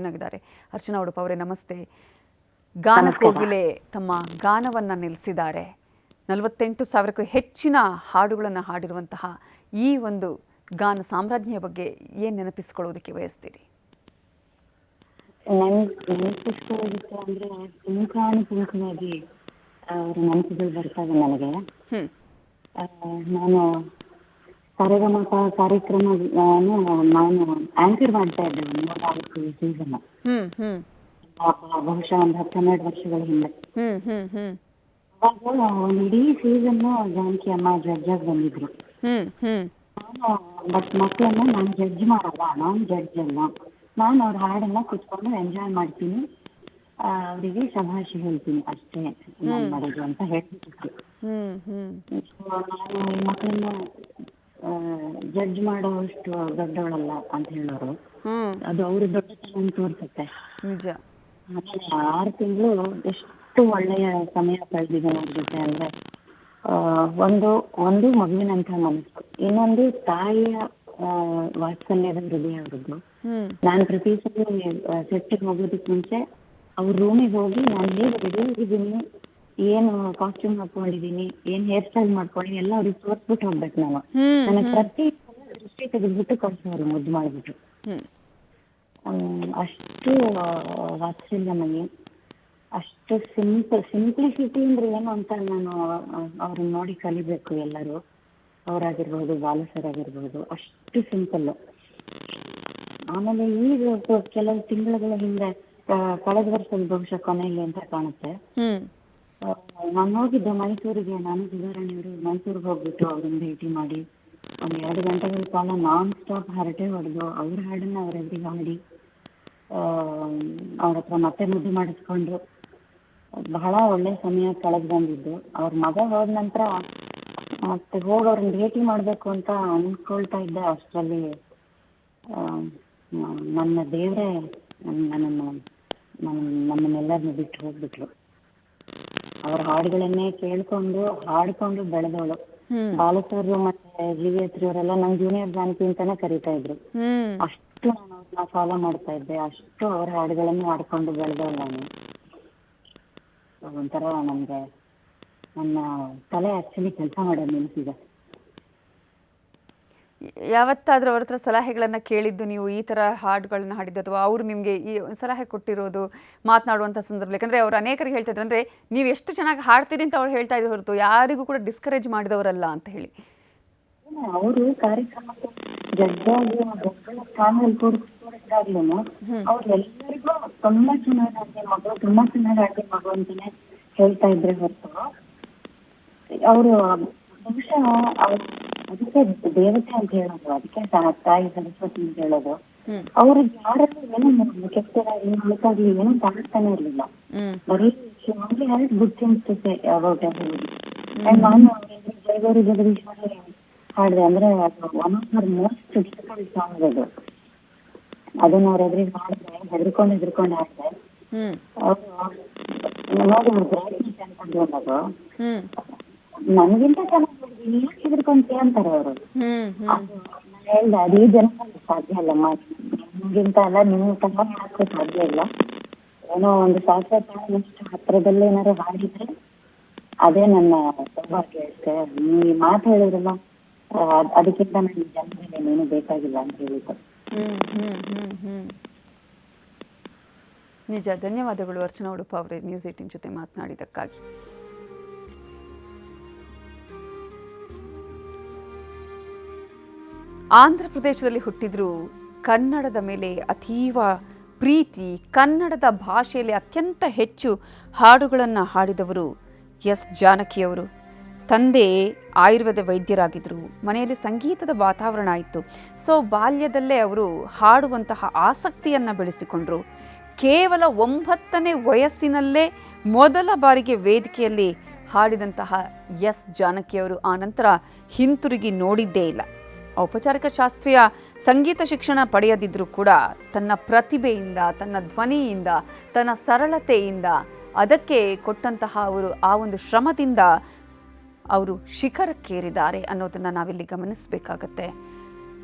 Join ಆಗಿದ್ದಾರೆ. ಅರ್ಚನಾ ಉಡುಪ ಅವರೇ ನಮಸ್ತೆ. ಗಾನಕೋಗಿಲೆ ತಮ್ಮ ಗಾನವನ್ನು ನಿಲ್ಲಿಸಿದ್ದಾರೆ. 48,000ಕ್ಕೂ ಹೆಚ್ಚಿನ ಹಾಡುಗಳನ್ನು ಹಾಡಿರುವಂತಹ ಈ ಒಂದು ಗಾನ ಸಾಮ್ರಾಜ್ಞಿಯ ಬಗ್ಗೆ ಏನು ನೆನಪಿಸ್ಕೊಳ್ಳೋದಕ್ಕೆ ಬಯಸ್ತೀರಿ? ನೆನಪಿಸ್ಕೊಳ್ಳೋದಕ್ಕೆ ಅಂದರೆ ಪುಂಖಾನುಪುಂಖವಾಗಿ ಅವರ ನೆನಪುಗಳು ಬರ್ತವೆ ನನಗೆ. ನಾನು ಸರಿಗಮಪ ಕಾರ್ಯಕ್ರಮ ನಾನು ಆಂಕರ್ ಮಾಡ್ತಾ ಇದ್ದೆ 3-4 ಸೀಸನ್, ಬಹುಶಃ ಒಂದು 10-12 ವರ್ಷಗಳ ಹಿಂದೆ. ಅವಾಗ ಒಂದು ಇಡೀ ಸೀಸನ್ ಜಾನಕಿ ಅಮ್ಮ ಜಡ್ಜ್ ಆಗಿ ಬಂದಿದ್ರು. ಬಟ್ ಮಕ್ಕಳನ್ನ ನಾನು ಜಡ್ಜ್ ಮಾಡಲ್ಲ, ನಾನು ಜಡ್ಜ್ ಅಲ್ಲ, ನಾನು ಅವ್ರ ಹಾಡನ್ನ ಕುತ್ಕೊಂಡು ಎಂಜಾಯ್ ಮಾಡ್ತೀನಿ, ಅವರಿಗೆ ಶಭಾಷಿ ಹೇಳ್ತೀನಿ ಅಷ್ಟೇ ನಾನು ಮಾಡೋದು ಅಂತ ಹೇಳ್ತಿದ್ರು. ನಾನು ಈ ಮಕ್ಕಳನ್ನ ಜಡ್ಜ್ ಮಾಡೋಷ್ಟು ದೊಡ್ಡವಳಲ್ಲ ಅಂತ ಹೇಳೋರು. ಅದು ಅವ್ರ ದೊಡ್ಡತನ ತೋರ್ಸುತ್ತೆ. ನಿಜ. 6 ತಿಂಗಳು ಎಷ್ಟು ಒಳ್ಳೆಯ ಸಮಯ ಕಳೆದಿದ್ದೇನೆ ಅವ್ರ ಜೊತೆ. ಅಂದ್ರೆ ಒಂದು ಮಗುವಿನಂತ ಮನಸ್ಸು, ಇನ್ನೊಂದು ತಾಯಿಯ ವಾತ್ಸಲ್ಯದ ಹೃದಯ ಅವ್ರದ್ದು. ನಾನು ಪ್ರತಿ ಸಲ ಸೆಟ್ಟಿಗೆ ಹೋಗೋದಕ್ಕೆ ಮುಂಚೆ ಅವ್ರ ರೂಮಿಗೆ ಹೋಗಿ ನಾನು ಹೇಗೆ ರೆಡಿ ಆಗಿದ್ದೀನಿ, ಏನು ಕಾಸ್ಟ್ಯೂಮ್ ಹಾಕೊಂಡಿದೀನಿ, ಏನ್ ಹೇರ್ ಸ್ಟೈಲ್ ಮಾಡ್ಕೊಂಡಿದ್ದೀನಿ ಎಲ್ಲ ಅವ್ರಿಗೆ ತೋರ್ಸ್ಬಿಟ್ಟು ಹೋಗ್ಬೇಕು. ನಾನು ನನಗೆ ಪ್ರತಿ ದೃಷ್ಟಿ ತೆಗೆದ್ಬಿಟ್ಟು ಕಳ್ಸೋರು, ಮುದ್ದು ಮಾಡ್ಬಿಟ್ಟು. ಅಷ್ಟು ವಾತ್ಸಲ್ಯಮಯಿ, ಅಷ್ಟು ಸಿಂಪ್ಲಿಸಿಟಿ ಅಂದ್ರೆ ಏನು ಅಂತ ನಾನು ಅವ್ರನ್ನ ನೋಡಿ ಕಲಿಬೇಕು ಎಲ್ಲರೂ. ಅವರಾಗಿರ್ಬೋದು, ಬಾಲಸರಾಗಿರ್ಬೋದು, ಅಷ್ಟು ಸಿಂಪಲ್. ಆಮೇಲೆ ಈಗ ಕೆಲವು ತಿಂಗಳ ಹಿಂದೆ, ಕಳೆದ ವರ್ಷದ ಬಹುಶಃ ಕೊನೆಯಲ್ಲಿ ಅಂತ ಕಾಣುತ್ತೆ, ನಾನು ಹೋಗಿದ್ದೆ ಮೈಸೂರಿಗೆ. ನಾನು ಸುಧಾರಾಣಿಯವರು ಮೈಸೂರಿಗೆ ಹೋಗ್ಬಿಟ್ಟು ಅವ್ರನ್ನ ಭೇಟಿ ಮಾಡಿ ಒಂದು 2 ಗಂಟೆಗಳ ಕಾಲ ನಾನ್ ಸ್ಟಾಪ್ ಹರಟೆ ಹೊಡೆದು ಅವ್ರ ಹಾಡನ್ನ ಅವರೆದುರಿಗೆ ಹಾಡಿ ಅವ್ರ ಹತ್ರ ಮತ್ತೆ ಮುದ್ದು ಮಾಡಿಸ್ಕೊಂಡು ಬಹಳ ಒಳ್ಳೆ ಸಮಯ ಕಳೆದು ಬಂದಿದ್ದು. ಅವ್ರ ಮಗ ಹೋದ ನಂತರ ಮತ್ತೆ ಹೋಗಿ ಅವ್ರನ್ನ ಭೇಟಿ ಮಾಡ್ಬೇಕು ಅಂತ ಅನ್ಕೊಳ್ತಾ ಇದ್ದೆ. ಅಷ್ಟರಲ್ಲಿ ನನ್ನ ದೇವರೇ ನಮ್ಮನ್ನೆಲ್ಲರನ್ನು ಬಿಟ್ಟು ಹೋಗ್ಬಿಟ್ರು. ಅವ್ರ ಹಾಡುಗಳನ್ನೇ ಕೇಳ್ಕೊಂಡು ಹಾಡ್ಕೊಂಡು ಬೆಳೆದವಳು. ಬಾಲಸರು ಮತ್ತೆ GVS ಅವರೆಲ್ಲ ನಂಗೆ ಜೂನಿಯರ್ ಜಾನಕಿ ಅಂತಾನೆ ಕರೀತಾ ಇದ್ರು. ಅಷ್ಟು ನಾನು ಅವ್ರನ್ನ ಫಾಲೋ ಮಾಡ್ತಾ ಇದ್ದೆ, ಅಷ್ಟು ಅವ್ರ ಹಾಡುಗಳನ್ನು ಹಾಡ್ಕೊಂಡು ಬೆಳೆದವಳು ನಾನು. ಒಂಥರ ನಮ್ಗೆ ನನ್ನ ತಲೆ ಆಕ್ಚುಲಿ ಕೆಲಸ ಮಾಡೋದು ನಿಲ್ಸಿದೆ. ಯಾವತ್ತಾದ್ರೂ ಅವ್ರ ಹತ್ರ ಸಲಹೆಗಳನ್ನು ಕೇಳಿದ್ದು ನೀವು, ಈ ಥರ ಹಾಡುಗಳನ್ನ ಹಾಡಿದ್ದು, ಅಥವಾ ಅವರು ನಿಮಗೆ ಈ ಸಲಹೆ ಕೊಟ್ಟಿರೋದು ಮಾತನಾಡುವಂಥ ಸಂದರ್ಭ? ಯಾಕಂದರೆ ಅವ್ರು ಅನೇಕರಿಗೆ ಹೇಳ್ತಾ ಇದ್ರು, ಅಂದರೆ ನೀವು ಎಷ್ಟು ಚೆನ್ನಾಗಿ ಹಾಡ್ತೀರಿ ಅಂತ ಅವ್ರು ಹೇಳ್ತಾ ಇದ್ರು ಹೊರತು ಯಾರಿಗೂ ಕೂಡ ಡಿಸ್ಕರೇಜ್ ಮಾಡಿದವರಲ್ಲ ಅಂತ ಹೇಳಿ. ಅವರು ಕಾರ್ಯಕ್ರಮಕ್ಕೆ ಜಡ್ಜಾಗಿ ಸ್ಥಾನದಲ್ಲಿ ತೋರಿಸಿದಾಗ್ಲೂ ಅವ್ರು ಎಲ್ಲರಿಗೂ ತುಂಬಾ ಚೆನ್ನಾಗಿ ಆಡ್ತೀನಿ ಮಗು, ತುಂಬಾ ಚೆನ್ನಾಗಿ ಆಡ್ತೀನಿ ಮಗು ಅಂತಾನೆ ಹೇಳ್ತಾ ಇದ್ರೆ ಹೊರತು ಅವರು ಬಹುಶಃ ಅದಕ್ಕೆ ದೇವತೆ ಅಂತ ಹೇಳೋದು, ಅದಕ್ಕೆ ತಾಯಿ ಸರಸ್ವತಿ ಅಂತ ಹೇಳೋದು. ಅವ್ರಿಗೆ ಯಾರಲ್ಲೂ ಏನೋ ಕೆಟ್ಟದಾಗ್ಲಿ ಹೊಲಕಾಗ್ಲಿ ಏನೋ ತಾಡ್ತಾನೆ ಇರ್ಲಿಲ್ಲ. ಬರೀ ಗುಡ್ ಥಿಂಗ್ಸ್ ಅಬೌಟ್ ಎವ್ರಿಬಡಿ. ನಾನು ಜಯಗೌರಿ ಜಗದೀಶ್ವರಿ ಹಾಡಿದೆ ಅಂದ್ರೆ one of her most difficult song ಅದು. ಅದನ್ನ ಅವ್ರ ಎದುರಿಗೆ ಹಾಡಿದ್ರೆ ಹೆದರ್ಕೊಂಡು ಹಾಡಿದೆ. ಅವರು ನೋಡಿ ಬ್ರೈಟ್ನೆಸ್ ಅನ್ಕೊಂಡು ಅನ್ನೋದು ನನಗಿಂತ ಚೆನ್ನಾಗಿ ಯಾಕೆ ಹೆದರ್ಕೊಂತೀಯ ಅಂತಾರೆ ಅವರು. ಹೇಳ್ದೆ ಅದು ಈ ಜನಕ್ಕೆ ಸಾಧ್ಯ ಅಲ್ಲಮ್ಮ, ನಿಮ್ಗಿಂತ ಅಲ್ಲ ನಿಮ್ಮ ತುಂಬ ಹೇಳಕ್ಕೆ ಸಾಧ್ಯ ಇಲ್ಲ. ಏನೋ ಒಂದು ಶಾಸ್ತ್ರ ತಾಳದಷ್ಟು ಹತ್ರದಲ್ಲೇ ಏನಾದ್ರು ಹಾಡಿದ್ರೆ ಅದೇ ನನ್ನ ಸೌಭಾಗ್ಯ ಅಷ್ಟೇ. ನೀವು ಮಾತು ಹೇಳಿದ್ರಲ್ಲ, ಅದಕ್ಕಿಂತ ನನ್ನ ಜನ್ಮದಲ್ಲಿ ಏನು ಬೇಕಾಗಿಲ್ಲ ಅಂತ ಹೇಳಿದ್ರು. ನಿಜ. ಧನ್ಯವಾದಗಳು ಅರ್ಚನಾ ಉಡುಪ ಅವರೇ ನ್ಯೂಸ್ 18 ಜೊತೆ ಮಾತನಾಡಿದ್ದಕ್ಕಾಗಿ. ಆಂಧ್ರ ಪ್ರದೇಶದಲ್ಲಿ ಹುಟ್ಟಿದ್ರು, ಕನ್ನಡದ ಮೇಲೆ ಅತೀವ ಪ್ರೀತಿ, ಕನ್ನಡದ ಭಾಷೆಯಲ್ಲಿ ಅತ್ಯಂತ ಹೆಚ್ಚು ಹಾಡುಗಳನ್ನು ಹಾಡಿದವರು ಎಸ್ ಜಾನಕಿಯವರು. ತಂದೆ ಆಯುರ್ವೇದ ವೈದ್ಯರಾಗಿದ್ದರು, ಮನೆಯಲ್ಲಿ ಸಂಗೀತದ ವಾತಾವರಣ ಇತ್ತು. ಸೊ ಬಾಲ್ಯದಲ್ಲೇ ಅವರು ಹಾಡುವಂತಹ ಆಸಕ್ತಿಯನ್ನು ಬೆಳೆಸಿಕೊಂಡ್ರು. ಕೇವಲ 9ನೇ ವಯಸ್ಸಿನಲ್ಲೇ ಮೊದಲ ಬಾರಿಗೆ ವೇದಿಕೆಯಲ್ಲಿ ಹಾಡಿದಂತಹ ಎಸ್ ಜಾನಕಿಯವರು ಆನಂತರ ಹಿಂತಿರುಗಿ ನೋಡಿದ್ದೇ ಇಲ್ಲ. ಔಪಚಾರಿಕ ಶಾಸ್ತ್ರೀಯ ಸಂಗೀತ ಶಿಕ್ಷಣ ಪಡೆಯದಿದ್ದರೂ ಕೂಡ ತನ್ನ ಪ್ರತಿಭೆಯಿಂದ, ತನ್ನ ಧ್ವನಿಯಿಂದ, ತನ್ನ ಸರಳತೆಯಿಂದ, ಅದಕ್ಕೆ ಕೊಟ್ಟಂತಹ ಅವರು ಆ ಒಂದು ಶ್ರಮದಿಂದ ಅವರು ಶಿಖರಕ್ಕೇರಿದ್ದಾರೆ ಅನ್ನೋದನ್ನು ನಾವಿಲ್ಲಿ ಗಮನಿಸಬೇಕಾಗತ್ತೆ.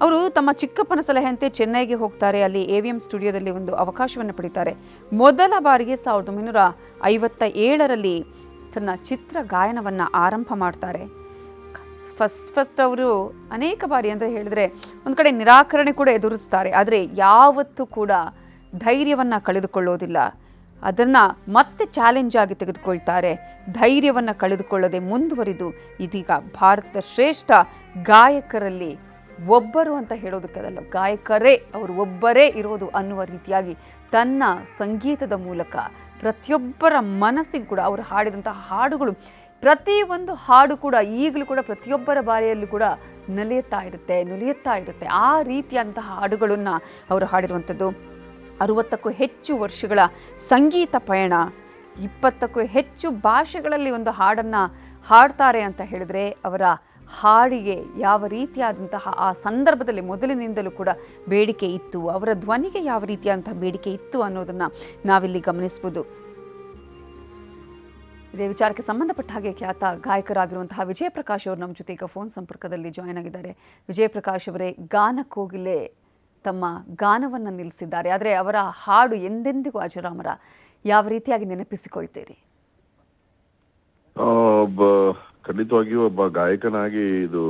ಅವರು ತಮ್ಮ ಚಿಕ್ಕಪ್ಪನ ಸಲಹೆಯಂತೆ ಚೆನ್ನೈಗೆ ಹೋಗ್ತಾರೆ. ಅಲ್ಲಿ AVM ಸ್ಟುಡಿಯೋದಲ್ಲಿ ಒಂದು ಅವಕಾಶವನ್ನು ಪಡಿತಾರೆ. ಮೊದಲ ಬಾರಿಗೆ 1957ರಲ್ಲಿ ತನ್ನ ಚಿತ್ರ ಗಾಯನವನ್ನು ಆರಂಭ ಮಾಡ್ತಾರೆ. ಫಸ್ಟ್ ಅವರು ಅನೇಕ ಬಾರಿ ಅಂದರೆ ಹೇಳಿದ್ರೆ ಒಂದು ಕಡೆ ನಿರಾಕರಣೆ ಕೂಡ ಎದುರಿಸ್ತಾರೆ. ಆದರೆ ಯಾವತ್ತೂ ಕೂಡ ಧೈರ್ಯವನ್ನು ಕಳೆದುಕೊಳ್ಳೋದಿಲ್ಲ. ಅದನ್ನು ಮತ್ತೆ ಚಾಲೆಂಜ್ ಆಗಿ ತೆಗೆದುಕೊಳ್ತಾರೆ. ಧೈರ್ಯವನ್ನು ಕಳೆದುಕೊಳ್ಳದೆ ಮುಂದುವರಿದು ಇದೀಗ ಭಾರತದ ಶ್ರೇಷ್ಠ ಗಾಯಕರಲ್ಲಿ ಒಬ್ಬರು ಅಂತ ಹೇಳೋದಕ್ಕಲ್ಲ, ಗಾಯಕರೇ ಅವರು ಒಬ್ಬರೇ ಇರೋದು ಅನ್ನುವ ರೀತಿಯಾಗಿ ತನ್ನ ಸಂಗೀತದ ಮೂಲಕ ಪ್ರತಿಯೊಬ್ಬರ ಮನಸ್ಸಿಗೂ ಕೂಡ ಅವರು ಹಾಡಿದಂತಹ ಹಾಡುಗಳು, ಪ್ರತಿಯೊಂದು ಹಾಡು ಕೂಡ ಈಗಲೂ ಕೂಡ ಪ್ರತಿಯೊಬ್ಬರ ಬಾರಿಯಲ್ಲೂ ಕೂಡ ನುಲಿಯುತ್ತಾ ಇರುತ್ತೆ. ಆ ರೀತಿಯಂತಹ ಹಾಡುಗಳನ್ನು ಅವರು ಹಾಡಿರುವಂಥದ್ದು. 60ಕ್ಕೂ ಹೆಚ್ಚು ವರ್ಷಗಳ ಸಂಗೀತ ಪಯಣ, 20ಕ್ಕೂ ಹೆಚ್ಚು ಭಾಷೆಗಳಲ್ಲಿ ಒಂದು ಹಾಡನ್ನು ಹಾಡ್ತಾರೆ ಅಂತ ಹೇಳಿದ್ರೆ ಅವರ ಹಾಡಿಗೆ ಯಾವ ರೀತಿಯಾದಂತಹ ಆ ಸಂದರ್ಭದಲ್ಲಿ ಮೊದಲಿನಿಂದಲೂ ಕೂಡ ಬೇಡಿಕೆ ಇತ್ತು, ಅವರ ಧ್ವನಿಗೆ ಯಾವ ರೀತಿಯಾದಂತಹ ಬೇಡಿಕೆ ಇತ್ತು ಅನ್ನೋದನ್ನು ನಾವಿಲ್ಲಿ ಗಮನಿಸ್ಬೋದು. ಇದೇ ವಿಚಾರಕ್ಕೆ ಸಂಬಂಧಪಟ್ಟ ಹಾಗೆ ಖ್ಯಾತ ಗಾಯಕರಾಗಿರುವಂತಹ ವಿಜಯ ಪ್ರಕಾಶ್ ಅವರು ನಮ್ಮ ಜೊತೆ ಈಗ ಫೋನ್ ಸಂಪರ್ಕದಲ್ಲಿ ಜಾಯ್ನ್ ಆಗಿದ್ದಾರೆ. ವಿಜಯ ಪ್ರಕಾಶ್ ಅವರೇ, ಗಾನಕೋಗಿಲೆ ತಮ್ಮ ಗಾನವನ್ನು ನಿಲ್ಲಿಸಿದ್ದಾರೆ. ಆದರೆ ಅವರ ಹಾಡು ಎಂದೆಂದಿಗೂ ಅಜರಾಮರ. ಯಾವ ರೀತಿಯಾಗಿ ನೆನಪಿಸಿಕೊಳ್ತೀರಿ? ಖಂಡಿತವಾಗಿಯೂ ಒಬ್ಬ ಗಾಯಕನಾಗಿ ಇದು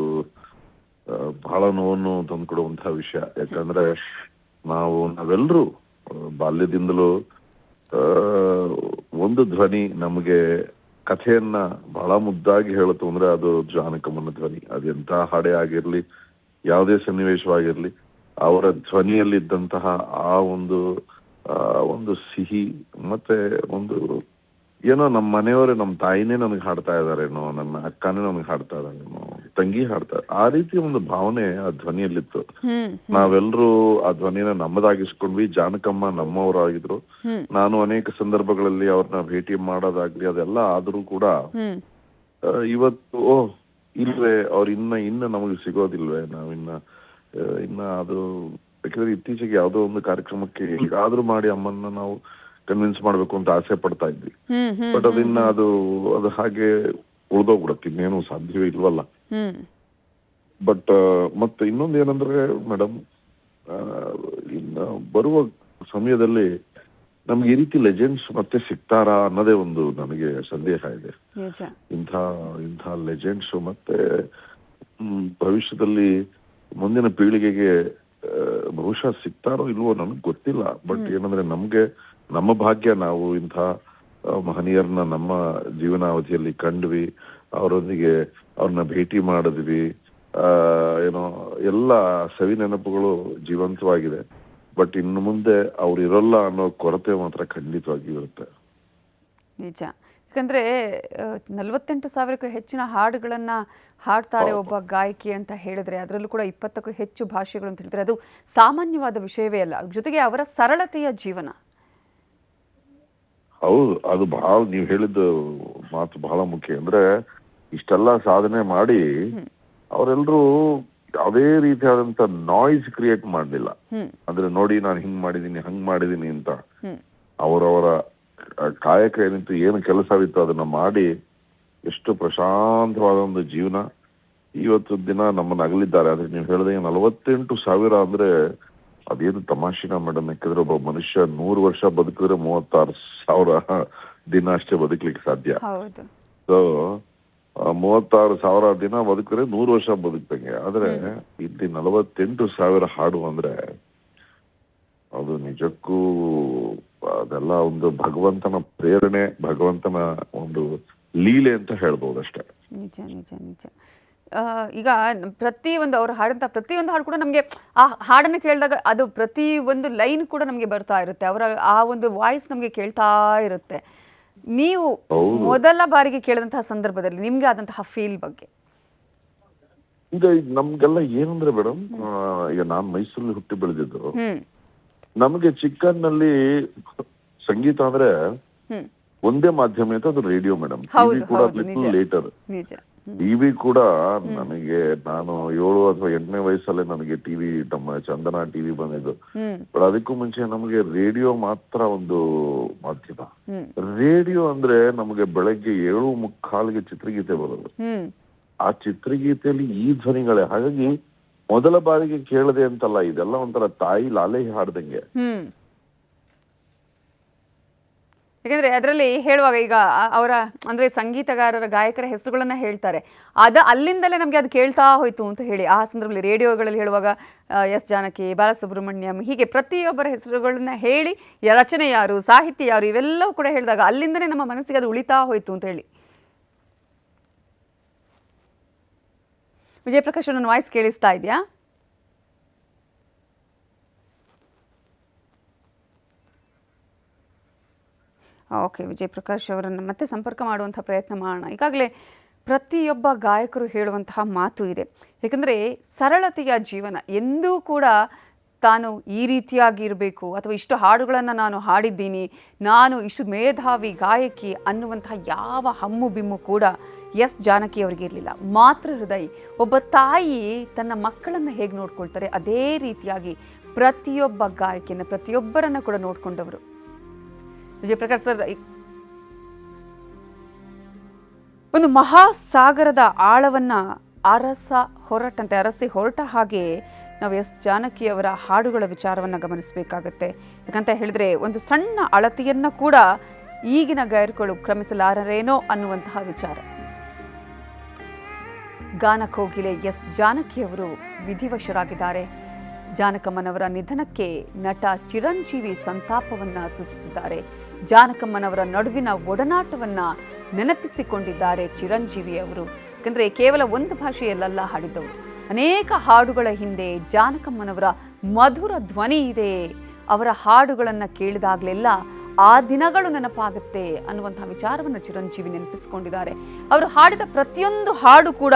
ಬಹಳ ನೋವನ್ನು ತಂದುಕೊಡುವಂತಹ ವಿಷಯ. ಯಾಕಂದ್ರೆ ನಾವೆಲ್ಲರೂ ಬಾಲ್ಯದಿಂದಲೂ ಒಂದು ಧ್ವನಿ ನಮಗೆ ಕಥೆಯನ್ನ ಬಹಳ ಮುದ್ದಾಗಿ ಹೇಳುತ್ತು ಅಂದ್ರೆ ಅದು ಜಾನಕಮ್ಮನ ಧ್ವನಿ. ಅದೆಂತ ಹಾಡೇ ಆಗಿರ್ಲಿ, ಯಾವುದೇ ಸನ್ನಿವೇಶವಾಗಿರ್ಲಿ, ಅವರ ಧ್ವನಿಯಲ್ಲಿದ್ದಂತಹ ಆ ಒಂದು ಸಿಹಿ, ಮತ್ತೆ ಒಂದು ಏನೋ ನಮ್ಮ ಮನೆಯವರೇ, ನಮ್ಮ ತಾಯಿನೇ ನನಗೆ ಹಾಡ್ತಾ ಇದಾರೇನೋ, ನನ್ನ ಅಕ್ಕನೇ ನನಗೆ ಹಾಡ್ತಾ ಇದಾರೇನೋ, ತಂಗಿ ಹಾಡ್ತಾ, ಆ ರೀತಿ ಒಂದು ಭಾವನೆ ಆ ಧ್ವನಿಯಲ್ಲಿತ್ತು. ನಾವೆಲ್ಲರೂ ಆ ಧ್ವನಿನ ನಮ್ಮದಾಗಿಸ್ಕೊಂಡ್ವಿ. ಜಾನಕಮ್ಮ ನಮ್ಮವರಾಗಿದ್ರು. ನಾನು ಅನೇಕ ಸಂದರ್ಭಗಳಲ್ಲಿ ಅವ್ರನ್ನ ಭೇಟಿ ಮಾಡೋದಾಗ್ಲಿ ಅದೆಲ್ಲ ಆದ್ರೂ ಕೂಡ ಇವತ್ತು ಇಲ್ವೇ ಅವ್ರ ಇನ್ನ ನಮಗೆ ಸಿಗೋದಿಲ್ವೇ, ಇನ್ನ ಅದು ಯಾಕಂದ್ರೆ ಇತ್ತೀಚೆಗೆ ಯಾವುದೋ ಒಂದು ಕಾರ್ಯಕ್ರಮಕ್ಕೆ ಹೇಗಾದ್ರೂ ಮಾಡಿ ಅಮ್ಮನ್ನ ನಾವು ಕನ್ವಿನ್ಸ್ ಮಾಡ್ಬೇಕು ಅಂತ ಆಸೆ ಪಡ್ತಾ ಇದ್ವಿ. ಬಟ್ ಅದು ಹಾಗೆ ಉಳ್ದೋಗ್ಬಿಡತ್ತೆ, ಇನ್ನೇನು ಸಾಧ್ಯವೇ ಇಲ್ವಲ್ಲ. ಬಟ್ ಮತ್ತೆ ಇನ್ನೊಂದು ಏನಂದ್ರೆ ಮೇಡಮ್, ಇನ್ನ ಬರುವ ಸಮಯದಲ್ಲಿ ನಮ್ಗೆ ಈ ರೀತಿ ಲೆಜೆಂಡ್ಸ್ ಮತ್ತೆ ಸಿಗ್ತಾರಾ ಅನ್ನೋದೇ ಒಂದು ನನಗೆ ಸಂದೇಹ ಇದೆ. ಇಂಥ ಲೆಜೆಂಡ್ಸ್ ಮತ್ತೆ ಭವಿಷ್ಯದಲ್ಲಿ ಮುಂದಿನ ಪೀಳಿಗೆಗೆ ಬಹುಶಃ ಸಿಗ್ತಾರೋ ಇಲ್ವೋ ನನಗೆ ಗೊತ್ತಿಲ್ಲ. ಬಟ್ ಏನಂದ್ರೆ ನಮ್ಮ ಭಾಗ್ಯ, ನಾವು ಇಂಥ ಮಹನೀಯರನ್ನ ನಮ್ಮ ಜೀವನಾವಧಿಯಲ್ಲಿ ಕಂಡ್ವಿ, ಅವ್ರನ್ನ ಭೇಟಿ ಮಾಡಿದ್ವಿ. ಎಲ್ಲ ಸವಿ ನೆನಪುಗಳು ಜೀವಂತವಾಗಿದೆ. ಬಟ್ ಇನ್ನು ಮುಂದೆ ಅವ್ರು ಇರೋಲ್ಲ ಅನ್ನೋ ಕೊರತೆ ಮಾತ್ರ ಖಂಡಿತವಾಗಿಯೂ ಇರುತ್ತೆ. ನಿಜ. ಯಾಕಂದ್ರೆ 48,000ಕ್ಕೂ ಹೆಚ್ಚಿನ ಹಾಡುಗಳನ್ನ ಹಾಡ್ತಾರೆ ಒಬ್ಬ ಗಾಯಕಿ ಅಂತ ಹೇಳಿದ್ರೆ, ಅದರಲ್ಲೂ ಕೂಡ 20ಕ್ಕೂ ಹೆಚ್ಚು ಭಾಷೆಗಳು ಅಂತ ಹೇಳಿದ್ರೆ ಅದು ಸಾಮಾನ್ಯವಾದ ವಿಷಯವೇ ಅಲ್ಲ. ಜೊತೆಗೆ ಅವರ ಸರಳತೆಯ ಜೀವನ. ಹೌದು, ಅದು ಬಹಳ, ನೀವು ಹೇಳಿದ್ದು ಮಾತು ಬಹಳ ಮುಖ್ಯ. ಅಂದ್ರೆ ಇಷ್ಟೆಲ್ಲ ಸಾಧನೆ ಮಾಡಿ ಅವರೆಲ್ಲರೂ ಯಾವುದೇ ರೀತಿಯಾದಂತ ನಾಯ್ಸ್ ಕ್ರಿಯೇಟ್ ಮಾಡಲಿಲ್ಲ. ಅಂದ್ರೆ ನೋಡಿ ನಾನು ಹಿಂಗ್ ಮಾಡಿದೀನಿ ಹಂಗ್ ಮಾಡಿದೀನಿ ಅಂತ. ಅವರವರ ಕಾಯಕ ಏನಿತ್ತು, ಏನು ಕೆಲಸವಿತ್ತು ಅದನ್ನ ಮಾಡಿ ಎಷ್ಟು ಪ್ರಶಾಂತವಾದ ಒಂದು ಜೀವನ ಇವತ್ತು ದಿನ ನಮ್ಮನ್ನ ಅಗಲಿದ್ದಾರೆ. ಆದ್ರೆ ನೀವು ಹೇಳಿದಂಗೆ 48,000 ಅಂದ್ರೆ ಅದೇನು ತಮಾಷೆನ ಮೇಡಮ್. ಯಾಕಂದ್ರೆ ಒಬ್ಬ ಮನುಷ್ಯ 100 ವರ್ಷ ಬದುಕಿದ್ರೆ 36,000 ದಿನ ಅಷ್ಟೇ ಬದುಕಲಿಕ್ಕೆ ಸಾಧ್ಯ. ಸೊ 36,000 ದಿನ ಬದುಕಿದ್ರೆ 100 ವರ್ಷ ಬದುಕ್ತಂಗೆ. ಆದ್ರೆ ಇಲ್ಲಿ 48,000 ಹಾಡು ಅಂದ್ರೆ ಅದು ನಿಜಕ್ಕೂ ಅದೆಲ್ಲ ಒಂದು ಭಗವಂತನ ಪ್ರೇರಣೆ, ಭಗವಂತನ ಒಂದು ಲೀಲೆ ಅಂತ ಹೇಳ್ಬೋದು ಅಷ್ಟೇ. ನಿಜ ನಿಜ ನಿಜ. ಈಗ ಪ್ರತಿಯೊಂದು ಅವರು ಹಾಡಂತ ಪ್ರತಿಯೊಂದು ಹಾಡು ಕೂಡ ನಮಗೆ ಆ ಹಾಡನ್ನು ಕೇಳಿದಾಗ ಅದು ಪ್ರತಿಯೊಂದು ಲೈನ್ ಕೂಡ ನಮಗೆ ಬರ್ತಾ ಇರುತ್ತೆ. ಅವರ ಆ ಒಂದು ವಾಯ್ಸ್ ನಮಗೆ ಕೇಳ್ತಾ ಇರುತ್ತೆ. ನೀವು ಮೊದಲ ಬಾರಿಗೆ ಕೇಳಿದಂತಹ ಸಂದರ್ಭದಲ್ಲಿ ನಿಮ್ಗೆ ಆದಂತಹ ಫೀಲ್ ಬಗ್ಗೆ? ಈಗ ನಮ್ಗೆಲ್ಲ ಏನಂದ್ರೆ ಮೇಡಮ್, ಈಗ ನಾನ್ ಮೈಸೂರಲ್ಲಿ ಹುಟ್ಟಿ ಬೆಳೆದಿದ್ದು. ನಮಗೆ ಚಿಕ್ಕನ್ನಲ್ಲಿ ಸಂಗೀತ ಅಂದ್ರೆ ಒಂದೇ ಮಾಧ್ಯಮ ಅಂತ, ಅದು ರೇಡಿಯೋ ಮೇಡಮ್. ಟಿವಿ ಕೂಡ ಲೇಟರ್. ಟಿವಿ ಕೂಡ ನನಗೆ ನಾನು 7 ಅಥವಾ 8ನೇ ವಯಸ್ಸಲ್ಲೇ ನನಗೆ ಟಿವಿ, ನಮ್ಮ ಚಂದನ ಟಿವಿ ಬಂದಿದ್ದು. ಬಟ್ ಅದಕ್ಕೂ ಮುಂಚೆ ನಮಗೆ ರೇಡಿಯೋ ಮಾತ್ರ ಒಂದು ಮಾಧ್ಯಮ. ರೇಡಿಯೋ ಅಂದ್ರೆ ನಮಗೆ ಬೆಳಗ್ಗೆ 7:45ಗೆ ಚಿತ್ರಗೀತೆ ಬರೋದು. ಆ ಚಿತ್ರಗೀತೆಯಲ್ಲಿ ಈ ಧ್ವನಿಗಳೇ. ಹಾಗಾಗಿ ಮೊದಲ ಬಾರಿಗೆ ಕೇಳದೆ ಅಂತಲ್ಲ, ಇದೆಲ್ಲ ಒಂಥರ ತಾಯಿ ಲಾಲೆ ಹಾಡ್ದಂಗೆ. ಯಾಕಂದ್ರೆ ಅದರಲ್ಲಿ ಹೇಳುವಾಗ ಈಗ ಅವರ ಅಂದ್ರೆ ಸಂಗೀತಗಾರರ ಗಾಯಕರ ಹೆಸರುಗಳನ್ನ ಹೇಳ್ತಾರೆ, ಅಲ್ಲಿಂದಲೇ ನಮಗೆ ಅದು ಕೇಳ್ತಾ ಹೋಯ್ತು ಅಂತ ಹೇಳಿ. ಆ ಸಂದರ್ಭದಲ್ಲಿ ರೇಡಿಯೋಗಳಲ್ಲಿ ಹೇಳುವಾಗ ಎಸ್ ಜಾನಕಿ, ಬಾಲಸುಬ್ರಹ್ಮಣ್ಯಂ, ಹೀಗೆ ಪ್ರತಿಯೊಬ್ಬರ ಹೆಸರುಗಳನ್ನ ಹೇಳಿ ರಚನೆ ಯಾರು, ಸಾಹಿತ್ಯ ಯಾರು, ಇವೆಲ್ಲವೂ ಕೂಡ ಹೇಳಿದಾಗ ಅಲ್ಲಿಂದನೇ ನಮ್ಮ ಮನಸ್ಸಿಗೆ ಅದು ಉಳಿತಾ ಹೋಯ್ತು ಅಂತ ಹೇಳಿ. ವಿಜಯಪ್ರಕಾಶ್ ನನ್ನ ವಾಯ್ಸ್ ಕೇಳಿಸ್ತಾ ಇದೆಯಾ? ಓಕೆ, ವಿಜಯಪ್ರಕಾಶ್ ಅವರನ್ನು ಮತ್ತೆ ಸಂಪರ್ಕ ಮಾಡುವಂಥ ಪ್ರಯತ್ನ ಮಾಡೋಣ. ಈಗಾಗಲೇ ಪ್ರತಿಯೊಬ್ಬ ಗಾಯಕರು ಹೇಳುವಂತಹ ಮಾತು ಇದೆ, ಏಕೆಂದರೆ ಸರಳತೆಯ ಜೀವನ. ಎಂದೂ ಕೂಡ ತಾನು ಈ ರೀತಿಯಾಗಿ ಇರಬೇಕು ಅಥವಾ ಇಷ್ಟು ಹಾಡುಗಳನ್ನು ನಾನು ಹಾಡಿದ್ದೀನಿ, ನಾನು ಇಷ್ಟು ಮೇಧಾವಿ ಗಾಯಕಿ ಅನ್ನುವಂತಹ ಯಾವ ಹಮ್ಮು ಬಿಮ್ಮು ಕೂಡ ಎಸ್ ಜಾನಕಿ ಅವರಿಗೆ ಇರಲಿಲ್ಲ. ಮಾತೃ ಹೃದಯ. ಒಬ್ಬ ತಾಯಿ ತನ್ನ ಮಕ್ಕಳನ್ನು ಹೇಗೆ ನೋಡ್ಕೊಳ್ತಾರೆ ಅದೇ ರೀತಿಯಾಗಿ ಪ್ರತಿಯೊಬ್ಬ ಗಾಯಕಿಯನ್ನು, ಪ್ರತಿಯೊಬ್ಬರನ್ನು ಕೂಡ ನೋಡ್ಕೊಂಡವರು. ವಿಜಯಪ್ರಕಾಶ್ ಸರ್, ಒಂದು ಮಹಾಸಾಗರದ ಆಳವನ್ನ ಅರಸಿ ಹೊರಟ ಹಾಗೆ ನಾವು ಎಸ್ ಜಾನಕಿ ಅವರ ಹಾಡುಗಳ ವಿಚಾರವನ್ನು ಗಮನಿಸಬೇಕಾಗತ್ತೆ. ಯಾಕಂತ ಹೇಳಿದ್ರೆ ಒಂದು ಸಣ್ಣ ಅಳತೆಯನ್ನ ಕೂಡ ಈಗಿನ ಗಾಯಕರು ಕ್ರಮಿಸಲಾರೇನೋ ಅನ್ನುವಂತಹ ವಿಚಾರ. ಗಾನಕೋಗಿಲೆ ಎಸ್ ಜಾನಕಿ ಅವರು ವಿಧಿವಶರಾಗಿದ್ದಾರೆ. ಜಾನಕಮ್ಮನವರ ನಿಧನಕ್ಕೆ ನಟ ಚಿರಂಜೀವಿ ಸಂತಾಪವನ್ನ ಸೂಚಿಸಿದ್ದಾರೆ. ಜಾನಕಮ್ಮನವರ ನಡುವಿನ ಒಡನಾಟವನ್ನ ನೆನಪಿಸಿಕೊಂಡಿದ್ದಾರೆ ಚಿರಂಜೀವಿ ಅವರು. ಯಾಕಂದ್ರೆ ಕೇವಲ ಒಂದು ಭಾಷೆಯಲ್ಲ ಹಾಡಿದ್ದವರು, ಅನೇಕ ಹಾಡುಗಳ ಹಿಂದೆ ಜಾನಕಮ್ಮನವರ ಮಧುರ ಧ್ವನಿ ಇದೆ. ಅವರ ಹಾಡುಗಳನ್ನು ಕೇಳಿದಾಗಲೆಲ್ಲ ಆ ದಿನಗಳು ನೆನಪಾಗುತ್ತೆ ಅನ್ನುವಂತಹ ವಿಚಾರವನ್ನು ಚಿರಂಜೀವಿ ನೆನಪಿಸಿಕೊಂಡಿದ್ದಾರೆ. ಅವರು ಹಾಡಿದ ಪ್ರತಿಯೊಂದು ಹಾಡು ಕೂಡ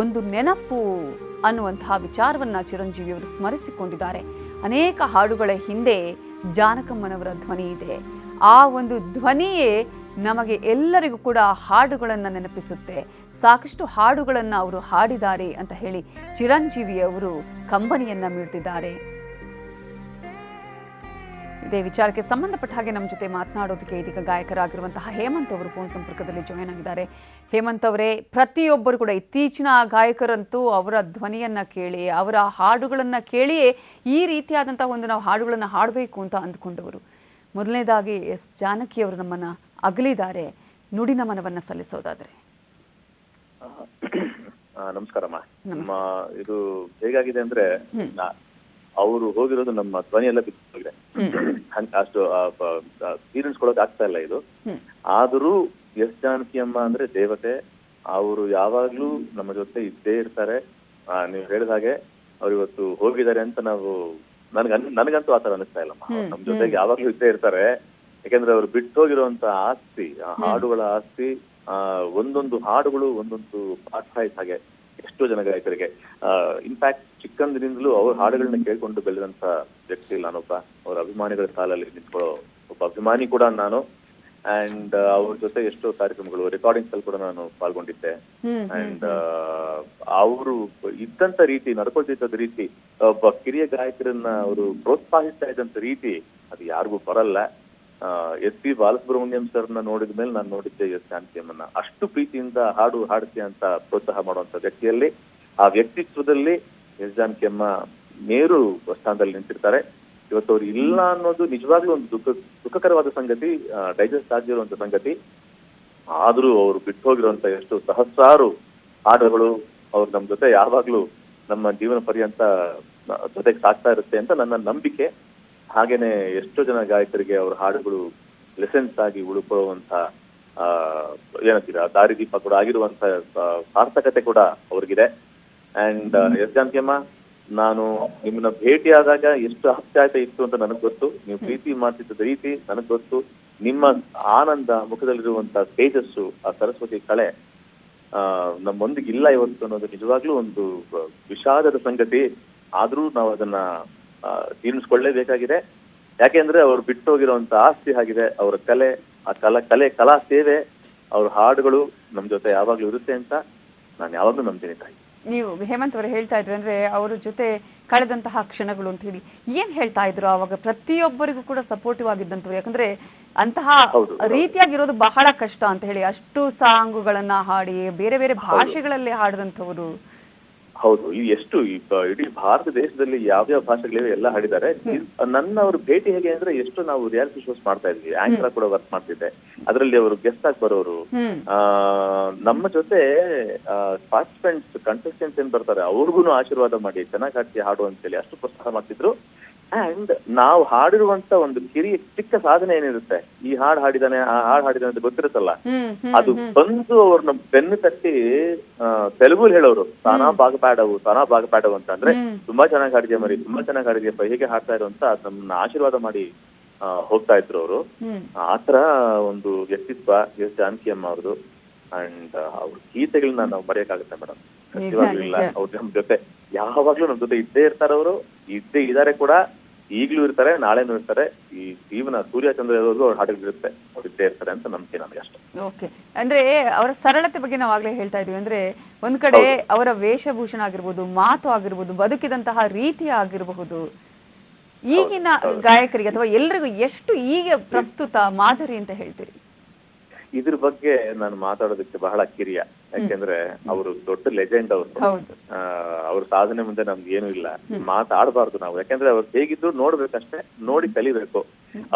ಒಂದು ನೆನಪು ಅನ್ನುವಂತಹ ವಿಚಾರವನ್ನ ಚಿರಂಜೀವಿ ಅವರು ಸ್ಮರಿಸಿಕೊಂಡಿದ್ದಾರೆ. ಅನೇಕ ಹಾಡುಗಳ ಹಿಂದೆ ಜಾನಕಮ್ಮನವರ ಧ್ವನಿ ಇದೆ. ಆ ಒಂದು ಧ್ವನಿಯೇ ನಮಗೆ ಎಲ್ಲರಿಗೂ ಕೂಡ ಹಾಡುಗಳನ್ನು ನೆನಪಿಸುತ್ತೆ. ಸಾಕಷ್ಟು ಹಾಡುಗಳನ್ನು ಅವರು ಹಾಡಿದ್ದಾರೆ ಅಂತ ಹೇಳಿ ಚಿರಂಜೀವಿ ಅವರು ಕಂಬನಿಯನ್ನ ಮೀಡ್ತಿದ್ದಾರೆ. ಇದೇ ವಿಚಾರಕ್ಕೆ ಸಂಬಂಧಪಟ್ಟ ಹಾಗೆ ನಮ್ಮ ಜೊತೆ ಮಾತನಾಡೋದಕ್ಕೆ ಇದೀಗ ಗಾಯಕರಾಗಿರುವಂತಹ ಹೇಮಂತ್ ಅವರು ಫೋನ್ ಸಂಪರ್ಕದಲ್ಲಿ ಜಾಯ್ನ್ ಆಗಿದ್ದಾರೆ. ಹೇಮಂತ್ ಅವರೇ, ಪ್ರತಿಯೊಬ್ಬರು ಕೂಡ ಇತ್ತೀಚಿನ ಗಾಯಕರಂತೂ ಅವರ ಧ್ವನಿಯನ್ನ ಕೇಳಿ, ಅವರ ಹಾಡುಗಳನ್ನ ಕೇಳಿಯೇ ಈ ರೀತಿಯಾದಂತಹ ಒಂದು ನಾವು ಹಾಡುಗಳನ್ನು ಹಾಡಬೇಕು ಅಂತ ಅಂದ್ಕೊಂಡವರು. ಮೊದಲನೇದಾಗಿ ಎಸ್ ಜಾನಕಿ ಅವರು ನಮ್ಮನ್ನ ಅಗಲಿದ್ದಾರೆ, ನುಡಿ ನಮನವನ್ನ ಸಲ್ಲಿಸೋದಾದ್ರೆ. ನಮಸ್ಕಾರಮ್ಮ. ನಮ್ಮ ಇದು ಹೇಗಾಗಿದೆ ಅಂದ್ರೆ, ಅವರು ಹೋಗಿರೋದು ನಮ್ಮ ಧ್ವನಿ ಎಲ್ಲ ಬಿದ್ದೋಗಿದೆ, ಅಷ್ಟು ಜೀರ್ಣಿಸ್ಕೊಳಕ್ ಆಗ್ತಾ ಇಲ್ಲ ಇದು. ಆದರೂ ಎಸ್ ಜಾನಕಿ ಅಮ್ಮ ಅಂದ್ರೆ ದೇವತೆ. ಅವರು ಯಾವಾಗ್ಲೂ ನಮ್ಮ ಜೊತೆ ಇದ್ದೇ ಇರ್ತಾರೆ. ನೀವು ಹೇಳಿದ ಹಾಗೆ ಅವ್ರು ಇವತ್ತು ಹೋಗಿದ್ದಾರೆ ಅಂತ ನಾವು ನನಗಂತೂ ಆತರ ಅನಿಸ್ತಾ ಇಲ್ಲಮ್ಮ. ನಮ್ ಜೊತೆಗೆ ಯಾವಾಗ್ಲೂ ಇದ್ದೇ ಇರ್ತಾರೆ. ಯಾಕಂದ್ರೆ ಅವ್ರು ಬಿಟ್ಟು ಹೋಗಿರುವಂತ ಆಸ್ತಿ, ಹಾಡುಗಳ ಆಸ್ತಿ, ಒಂದೊಂದು ಹಾಡುಗಳು ಒಂದೊಂದು ಪಾಠ ಇದ್ದ ಹಾಗೆ ಎಷ್ಟೋ ಜನ ಗಾಯಕರಿಗೆ. ಇನ್ಫ್ಯಾಕ್ಟ್ ಚಿಕ್ಕಂದಿನಿಂದಲೂ ಅವ್ರ ಹಾಡುಗಳನ್ನ ಕೇಳ್ಕೊಂಡು ಬೆಳೆದಂತ ವ್ಯಕ್ತಿ ನಾನೊಬ್ಬ. ಅವ್ರ ಅಭಿಮಾನಿಗಳ ಸಾಲಲ್ಲಿ ನಿಂತ್ಕೊಳ್ಳೋ ಒಬ್ಬ ಅಭಿಮಾನಿ ಕೂಡ ನಾನು. ಅಂಡ್ ಅವ್ರ ಜೊತೆ ಎಷ್ಟೋ ಕಾರ್ಯಕ್ರಮಗಳು, ರೆಕಾರ್ಡಿಂಗ್ಸ್ ಅಲ್ಲಿ ಕೂಡ ನಾನು ಪಾಲ್ಗೊಂಡಿದ್ದೆ. ಅಂಡ್ ಅವರು ಇದ್ದಂತ ರೀತಿ, ನಡ್ಕೊಳ್ತಿದ್ದ ರೀತಿ, ಒಬ್ಬ ಕಿರಿಯ ಗಾಯಕರನ್ನ ಅವರು ಪ್ರೋತ್ಸಾಹಿಸ್ತಾ ಇದ್ದಂತ ರೀತಿ ಅದು ಯಾರಿಗೂ ಬರಲ್ಲ. ಎಸ್ ಪಿ ಬಾಲಸುಬ್ರಹ್ಮಣ್ಯಂ ಸರ್ನ ನೋಡಿದ ಮೇಲೆ ನಾನು ನೋಡಿದ್ದೆ ಎಸ್ ಜಾನಕಿ ಅಮ್ಮನ್ನ. ಅಷ್ಟು ಪ್ರೀತಿಯಿಂದ ಹಾಡ್ತೀಯ ಅಂತ ಪ್ರೋತ್ಸಾಹ ಮಾಡುವಂತ ವ್ಯಕ್ತಿಯಲ್ಲಿ, ಆ ವ್ಯಕ್ತಿತ್ವದಲ್ಲಿ ಎಸ್ ಜಾನಕಿ ಅಮ್ಮ ಮೇರು ಸ್ಥಾನದಲ್ಲಿ ನಿಂತಿರ್ತಾರೆ. ಇವತ್ತು ಅವ್ರು ಇಲ್ಲ ಅನ್ನೋದು ನಿಜವಾಗ್ಲೂ ಒಂದು ದುಃಖಕರವಾದ ಸಂಗತಿ, ಡೈಜೆಸ್ಟ್ ಆಗಿರುವಂತ ಸಂಗತಿ. ಆದ್ರೂ ಅವ್ರು ಬಿಟ್ಟು ಹೋಗಿರುವಂತ ಎಷ್ಟು ಸಹಸ್ರಾರು ಹಾಡುಗಳು ಅವ್ರು ನಮ್ ಜೊತೆ ಯಾವಾಗ್ಲೂ ನಮ್ಮ ಜೀವನ ಪರ್ಯಂತ ಜೊತೆಗೆ ಸಾಕ್ತಾ ಇರುತ್ತೆ ಅಂತ ನನ್ನ ನಂಬಿಕೆ. ಹಾಗೇನೆ ಎಷ್ಟೋ ಜನ ಗಾಯಕರಿಗೆ ಅವ್ರ ಹಾಡುಗಳು ಲೆಸನ್ಸ್ ಆಗಿ ಉಳ್ಕೊಳ್ಳುವಂತ ಏನಂತೀರ ದಾರಿದೀಪ ಕೂಡ ಆಗಿರುವಂತ ಸಾರ್ಥಕತೆ ಕೂಡ ಅವ್ರಿಗಿದೆ. ಅಂಡ್ ಎಸ್ ಜಾನಕಿ ಅಮ್ಮ, ನಾನು ನಿಮ್ಮನ್ನ ಭೇಟಿಯಾದಾಗ ಎಷ್ಟು ಆಪ್ಯಾಯತೆ ಇತ್ತು ಅಂತ ನನಗ್ ಗೊತ್ತು. ನೀವು ಪ್ರೀತಿ ಮಾಡ್ತಿದ್ದ ರೀತಿ ನನಗ್ ಗೊತ್ತು. ನಿಮ್ಮ ಆನಂದ, ಮುಖದಲ್ಲಿರುವಂತ ತೇಜಸ್ಸು, ಆ ಸರಸ್ವತಿ ಕಳೆ ನಮ್ಮೊಂದಿಗೆ ಇಲ್ಲ ಇವತ್ತು ಅನ್ನೋದು ನಿಜವಾಗ್ಲೂ ಒಂದು ವಿಷಾದದ ಸಂಗತಿ. ಆದ್ರೂ ನಾವು ಅದನ್ನ ಜೀರ್ಣಿಸ್ಕೊಳ್ಳೇಬೇಕಾಗಿದೆ. ಯಾಕೆಂದ್ರೆ ಅವ್ರು ಬಿಟ್ಟು ಹೋಗಿರುವಂತ ಆಸ್ತಿ ಆಗಿದೆ ಅವರ ಕಲೆ, ಆ ಕಲಾ ಸೇವೆ, ಅವ್ರ ಹಾಡುಗಳು ನಮ್ ಜೊತೆ ಯಾವಾಗ್ಲೂ ಇರುತ್ತೆ ಅಂತ ನಾನು ಯಾವಾಗ್ಲೂ ನಂಬ್ತೀನಿ ತಾಯಿ. ನೀವು ಹೇಮಂತ್ ಅವರು ಹೇಳ್ತಾ ಇದ್ರು ಅಂದ್ರೆ ಅವ್ರ ಜೊತೆ ಕಳೆದಂತಹ ಕ್ಷಣಗಳು ಅಂತ ಹೇಳಿ ಏನ್ ಹೇಳ್ತಾ ಇದ್ರು ಅವಾಗ? ಪ್ರತಿಯೊಬ್ಬರಿಗೂ ಕೂಡ ಸಪೋರ್ಟಿವ್ ಆಗಿದ್ದಂಥವ್ರು. ಯಾಕಂದ್ರೆ ಅಂತಹ ರೀತಿಯಾಗಿರೋದು ಬಹಳ ಕಷ್ಟ ಅಂತ ಹೇಳಿ, ಅಷ್ಟು ಸಾಂಗುಗಳನ್ನ ಹಾಡಿ ಬೇರೆ ಬೇರೆ ಭಾಷೆಗಳಲ್ಲಿ ಹಾಡಿದಂಥವ್ರು. ಹೌದು, ಈ ಎಷ್ಟು ಇಡೀ ಭಾರತ ದೇಶದಲ್ಲಿ ಯಾವ್ಯಾವ ಭಾಷೆಗಳಿವೆ ಎಲ್ಲ ಹಾಡಿದ್ದಾರೆ. ನನ್ನ ಅವ್ರ ಭೇಟಿ ಹೇಗೆ ಅಂದ್ರೆ, ಎಷ್ಟು ನಾವು ರಿಯಾಲಿಟಿ ಶೋಸ್ ಮಾಡ್ತಾ ಇದ್ವಿ, ಆಂಕರ್ ಕೂಡ ವರ್ಕ್ ಮಾಡ್ತಿದ್ದೆ, ಅದರಲ್ಲಿ ಅವರು ಗೆಸ್ಟ್ ಆಗಿ ಬರೋರು. ನಮ್ಮ ಜೊತೆ ಪಾರ್ಟಿಸಿಪೆಂಟ್ಸ್ ಕಂಟೆಸ್ಟೆಂಟ್ಸ್ ಏನ್ ಬರ್ತಾರೆ ಅವ್ರಿಗೂ ಆಶೀರ್ವಾದ ಮಾಡಿ ಚೆನ್ನಾಗಿ ಹಾಡ್ತಿ ಹಾಡು ಅಂತೇಳಿ ಅಷ್ಟು ಪ್ರೋತ್ಸಾಹ ಮಾಡ್ತಿದ್ರು. ಅಂಡ್ ನಾವು ಹಾಡಿರುವಂತ ಒಂದು ಚಿಕ್ಕ ಸಾಧನೆ ಏನಿರುತ್ತೆ, ಈ ಹಾಡು ಹಾಡಿದಾನೆ ಆ ಹಾಡು ಹಾಡಿದಾನೆ ಅಂತ ಗೊತ್ತಿರುತ್ತಲ್ಲ, ಅದು ಬಂದು ಅವ್ರನ್ನ ಬೆನ್ನು ತಟ್ಟಿ ತೆಲುಗುಲ್ ಹೇಳೋರು, ತಾನಾ ಬಾಗಪಾಡವು ಅಂತ. ಅಂದ್ರೆ ತುಂಬಾ ಚೆನ್ನಾಗಿ ಹಾಡಿದ್ಯಾ ಮರಿ, ತುಂಬಾ ಚೆನ್ನಾಗಿ ಹಾಡಿದ್ಯಪ್ಪ, ಹೇಗೆ ಹಾಡ್ತಾ ಇರು ಅಂತ ನಮ್ಮನ್ನ ಆಶೀರ್ವಾದ ಮಾಡಿ ಹೋಗ್ತಾ ಇದ್ರು ಅವರು. ಆತರ ಒಂದು ವ್ಯಕ್ತಿತ್ವ ಎಸ್ ಜಾನಕಿ ಅಮ್ಮ ಅವ್ರದ್ದು. ಅಂಡ್ ಅವ್ರ ಗೀತೆಗಳನ್ನ ನಾವು ಮರೆಯಕ್ಕಾಗುತ್ತೆ ಮೇಡಮ್, ಖಚಿತವಾಗ್ಲೂ ಇಲ್ಲ. ಅವ್ರ ನಮ್ ಜೊತೆ ಯಾವಾಗ್ಲೂ ನಮ್ ಜೊತೆ ಇದ್ದೇ ಇರ್ತಾರೆ, ಅವರು ಇದ್ದಾರೆ ಕೂಡ, ಈಗ್ಲೂ ಇರ್ತಾರೆ, ನಾಳೆನೂ ಇರ್ತಾರೆ. ಈ ಜೀವನ ಸೂರ್ಯ ಚಂದ್ರ ಇರೋದು ಅವ್ರ ಹಾಡುಗಳಿರುತ್ತೆ, ಅವ್ರು ಇದ್ದೇ ಇರ್ತಾರೆ ಅಂತ ನಂಬಿಕೆ ನನಗೆ ಅಷ್ಟೇ. ಓಕೆ, ಅಂದ್ರೆ ಅವರ ಸರಳತೆ ಬಗ್ಗೆ ನಾವು ಆಗ್ಲೇ ಹೇಳ್ತಾ ಇದೀವಿ. ಅಂದ್ರೆ ಒಂದ್ ಕಡೆ ಅವರ ವೇಷಭೂಷಣ ಆಗಿರ್ಬೋದು, ಮಾತು ಆಗಿರ್ಬೋದು, ಬದುಕಿದಂತಹ ರೀತಿ ಆಗಿರಬಹುದು, ಈಗಿನ ಗಾಯಕರಿಗೆ ಅಥವಾ ಎಲ್ರಿಗೂ ಎಷ್ಟು ಈಗ ಪ್ರಸ್ತುತ ಮಾದರಿ ಅಂತ ಹೇಳ್ತೀರಿ? ಇದ್ರ ಬಗ್ಗೆ ನಾನು ಮಾತಾಡೋದಕ್ಕೆ ಬಹಳ ಕಿರಿಯ, ಯಾಕೆಂದ್ರೆ ಅವರು ದೊಡ್ಡ ಲೆಜೆಂಡ್. ಅವ್ರ ಸಾಧನೆ ಮುಂದೆ ನಮ್ಗೆ ಏನು ಇಲ್ಲ, ಮಾತಾಡಬಾರ್ದು ನಾವು. ಯಾಕೆಂದ್ರೆ ಅವ್ರು ಹೇಗಿದ್ರು ನೋಡ್ಬೇಕಷ್ಟೇ, ನೋಡಿ ಕಲಿಬೇಕು.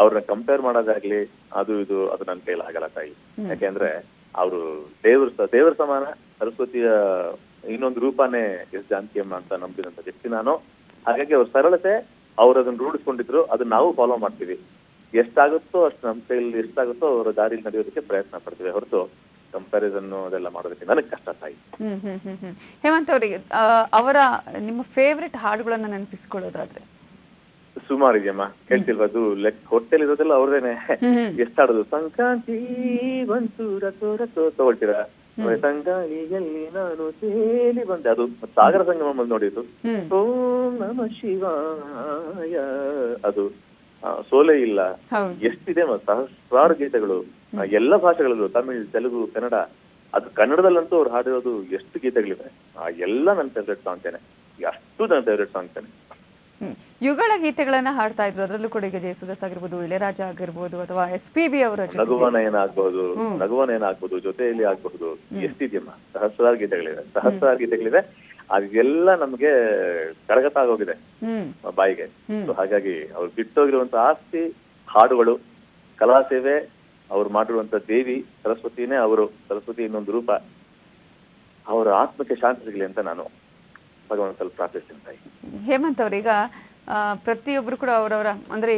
ಅವ್ರನ್ನ ಕಂಪೇರ್ ಮಾಡೋದಾಗ್ಲಿ ಅದು ಇದು ಅದು ನನ್ನ ಕೈಲಿ ಆಗಲ್ಲ ತಾಯಿ. ಯಾಕೆಂದ್ರೆ ಅವರು ದೇವ್ರ ಸಮಾನ, ಸರಸ್ವತಿಯ ಇನ್ನೊಂದು ರೂಪಾನೇ ಎಸ್ ಜಾನಕಿ ಅಮ್ಮ ಅಂತ ನಂಬಿದಂತ ವ್ಯಕ್ತಿ ನಾನು. ಹಾಗಾಗಿ ಅವ್ರ ಸರಳತೆ, ಅವ್ರು ಅದನ್ನ ರೂಢಿಸ್ಕೊಂಡಿದ್ರು, ಅದನ್ನ ನಾವು ಫಾಲೋ ಮಾಡ್ತೀವಿ. ಎಷ್ಟಾಗುತ್ತೋ ಅಷ್ಟು ನಮ್ಮ ಕೈಯಲ್ಲಿ ಎಷ್ಟಾಗುತ್ತೋ ಅವರ ದಾರಿಯಲ್ಲಿ ನಡೆಯೋದಕ್ಕೆ ಪ್ರಯತ್ನ ಪಡ್ತೀವಿ, ಹೊರತು ಕಂಪ್ಯಾರಿಸನ್ ಅದೆಲ್ಲ ಮಾಡೋದಕ್ಕೆ ನನಗೆ ಕಷ್ಟ ತಾಯಿ. ಹೇಮಂತ್ ಅವರಿಗೆ ಅವರ ನಿಮ್ಮ ಫೇವ್ರೆಟ್ ಹಾಡುಗಳನ್ನ ನೆನಪಿಸ್ಕೊಳ್ಳೋದಾದ್ರೆ? ಸುಮಾರು ಇದೆಯಮ್ಮ, ಹೇಳ್ತಿಲ್ವ, ಅದು ಹೊಟ್ಟೆಲಿ ಇರೋದೆಲ್ಲ ಅವ್ರದೇನೆ. ಎಷ್ಟಾಡೋದು, ಸಂಕ್ರಾಂತಿ ಬಂತು ರಥೋ ರಥೋ ತಗೊಳ್ತೀರಾ, ಸಂಗಾಳಿಯಲ್ಲಿ ನಾನು ತೇಲಿ ಬಂದೆ, ಅದು ಸಾಗರ ಸಂಗಮ ನೋಡಿದ್ದು. ಓಂ ನಮ ಶಿವಾಯ, ಅದು ಸೋಲೆ ಇಲ್ಲ, ಎಷ್ಟಿದೆ ಸಹಸ್ರಾರು ಗೀತೆಗಳು ಎಲ್ಲ ಭಾಷೆಗಳಲ್ಲೂ, ತಮಿಳ್, ತೆಲುಗು, ಕನ್ನಡ. ಅದು ಕನ್ನಡದಲ್ಲಂತೂ ಅವ್ರು ಹಾಡಿರೋದು ಎಷ್ಟು ಗೀತೆಗಳಿವೆ, ಎಲ್ಲ ನನ್ನ ಫೇವ್ರೆಟ್ ಸಾಂಗ್ತೇನೆ, ಅಷ್ಟು ನನ್ನ ಫೇವ್ರೆಟ್ ಸಾಂಗ್ತೇನೆ. ಯುಗಳ ಗೀತೆಗಳನ್ನ ಹಾಡ್ತಾ ಇದ್ರು, ಅದರಲ್ಲೂ ಕೂಡ ಈಗ ಜಯಸುದಾಸ್ ಆಗಿರ್ಬೋದು, ಇಳೆರಾಜ ಆಗಿರ್ಬೋದು, ಅಥವಾ SPB ಅವರ ನಗುವನಯನ ಆಗ್ಬೋದು, ಜೊತೆಯಲ್ಲಿ ಆಗ್ಬಹುದು, ಎಷ್ಟಿದೆಯಮ್ಮ, ಸಹಸ್ರಾರು ಗೀತೆಗಳಿವೆ. ಅದೆಲ್ಲ ನಮ್ಗೆ ಕರಗತ ಆಗೋಗಿದೆ ಬಾಯಿಗೆ. ಹಾಗಾಗಿ ಅವ್ರು ಬಿಟ್ಟೋಗಿರುವಂತ ಆಸ್ತಿ ಹಾಡುಗಳು, ಕಲಾ ಸೇವೆ, ಅವ್ರು ಮಾಡಿರುವಂತ ದೇವಿ ಸರಸ್ವತಿನೇ ಅವರು, ಸರಸ್ವತಿ ಇನ್ನೊಂದು ರೂಪ. ಅವರ ಆತ್ಮಕ್ಕೆ ಶಾಂತಿ ಸಿಗಲಿ ಅಂತ ನಾನು ಭಗವಂತನಲ್ಲಿ ಪ್ರಾರ್ಥಿಸ್ತೀನಿ. ಹೇಮಂತ್ ಅವ್ರೀಗ ಪ್ರತಿಯೊಬ್ರು ಕೂಡ ಅವರವರ ಅಂದ್ರೆ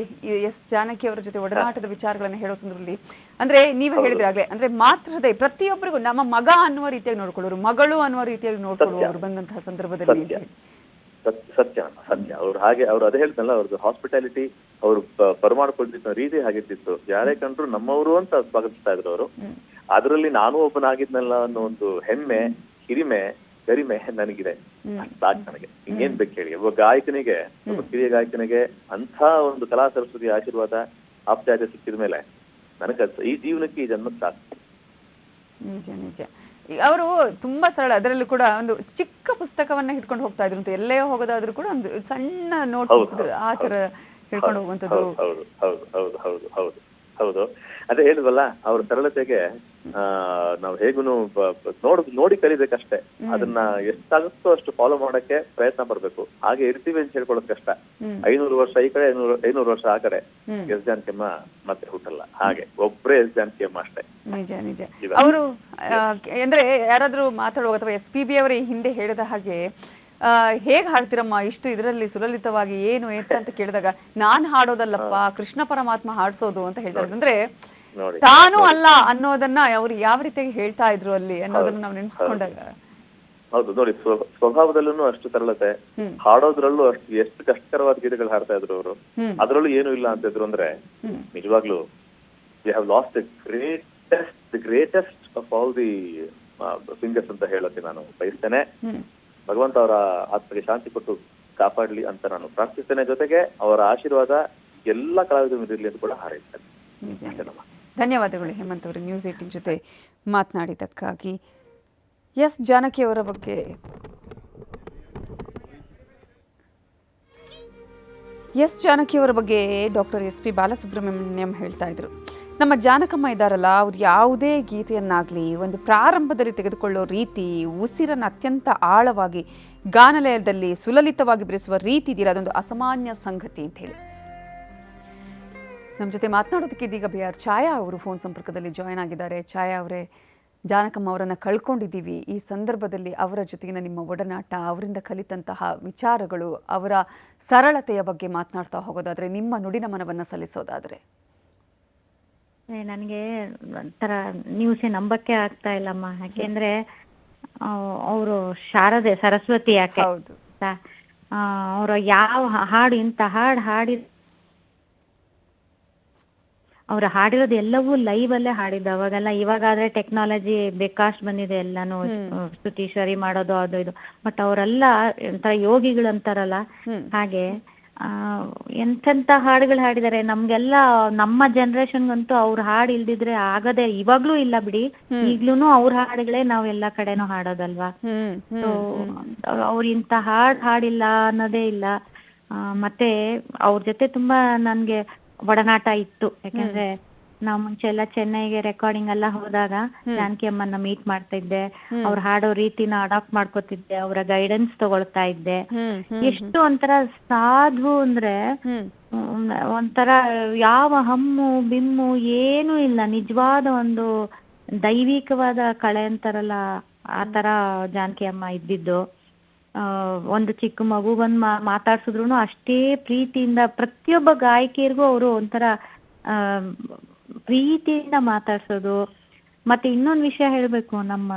ಎಸ್ ಜಾನಕಿ ಅವರ ಜೊತೆ ಒಡನಾಟದ ವಿಚಾರಗಳನ್ನ ಹೇಳೋ ಸಂದರ್ಭದಲ್ಲಿ, ಅಂದ್ರೆ ನೀವೇ ಹೇಳಿದ್ರಾಗ್ಲೇ, ಅಂದ್ರೆ ಮಾತೃಹೃದಯ ಪ್ರತಿಯೊಬ್ಬರಿಗೂ ನಮ್ಮ ಮಗ ಅನ್ನುವ ರೀತಿಯಾಗಿ ನೋಡ್ಕೊಳ್ಳೋರು, ಮಗಳು ಅನ್ನುವ ರೀತಿಯಾಗಿ ನೋಡ್ಕೊಳ್ಳುವವರು ಬಂದಂತಹ ಸಂದರ್ಭದಲ್ಲಿ. ಸತ್ಯ. ಅವ್ರು ಅದೇ ಹೇಳ್ತಲ್ಲ, ಅವ್ರದ್ದು ಹಾಸ್ಪಿಟಾಲಿಟಿ, ಅವ್ರು ಪರಮಾಡ್ಕೊಳ್ತಿದ್ದ ರೀತಿ ಹಾಗಿರ್ತಿತ್ತು. ಯಾರೇ ಕಂಡ್ರು ನಮ್ಮವರು ಅಂತ ಸ್ವಾಗತಿಸ್ತಾ ಇದ್ರು ಅವರು. ಅದರಲ್ಲಿ ನಾನು ಒಬ್ಬನಾಗಿದ್ನಲ್ಲ ಅನ್ನೋ ಒಂದು ಹೆಮ್ಮೆ, ಹಿರಿಮೆ, ಗರಿಮೆ ನನಗಿದೆ. ಸಾಕು ನನಗೆ, ಇನ್ನೇನ್ ಬೇಕು ಹೇಳಿ. ಒಬ್ಬ ಗಾಯಕನಿಗೆ, ಒಬ್ಬ ಕಿರಿಯ ಗಾಯಕನಿಗೆ ಅಂಥ ಒಂದು ಕಲಾ ಸರಸ್ವತಿ ಆಶೀರ್ವಾದ, ಆಪ್ಯಾಯತೆ ಸಿಕ್ಕಿದ ಮೇಲೆ ನನಗೆ ಈ ಜೀವನಕ್ಕೆ, ಈ ಜನ್ಮಕ್ಕೆ ಸಾಕು. ನಿಜ. ಅವರು ತುಂಬಾ ಸರಳ, ಅದರಲ್ಲೂ ಕೂಡ ಒಂದು ಚಿಕ್ಕ ಪುಸ್ತಕವನ್ನ ಹಿಡ್ಕೊಂಡು ಹೋಗ್ತಾ ಇದ್ರು ಅಂತ, ಎಲ್ಲೇ ಹೋಗೋದಾದ್ರೂ ಕೂಡ ಒಂದು ಸಣ್ಣ ನೋಟ್ ಆ ತರ ಹಿಡ್ಕೊಂಡು ಹೋಗುವಂಥದ್ದು. ಹೌದು, ಅದೇ ಹೇಳಿದ್ವಲ್ಲ, ಅವ್ರ ಸರಳತೆಗೆ ನಾವು ಹೇಗೂ ನೋಡಿ ಕಲಿಬೇಕಷ್ಟೇ. ಅದನ್ನ ಎಷ್ಟಾಗುತ್ತೋ ಅಷ್ಟು ಫಾಲೋ ಮಾಡಕ್ಕೆ ಪ್ರಯತ್ನ ಪಡ್ಬೇಕು. ಹಾಗೆ ಇರ್ತೀವಿ ಅಂತ ಹೇಳ್ಕೊಳ್ಳೋದು ಕಷ್ಟ. 500 ವರ್ಷ ಈ ಕಡೆ, 500 ವರ್ಷ ಆ ಕಡೆ, ಎಸ್ ಜಾನಕಿ ಅಮ್ಮ ಮತ್ತೆ ಹುಟ್ಟಲ್ಲ. ಹಾಗೆ ಒಬ್ರೇ ಎಸ್ ಜಾನಕಿ ಅಮ್ಮ ಅಷ್ಟೇ. ನಿಜ. ಅವರು ಅಂದ್ರೆ ಯಾರಾದ್ರೂ ಮಾತಾಡುವಾಗ, ಅಥವಾ SPB ಅವರೇ ಹಿಂದೆ ಹೇಳಿದ ಹಾಗೆ, ಹೇಗ್ ಹಾಡ್ತಿರಮ್ಮ ಇಷ್ಟು ಇದರಲ್ಲಿ ಸುಲಲಿತವಾಗಿ, ಏನು ಅಂತ ಕೇಳಿದಾಗ, ನಾನ್ ಹಾಡೋದಲ್ಲಪ್ಪ, ಕೃಷ್ಣ ಪರಮಾತ್ಮ ಹಾಡ್ಸೋದು ಅಂತ ಹೇಳ್ತಾರೆ. ಅಂದ್ರೆ ತಾನು ಅಲ್ಲ ಅನ್ನೋದನ್ನ ಅವ್ರು ಯಾವ ರೀತಿಯಾಗಿ ಹೇಳ್ತಾ ಇದ್ರು ಅಲ್ಲಿ ಅನ್ನೋದನ್ನ ನಾವು ನೆನ್ಸ್ಕೊಂಡಾಗ. ಹೌದು ನೋಡಿ, ಸ್ವಭಾವದಲ್ಲೂ ಅಷ್ಟು ಸರಳತೆ, ಹಾಡೋದ್ರಲ್ಲೂ ಅಷ್ಟು ಎಷ್ಟು ಕಷ್ಟಕರವಾದ ಗೀತೆಗಳು ಹಾಡ್ತಾ ಇದ್ರು ಅವರು. ಅದ್ರಲ್ಲೂ ಏನು ಇಲ್ಲ ಅಂತ ಇದ್ರು. ಅಂದ್ರೆ ನಿಜವಾಗ್ಲೂ we have lost the greatest of all the singers ಅಂತ ಹೇಳಕ್ಕೆ ನಾನು ಬಯಸ್ತೇನೆ. ಭಗವಂತ ಅವರ ಆತ್ಮಕ್ಕೆ ಶಾಂತಿ ಕೊಟ್ಟು ಕಾಪಾಡ್ಲಿ ಅಂತ ನಾನು ಪ್ರಾರ್ಥಿಸ್ತೇನೆ. ಜೊತೆಗೆ ಅವರ ಆಶೀರ್ವಾದ ಎಲ್ಲ ಕಲಾವಿದರ ಮೇಲೆ ಇರಲಿ ಅಂತ ಕೂಡ ಹಾರೈಸ್ತೇನೆ. ಧನ್ಯವಾದಗಳು ಹೇಮಂತ್ ಅವರು ನ್ಯೂಸ್ 18 ಜೊತೆ ಮಾತನಾಡಿದ್ದಕ್ಕಾಗಿ. ಎಸ್ ಜಾನಕಿ ಅವರ ಬಗ್ಗೆ ಡಾಕ್ಟರ್ SP ಬಾಲಸುಬ್ರಹ್ಮಣ್ಯಂ ಹೇಳ್ತಾ ಇದ್ರು. ನಮ್ಮ ಜಾನಕಮ್ಮ ಇದ್ದಾರಲ್ಲ, ಅವ್ರು ಯಾವುದೇ ಗೀತೆಯನ್ನಾಗಲಿ ಒಂದು ಪ್ರಾರಂಭದಲ್ಲಿ ತೆಗೆದುಕೊಳ್ಳೋ ರೀತಿ, ಉಸಿರನ್ನು ಅತ್ಯಂತ ಆಳವಾಗಿ ಗಾನಲಯದಲ್ಲಿ ಸುಲಲಿತವಾಗಿ ಬಿಡಿಸುವ ರೀತಿ ಇದೆಯಲ್ಲ, ಅದೊಂದು ಅಸಾಮಾನ್ಯ ಸಂಗತಿ ಅಂತ ಹೇಳಿ. ನಮ್ಮ ಜೊತೆ ಮಾತನಾಡೋದಕ್ಕೆ ಇದೀಗ BR ಛಾಯಾ ಅವರು ಫೋನ್ ಸಂಪರ್ಕದಲ್ಲಿ ಜಾಯ್ನ್ ಆಗಿದ್ದಾರೆ. ಛಾಯಾ ಅವರೇ, ಜಾನಕಮ್ಮ ಅವರನ್ನು ಕಳ್ಕೊಂಡಿದ್ದೀವಿ. ಈ ಸಂದರ್ಭದಲ್ಲಿ ಅವರ ಜೊತೆಗಿನ ನಿಮ್ಮ ಒಡನಾಟ, ಅವರಿಂದ ಕಲಿತಂತಹ ವಿಚಾರಗಳು, ಅವರ ಸರಳತೆಯ ಬಗ್ಗೆ ಮಾತನಾಡ್ತಾ ಹೋಗೋದಾದರೆ, ನಿಮ್ಮ ನುಡಿನಮನವನ್ನು ಸಲ್ಲಿಸೋದಾದರೆ? ನನಗೆ ಒಂಥರ ನ್ಯೂಸೇ ನಂಬಕ್ಕೆ ಆಗ್ತಾ ಇಲ್ಲಮ್ಮ. ಯಾಕೆಂದ್ರೆ ಅವರು ಶಾರದೆ ಸರಸ್ವತಿ ಯಾಕೆ ಹೌದು. ಅವರು ಯಾವ ಹಾಡು ಇಂಥ ಹಾಡಿ ಅವ್ರು ಹಾಡಿರೋದು ಎಲ್ಲವೂ ಲೈವ್ ಅಲ್ಲೇ ಹಾಡಿದ್ದು ಅವಾಗೆಲ್ಲ. ಇವಾಗಾದ್ರೆ ಟೆಕ್ನಾಲಜಿ ಬೇಕಾಸ್ಟ್ ಬಂದಿದೆ, ಎಲ್ಲಾನು ಸ್ತುತೀಶ್ವರಿ ಮಾಡೋದು ಅದು ಇದು. ಬಟ್ ಅವರೆಲ್ಲ ಒಂಥರ ಯೋಗಿಗಳಂತಾರಲ್ಲ ಹಾಗೆ ಎಂತೆಂತ ಹಾಡುಗಳು ಹಾಡಿದ್ದಾರೆ. ನಮ್ಗೆಲ್ಲ ನಮ್ಮ ಜನರೇಷನ್ಗಂತೂ ಅವ್ರ ಹಾಡು ಇಲ್ದಿದ್ರೆ ಆಗದೆ, ಇವಾಗ್ಲೂ ಇಲ್ಲ ಬಿಡಿ, ಈಗ್ಲೂನು ಅವ್ರ ಹಾಡುಗಳೇ ನಾವ್ ಎಲ್ಲಾ ಕಡೆನೂ ಹಾಡೋದಲ್ವಾ. ಸೊ ಅವ್ರ ಇಂತ ಹಾಡಿಲ್ಲ ಅನ್ನೋದೇ ಇಲ್ಲ. ಮತ್ತೆ ಅವ್ರ ಜೊತೆ ತುಂಬಾ ನನ್ಗೆ ಒಡನಾಟ ಇತ್ತು. ಯಾಕಂದ್ರೆ ನಾವ್ ಮುಂಚೆ ಎಲ್ಲ ಚೆನ್ನೈಗೆ ರೆಕಾರ್ಡಿಂಗ್ ಎಲ್ಲ ಹೋದಾಗ ಜಾನಕಿ ಅಮ್ಮನ್ನ ಮೀಟ್ ಮಾಡ್ತಾ ಇದ್ದೆ, ಅವ್ರು ಹಾಡೋ ರೀತಿನ ಅಡಾಪ್ಟ್ ಮಾಡ್ಕೊತಿದ್ದೆ, ಅವರ ಗೈಡೆನ್ಸ್ ತಗೊಳ್ತಾ ಇದ್ದೆ. ಎಷ್ಟು ಒಂಥರ ಸಾಧು ಅಂದ್ರೆ ಒಂಥರ ಯಾವ ಹಮ್ಮು ಬಿಮ್ಮು ಏನೂ ಇಲ್ಲ, ನಿಜವಾದ ಒಂದು ದೈವಿಕವಾದ ಕಳೆ ಅಂತಾರಲ್ಲ ಆ ತರ ಜಾನಕಿ ಅಮ್ಮ ಇದ್ದಿದ್ದು. ಒಂದು ಚಿಕ್ಕ ಮಗು ಬಂದು ಮಾತಾಡ್ಸಿದ್ರು ಅಷ್ಟೇ ಪ್ರೀತಿಯಿಂದ, ಪ್ರತಿಯೊಬ್ಬ ಗಾಯಕಿಯರಿಗೂ ಅವರು ಒಂಥರ ಪ್ರೀತಿಯಿಂದ ಮಾತಾಡ್ಸೋದು. ಮತ್ತೆ ಇನ್ನೊಂದು ವಿಷಯ ಹೇಳ್ಬೇಕು, ನಮ್ಮ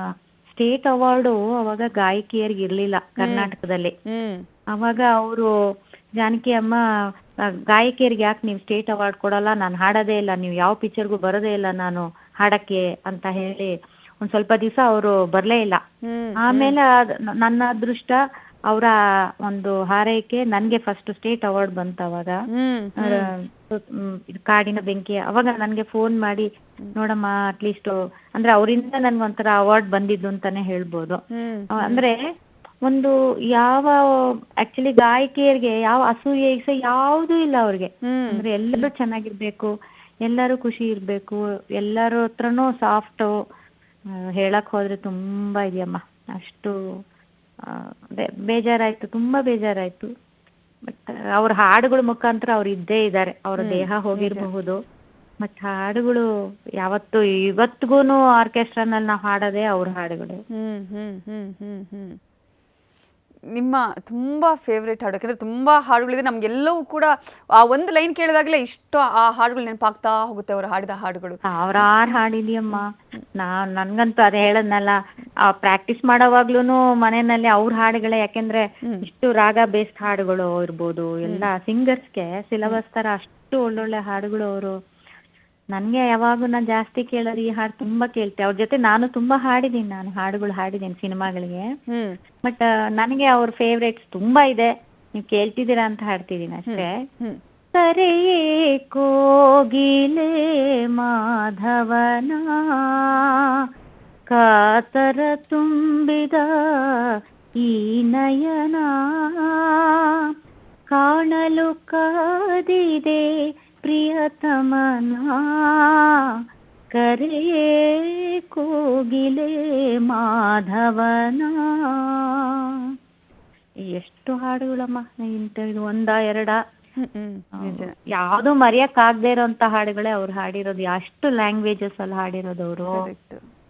ಸ್ಟೇಟ್ ಅವಾರ್ಡು ಅವಾಗ ಗಾಯಕಿಯರಿಗೆ ಇರ್ಲಿಲ್ಲ ಕರ್ನಾಟಕದಲ್ಲಿ. ಅವಾಗ ಅವರು ಜಾನಕಿ ಅಮ್ಮ ಗಾಯಕಿಯರಿಗೆ ಯಾಕೆ ನೀವು ಸ್ಟೇಟ್ ಅವಾರ್ಡ್ ಕೊಡಲ್ಲ, ನಾನು ಹಾಡೋದೇ ಇಲ್ಲ, ನೀವು ಯಾವ ಪಿಕ್ಚರ್ಗೂ ಬರೋದೇ ಇಲ್ಲ ನಾನು ಹಾಡಕ್ಕೆ ಅಂತ ಹೇಳಿ ಒಂದ್ ಸ್ವಲ್ಪ ದಿವಸ ಅವರು ಬರ್ಲೇ ಇಲ್ಲ. ಆಮೇಲೆ ನನ್ನ ಅದೃಷ್ಟ, ಅವರ ಒಂದು ಹಾರೈಕೆ, ನನ್ಗೆ ಫಸ್ಟ್ ಸ್ಟೇಟ್ ಅವಾರ್ಡ್ ಬಂತ ಅವಾಗ, ಕಾಡಿನ ಬೆಂಕಿ. ಅವಾಗ ನನ್ಗೆ ಫೋನ್ ಮಾಡಿ, ನೋಡಮ್ಮ ಅಟ್ಲೀಸ್ಟ್ ಅಂದ್ರೆ ಅವರಿಂದ ನನ್ಗೊಂಥರ ಅವಾರ್ಡ್ ಬಂದಿದ್ದು ಅಂತಾನೆ ಹೇಳ್ಬೋದು. ಅಂದ್ರೆ ಒಂದು ಯಾವ ಆಕ್ಚುಲಿ ಗಾಯಕಿಯರಿಗೆ ಯಾವ ಅಸೂಯೆ ಇಸ ಯಾವ್ದೂ ಇಲ್ಲ ಅವ್ರಿಗೆ. ಅಂದ್ರೆ ಎಲ್ಲರೂ ಚೆನ್ನಾಗಿರ್ಬೇಕು, ಎಲ್ಲರೂ ಖುಷಿ ಇರ್ಬೇಕು, ಎಲ್ಲರ ಹತ್ರನೂ ಸಾಫ್ಟ್. ಹೇಳಕ್ ಹೋದ್ರೆ ತುಂಬಾ ಇದೆಯಮ್ಮ. ಅಷ್ಟು ಬೇಜಾರಾಯ್ತು, ತುಂಬಾ ಬೇಜಾರಾಯ್ತು. ಬಟ್ ಅವ್ರ ಹಾಡುಗಳ ಮುಖಾಂತರ ಅವ್ರು ಇದ್ದೇ ಇದ್ದಾರೆ. ಅವ್ರ ದೇಹ ಹೋಗಿರಬಹುದು, ಮತ್ ಹಾಡುಗಳು ಯಾವತ್ತು ಇವತ್ತಿಗೂನು ಆರ್ಕೆಸ್ಟ್ರಾನಲ್ಲಿ ನಾವು ಹಾಡೋದೇ ಅವ್ರ ಹಾಡುಗಳು. ನಿಮ್ಮ ತುಂಬ ಫೇವ್ರೇಟ್ ಹಾಡು, ಯಾಕಂದರೆ ತುಂಬ ಹಾಡುಗಳಿದೆ, ನಮಗೆಲ್ಲವೂ ಕೂಡ ಆ ಒಂದು ಲೈನ್ ಕೇಳಿದಾಗಲೇ ಇಷ್ಟು ಆ ಹಾಡುಗಳು ನೆನಪಾಗ್ತಾ ಹೋಗುತ್ತೆ, ಅವರು ಹಾಡಿದ ಹಾಡುಗಳು. ಸಾವಿರಾರು ಹಾಡಿದೆಯಮ್ಮ. ನನ್ಗಂತೂ ಅದೇ ಹೇಳದ್ನಲ್ಲ, ಪ್ರಾಕ್ಟೀಸ್ ಮಾಡೋವಾಗ್ಲೂನು ಮನೆಯಲ್ಲಿ ಅವ್ರ ಹಾಡುಗಳೇ. ಯಾಕೆಂದ್ರೆ ಇಷ್ಟು ರಾಗ ಬೇಸ್ಡ್ ಹಾಡುಗಳು ಇರ್ಬೋದು, ಎಲ್ಲ ಸಿಂಗರ್ಸ್ಗೆ ಸಿಲೆಬಸ್ ತರ ಅಷ್ಟು ಒಳ್ಳೊಳ್ಳೆ ಹಾಡುಗಳು ಅವರು. ನನ್ಗೆ ಯಾವಾಗೂ ನಾನು ಜಾಸ್ತಿ ಕೇಳೋದು ಈ ಹಾಡು ತುಂಬಾ ಕೇಳ್ತೆ. ಅವ್ರ ಜೊತೆ ನಾನು ತುಂಬಾ ಹಾಡಿದೀನಿ, ನಾನು ಹಾಡುಗಳು ಹಾಡಿದ್ದೀನಿ ಸಿನಿಮಾಗಳಿಗೆ. ಬಟ್ ನನಗೆ ಅವ್ರ ಫೇವ್ರೇಟ್ಸ್ ತುಂಬಾ ಇದೆ, ನೀವು ಕೇಳ್ತಿದ್ದೀರಾ ಅಂತ ಹಾಡ್ತಿದ್ದೀನಿ ಅಷ್ಟೇ. ಕರೆಯೇ ಕೋಗಿಲೆ ಮಾಧವನ ಕಾತರ ತುಂಬಿದ ಈ ನಯನ ಕಾಣಲು ಕಾದಿದೆ ಪ್ರಿಯತಮನ ಕರೆಯೇ ಕೋಗಿಲೆ ಮಾಧವನ. ಎಷ್ಟು ಹಾಡುಗಳಮ್ಮ, ಇದು ಒಂದ ಎರಡ, ಯಾವ್ದು ಮರೆಯಕ್ ಆಗದೆ ಇರೋಂತ ಹಾಡುಗಳೇ ಅವ್ರು ಹಾಡಿರೋದು. ಅಷ್ಟು ಲ್ಯಾಂಗ್ವೇಜಸ್ ಅಲ್ಲಿ ಹಾಡಿರೋದು ಅವರು.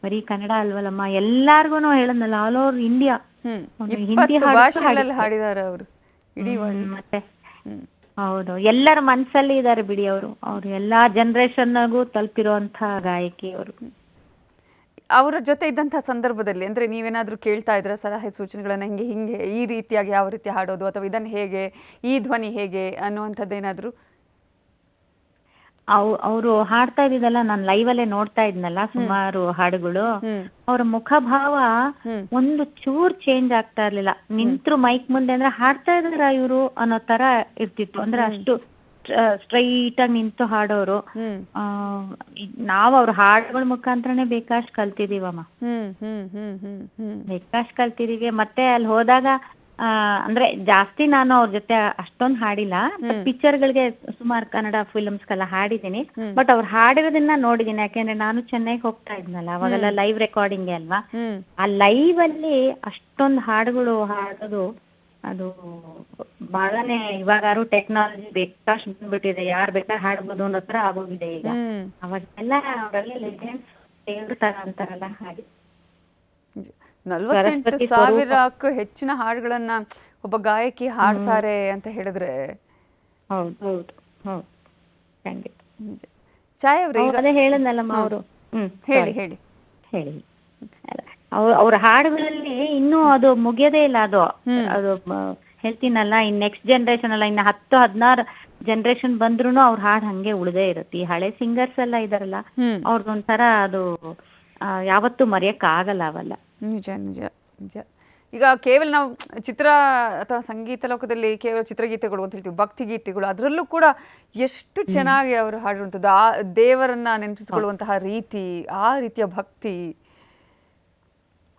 ಬರೀ ಕನ್ನಡ ಅಲ್ವಲ್ಲಮ್ಮ, ಎಲ್ಲಾರ್ಗುನು ಹೇಳದ್ನಲ್ಲ, ಆಲ್ ಓವರ್ ಇಂಡಿಯಾ ಹಿಂದಿ ಹಾಡಿದ್ದಾರೆ ಅವರು ಇಡೀ. ಮತ್ತೆ ಹೌದು, ಎಲ್ಲರ ಮನ್ಸಲ್ಲಿ ಇದ್ದಾರೆ ಬಿಡಿ ಅವರು. ಅವ್ರು ಎಲ್ಲಾ ಜನರೇಷನ್ಗೂ ತಲುಪಿರುವಂತ ಗಾಯಕಿ ಅವರು. ಅವರ ಜೊತೆ ಇದ್ದಂತಹ ಸಂದರ್ಭದಲ್ಲಿ ಅಂದ್ರೆ ನೀವೇನಾದ್ರೂ ಕೇಳ್ತಾ ಇದ್ರ ಸಲಹೆ ಸೂಚನೆಗಳನ್ನ, ಹಿಂಗೆ ಹಿಂಗೆ ಈ ರೀತಿಯಾಗಿ ಯಾವ ರೀತಿ ಹಾಡೋದು, ಅಥವಾ ಇದನ್ನ ಹೇಗೆ, ಈ ಧ್ವನಿ ಹೇಗೆ ಅನ್ನುವಂಥದ್ದೇನಾದ್ರು? ಅವರು ಹಾಡ್ತಾ ಇದ್ದಿದ್ದೆಲ್ಲ ನಾನು ಲೈವ್ ಅಲ್ಲೇ ನೋಡ್ತಾ ಇದ್ನಲ್ಲ ಸುಮಾರು ಹಾಡುಗಳು. ಅವ್ರ ಮುಖಭಾವ ಒಂದು ಚೂರ್ ಚೇಂಜ್ ಆಗ್ತಾ ಇರ್ಲಿಲ್ಲ. ನಿಂತ್ರು ಮೈಕ್ ಮುಂದೆ ಅಂದ್ರೆ ಹಾಡ್ತಾ ಇದಾರ ಇವ್ರು ಅನ್ನೋ ತರ ಇರ್ತಿತ್ತು. ಅಂದ್ರೆ ಅಷ್ಟು ಸ್ಟ್ರೈಟ್ ಆಗಿ ನಿಂತು ಹಾಡೋರು. ನಾವ್ ಅವ್ರ ಹಾಡುಗಳ ಮುಖಾಂತರನೇ ಬೇಕಾಷ್ಟು ಕಲ್ತಿದೀವಮ್ಮ, ಬೇಕಾಷ್ಟು ಕಲ್ತಿದೀವಿ. ಮತ್ತೆ ಅಲ್ಲಿ ಹೋದಾಗ ಅಂದ್ರೆ ಜಾಸ್ತಿ ನಾನು ಅವ್ರ ಜೊತೆ ಅಷ್ಟೊಂದು ಹಾಡಿಲ್ಲ, ಬಟ್ ಪಿಕ್ಚರ್ಗಳಿಗೆ ಸುಮಾರು ಕನ್ನಡ ಫಿಲ್ಮ್ಸ್ಗೆಲ್ಲ ಹಾಡಿದ್ದೀನಿ. ಬಟ್ ಅವ್ರು ಹಾಡಿರೋದನ್ನ ನೋಡಿದೀನಿ, ಯಾಕೆಂದ್ರೆ ನಾನು ಚೆನ್ನೈಗೆ ಹೋಗ್ತಾ ಇದ್ನಲ್ಲ, ಅವಾಗೆಲ್ಲ ಲೈವ್ ರೆಕಾರ್ಡಿಂಗ್ ಅಲ್ವಾ. ಆ ಲೈವ್ ಅಲ್ಲಿ ಅಷ್ಟೊಂದು ಹಾಡುಗಳು ಹಾಡೋದು ಅದು ಬಹಳನೇ, ಇವಾಗಾರು ಟೆಕ್ನಾಲಜಿ ಬೇಕಾಷ್ಟು ಬಂದ್ಬಿಟ್ಟಿದೆ, ಯಾರು ಬೇಕಾದ್ರೆ ಹಾಡ್ಬೋದು ಅನ್ನೋ ತರ ಆಗೋಗಿದೆ ಈಗ. ಅವಾಗೆಲ್ಲ ಅವರೆಲ್ಲ ಲೆಜೆಂಡ್ಸ್, ದೇವ್ರ ತರ ಅಂತಾರಲ್ಲ ಹಾಗೆ. 48,000ಕ್ಕೂ ಹೆಚ್ಚಿನ ಹಾಡುಗಳನ್ನ ಒಬ್ಬ ಗಾಯಕಿ ಹಾಡ್ತಾರೆ ಅಂತ ಹೇಳಿದ್ರೆ ಹೌದು ಹೌದು ಹೌದು ಖಂಡಿತ. ಛಾಯಾ ಅವ್ರೆ, ಈಗ ಅದೇ ಹೇಳದ್ನಲ್ಲಮ್ಮ ಅವರು. ಹೇಳಿ ಹೇಳಿ ಹೇಳಿ. ಅವ್ರ ಹಾಡುಗಳಲ್ಲಿ ಇನ್ನೂ ಅದು ಮುಗಿಯೋದೇ ಇಲ್ಲ. ಅದು ಹೇಳ್ತೀನಲ್ಲ, ಇನ್ ನೆಕ್ಸ್ಟ್ ಜನರೇಷನ್ ಅಲ್ಲ, ಇನ್ನು 10-16 ಜನರೇಷನ್ ಬಂದ್ರು ಅವ್ರ ಹಾಡು ಹಂಗೆ ಉಳಿದೇ ಇರುತ್ತೆ. ಈ ಹಳೆ ಸಿಂಗರ್ಸ್ ಎಲ್ಲ ಇದಾರಲ್ಲ, ಅವ್ರದೊಂಥರ ಅದು ಯಾವತ್ತೂ ಮರೆಯಕ್ ಆಗಲ್ಲ ಅವೆಲ್ಲ. ನಿಜ ನಿಜ ನಿಜ. ಈಗ ಕೇವಲ ನಾವು ಚಿತ್ರ ಅಥವಾ ಸಂಗೀತ ಲೋಕದಲ್ಲಿ ಕೇವಲ ಚಿತ್ರಗೀತೆಗಳು ಅಂತ ಹೇಳ್ತೀವಿ, ಭಕ್ತಿ ಗೀತೆಗಳು, ಅದರಲ್ಲೂ ಕೂಡ ಎಷ್ಟು ಚೆನ್ನಾಗಿ ಅವರು ಹಾಡಿರುವಂಥದ್ದು, ಆ ದೇವರನ್ನ ನೆನಪಿಸಿಕೊಳ್ಳುವಂತಹ ರೀತಿ, ಆ ರೀತಿಯ ಭಕ್ತಿ.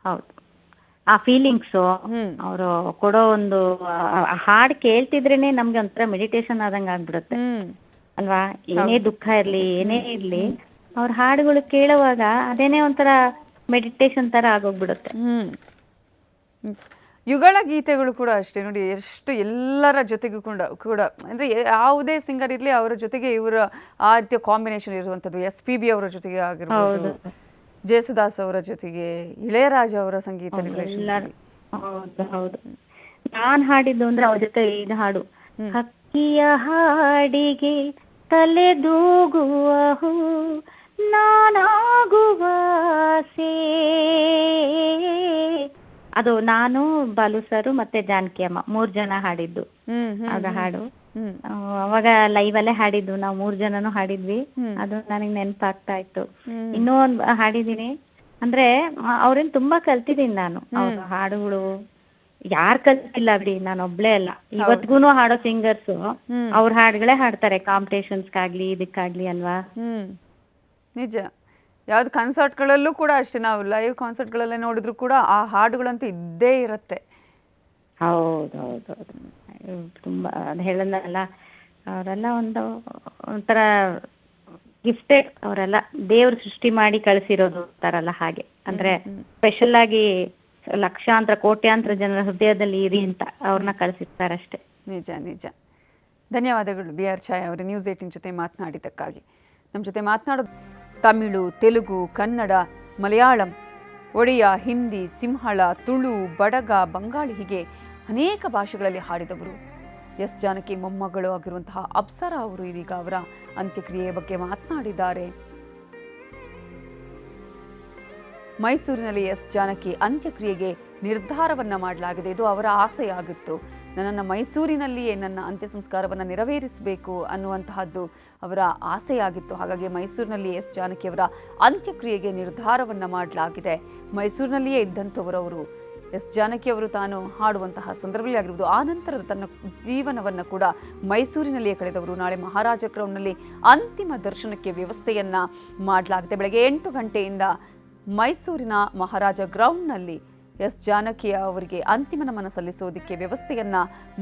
ಹೌದು, ಆ ಫೀಲಿಂಗ್ಸು, ಅವರು ಕೊಡೋ ಒಂದು ಹಾಡು ಕೇಳ್ತಿದ್ರೇನೆ ನಮ್ಗೆ ಒಂಥರ ಮೆಡಿಟೇಷನ್ ಆದಂಗೆ ಆಗ್ಬಿಡುತ್ತೆ ಅಲ್ವಾ. ಏನೇ ದುಃಖ ಇರ್ಲಿ, ಏನೇ ಇರ್ಲಿ, ಅವ್ರ ಹಾಡುಗಳು ಕೇಳುವಾಗ ಅದೇನೇ ಒಂಥರ ಮೆಡಿಟೇಷನ್ ತರ ಆಗೋಗ್ಬಿಡುತ್ತೆ. ಯುಗಳ ಗೀತೆಗಳು ಕೂಡ ಅಷ್ಟೇ ನೋಡಿ, ಎಷ್ಟು ಎಲ್ಲರ ಜೊತೆಗೂ ಕೂಡ ಅಂದ್ರೆ ಯಾವುದೇ ಸಿಂಗರ್ ಇರ್ಲಿ, ಅವರ ಜೊತೆಗೆ ಇವರ ಆ ರೀತಿಯ ಕಾಂಬಿನೇಷನ್ ಇರುವಂಥದ್ದು. SPB ಅವರ ಜೊತೆಗೆ ಆಗಿರ್ಬೋದು, ಜೇಸುದಾಸ್ ಅವರ ಜೊತೆಗೆ, ಇಳೆಯರಾಜ ಅವರ ಸಂಗೀತ ನಿರ್ದೇಶನ. ಹೌದು ಹೌದು. ನಾನ್ ಹಾಡಿದ್ದು ಅಂದ್ರೆ ಅವ್ರ ಜೊತೆ ಇದು ಹಾಡು, ಹಕ್ಕಿಯ ಹಾಡಿಗೆ ತಲೆದೂಗುವ ಹೂ ನಾನಾಗುವ ಆಸೆ. ಅದು ನಾನು, ಬಾಲು ಸರು ಮತ್ತೆ ಜಾನಕಿ ಅಮ್ಮ 3 ಜನ ಹಾಡಿದ್ದು ಆಗ ಹಾಡು. ಅವಾಗ ಲೈವ್ ಅಲ್ಲೇ ಹಾಡಿದ್ದು, ನಾವು 3 ಜನನು ಹಾಡಿದ್ವಿ. ಅದು ನನಗೆ ನೆನಪಾಗ್ತಾ ಇತ್ತು. ಇನ್ನೂ ಒಂದ್ ಹಾಡಿದೀನಿ, ಅಂದ್ರೆ ಅವ್ರೇನ್ ತುಂಬಾ ಕಲ್ತಿದ್ದೀನಿ ನಾನು. ಅವ್ರ ಹಾಡುಗಳು ಯಾರ್ ಕಲ್ತಿಲ್ಲ ಬಿಡಿ, ನಾನು ಒಬ್ಳೇ ಅಲ್ಲ. ಇವತ್ಗೂನು ಹಾಡೋ ಸಿಂಗರ್ಸ್ ಅವ್ರ ಹಾಡುಗಳೇ ಹಾಡ್ತಾರೆ, ಕಾಂಪಿಟೇಷನ್ಸ್ಗಾಗ್ಲಿ ಇದಕ್ಕಾಗ್ಲಿ ಅಲ್ವಾ. ನಿಜ. ಯಾವ್ದು ಕಾನ್ಸರ್ಟ್ಗಳಲ್ಲೂ ಕೂಡ ಅಷ್ಟೇ, ನಾವು ಲೈವ್ ಕಾನ್ಸರ್ಟ್ಗಳಲ್ಲೇ ನೋಡಿದ್ರು ಕೂಡ ಆ ಹಾಡುಗಳಂತೂ ಇದ್ದೇ ಇರುತ್ತೆ. ಹೌದು ಹೌದು ಹೌದು. ತುಂಬಾ ಅದು ಹೇಳಲ್ಲ, ಅವರೆಲ್ಲ ಒಂಥರ ಗಿಫ್ಟೆಡ್, ಅವರೆಲ್ಲ ದೇವ್ರ ಸೃಷ್ಟಿ ಮಾಡಿ ಕಳಿಸಿರೋದು ಅಂತಾರಲ್ಲ ಹಾಗೆ. ಅಂದ್ರೆ ಸ್ಪೆಷಲ್ ಆಗಿ ಲಕ್ಷಾಂತರ ಕೋಟ್ಯಾಂತರ ಜನರ ಹೃದಯದಲ್ಲಿ ಇರಿ ಅಂತ ಅವ್ರನ್ನ ಕಳಿಸಿರ್ತಾರಷ್ಟೇ. ನಿಜ ನಿಜ. ಧನ್ಯವಾದಗಳು BR ಛಾಯಾ ಅವರೇ, ನ್ಯೂಸ್ 18 ಜೊತೆ ಮಾತನಾಡಿದ್ದಕ್ಕಾಗಿ. ನಮ್ಮ ಜೊತೆ ಮಾತನಾಡೋದು ತಮಿಳು, ತೆಲುಗು, ಕನ್ನಡ, ಮಲಯಾಳಂ, ಒಡಿಯಾ, ಹಿಂದಿ, ಸಿಂಹಳ, ತುಳು, ಬಡಗ, ಬಂಗಾಳಿ ಹೀಗೆ ಅನೇಕ ಭಾಷೆಗಳಲ್ಲಿ ಹಾಡಿದವರು ಎಸ್ ಜಾನಕಿ ಮೊಮ್ಮಗಳು ಆಗಿರುವಂತಹ ಅಪ್ಸರಾ ಅವರು ಇದೀಗ ಅವರ ಅಂತ್ಯಕ್ರಿಯೆಯ ಬಗ್ಗೆ ಮಾತನಾಡಿದ್ದಾರೆ. ಮೈಸೂರಿನಲ್ಲಿ ಎಸ್ ಜಾನಕಿ ಅಂತ್ಯಕ್ರಿಯೆಗೆ ನಿರ್ಧಾರವನ್ನ ಮಾಡಲಾಗಿದೆ. ಇದು ಅವರ ಆಸೆಯಾಗಿತ್ತು. ನನ್ನನ್ನು ಮೈಸೂರಿನಲ್ಲಿಯೇ ನನ್ನ ಅಂತ್ಯ ಸಂಸ್ಕಾರವನ್ನು ನೆರವೇರಿಸಬೇಕು ಅನ್ನುವಂತಹದ್ದು ಅವರ ಆಸೆಯಾಗಿತ್ತು. ಹಾಗಾಗಿ ಮೈಸೂರಿನಲ್ಲಿ ಎಸ್ ಜಾನಕಿ ಅವರ ಅಂತ್ಯಕ್ರಿಯೆಗೆ ನಿರ್ಧಾರವನ್ನ ಮಾಡಲಾಗಿದೆ. ಮೈಸೂರಿನಲ್ಲಿಯೇ ಇದ್ದಂಥವರವರು ಎಸ್ ಜಾನಕಿ ಅವರು ತಾನು ಹಾಡುವಂತಹ ಸಂದರ್ಭದಲ್ಲಿ ಆಗಿರ್ಬೋದು, ಆ ನಂತರದ ತನ್ನ ಜೀವನವನ್ನು ಕೂಡ ಮೈಸೂರಿನಲ್ಲಿಯೇ ಕಳೆದವರು. ನಾಳೆ ಮಹಾರಾಜ ಗ್ರೌಂಡ್ನಲ್ಲಿ ಅಂತಿಮ ದರ್ಶನಕ್ಕೆ ವ್ಯವಸ್ಥೆಯನ್ನ ಮಾಡಲಾಗಿದೆ. ಬೆಳಗ್ಗೆ 8 ಗಂಟೆಯಿಂದ ಮೈಸೂರಿನ ಮಹಾರಾಜ ಗ್ರೌಂಡ್ನಲ್ಲಿ ಎಸ್ ಜಾನಕಿ ಅವರಿಗೆ ಅಂತಿಮ ನಮನ ಸಲ್ಲಿಸೋದಕ್ಕೆ ವ್ಯವಸ್ಥೆಯನ್ನ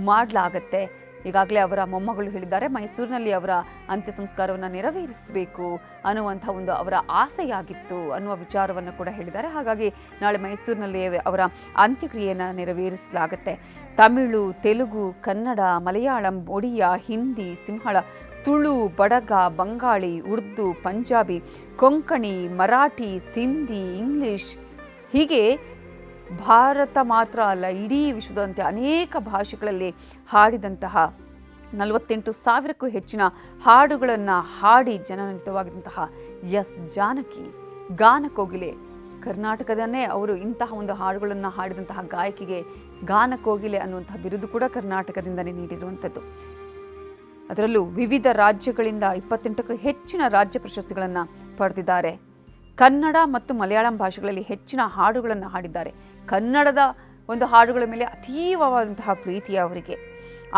ಮಾಡಲಾಗತ್ತೆ. ಈಗಾಗಲೇ ಅವರ ಮೊಮ್ಮಗಳು ಹೇಳಿದ್ದಾರೆ, ಮೈಸೂರಿನಲ್ಲಿ ಅವರ ಅಂತ್ಯ ಸಂಸ್ಕಾರವನ್ನು ನೆರವೇರಿಸಬೇಕು ಅನ್ನುವಂಥ ಒಂದು ಅವರ ಆಸೆಯಾಗಿತ್ತು ಅನ್ನುವ ವಿಚಾರವನ್ನು ಕೂಡ ಹೇಳಿದ್ದಾರೆ. ಹಾಗಾಗಿ ನಾಳೆ ಮೈಸೂರಿನಲ್ಲಿ ಅವರ ಅಂತ್ಯಕ್ರಿಯೆಯನ್ನು ನೆರವೇರಿಸಲಾಗುತ್ತೆ. ತಮಿಳು, ತೆಲುಗು, ಕನ್ನಡ, ಮಲಯಾಳಂ, ಒಡಿಯಾ, ಹಿಂದಿ, ಸಿಂಹಳ, ತುಳು, ಬಡಗ, ಬಂಗಾಳಿ, ಉರ್ದು, ಪಂಜಾಬಿ, ಕೊಂಕಣಿ, ಮರಾಠಿ, ಸಿಂಧಿ, ಇಂಗ್ಲಿಷ್ ಹೀಗೆ ಭಾರತ ಮಾತ್ರ ಅಲ್ಲ, ಇಡೀ ವಿಶ್ವದಂತೆ ಅನೇಕ ಭಾಷೆಗಳಲ್ಲಿ ಹಾಡಿದಂತಹ 48,000ಕ್ಕೂ ಹೆಚ್ಚಿನ ಹಾಡುಗಳನ್ನು ಹಾಡಿ ಜನರಂಜಿತವಾಗಿದ್ದಂತಹ ಎಸ್ ಜಾನಕಿ ಗಾನಕೋಗಿಲೆ. ಕರ್ನಾಟಕದನ್ನೇ ಅವರು ಇಂತಹ ಒಂದು ಹಾಡುಗಳನ್ನು ಹಾಡಿದಂತಹ ಗಾಯಕಿಗೆ ಗಾನಕೋಗಿಲೆ ಅನ್ನುವಂತಹ ಬಿರುದು ಕೂಡ ಕರ್ನಾಟಕದಿಂದಲೇ ನೀಡಿರುವಂಥದ್ದು. ಅದರಲ್ಲೂ ವಿವಿಧ ರಾಜ್ಯಗಳಿಂದ 28ಕ್ಕೂ ಹೆಚ್ಚಿನ ರಾಜ್ಯ ಪ್ರಶಸ್ತಿಗಳನ್ನು ಪಡೆದಿದ್ದಾರೆ. ಕನ್ನಡ ಮತ್ತು ಮಲಯಾಳಂ ಭಾಷೆಗಳಲ್ಲಿ ಹೆಚ್ಚಿನ ಹಾಡುಗಳನ್ನು ಹಾಡಿದ್ದಾರೆ. ಕನ್ನಡದ ಒಂದು ಹಾಡುಗಳ ಮೇಲೆ ಅತೀವವಾದಂತಹ ಪ್ರೀತಿ ಅವರಿಗೆ.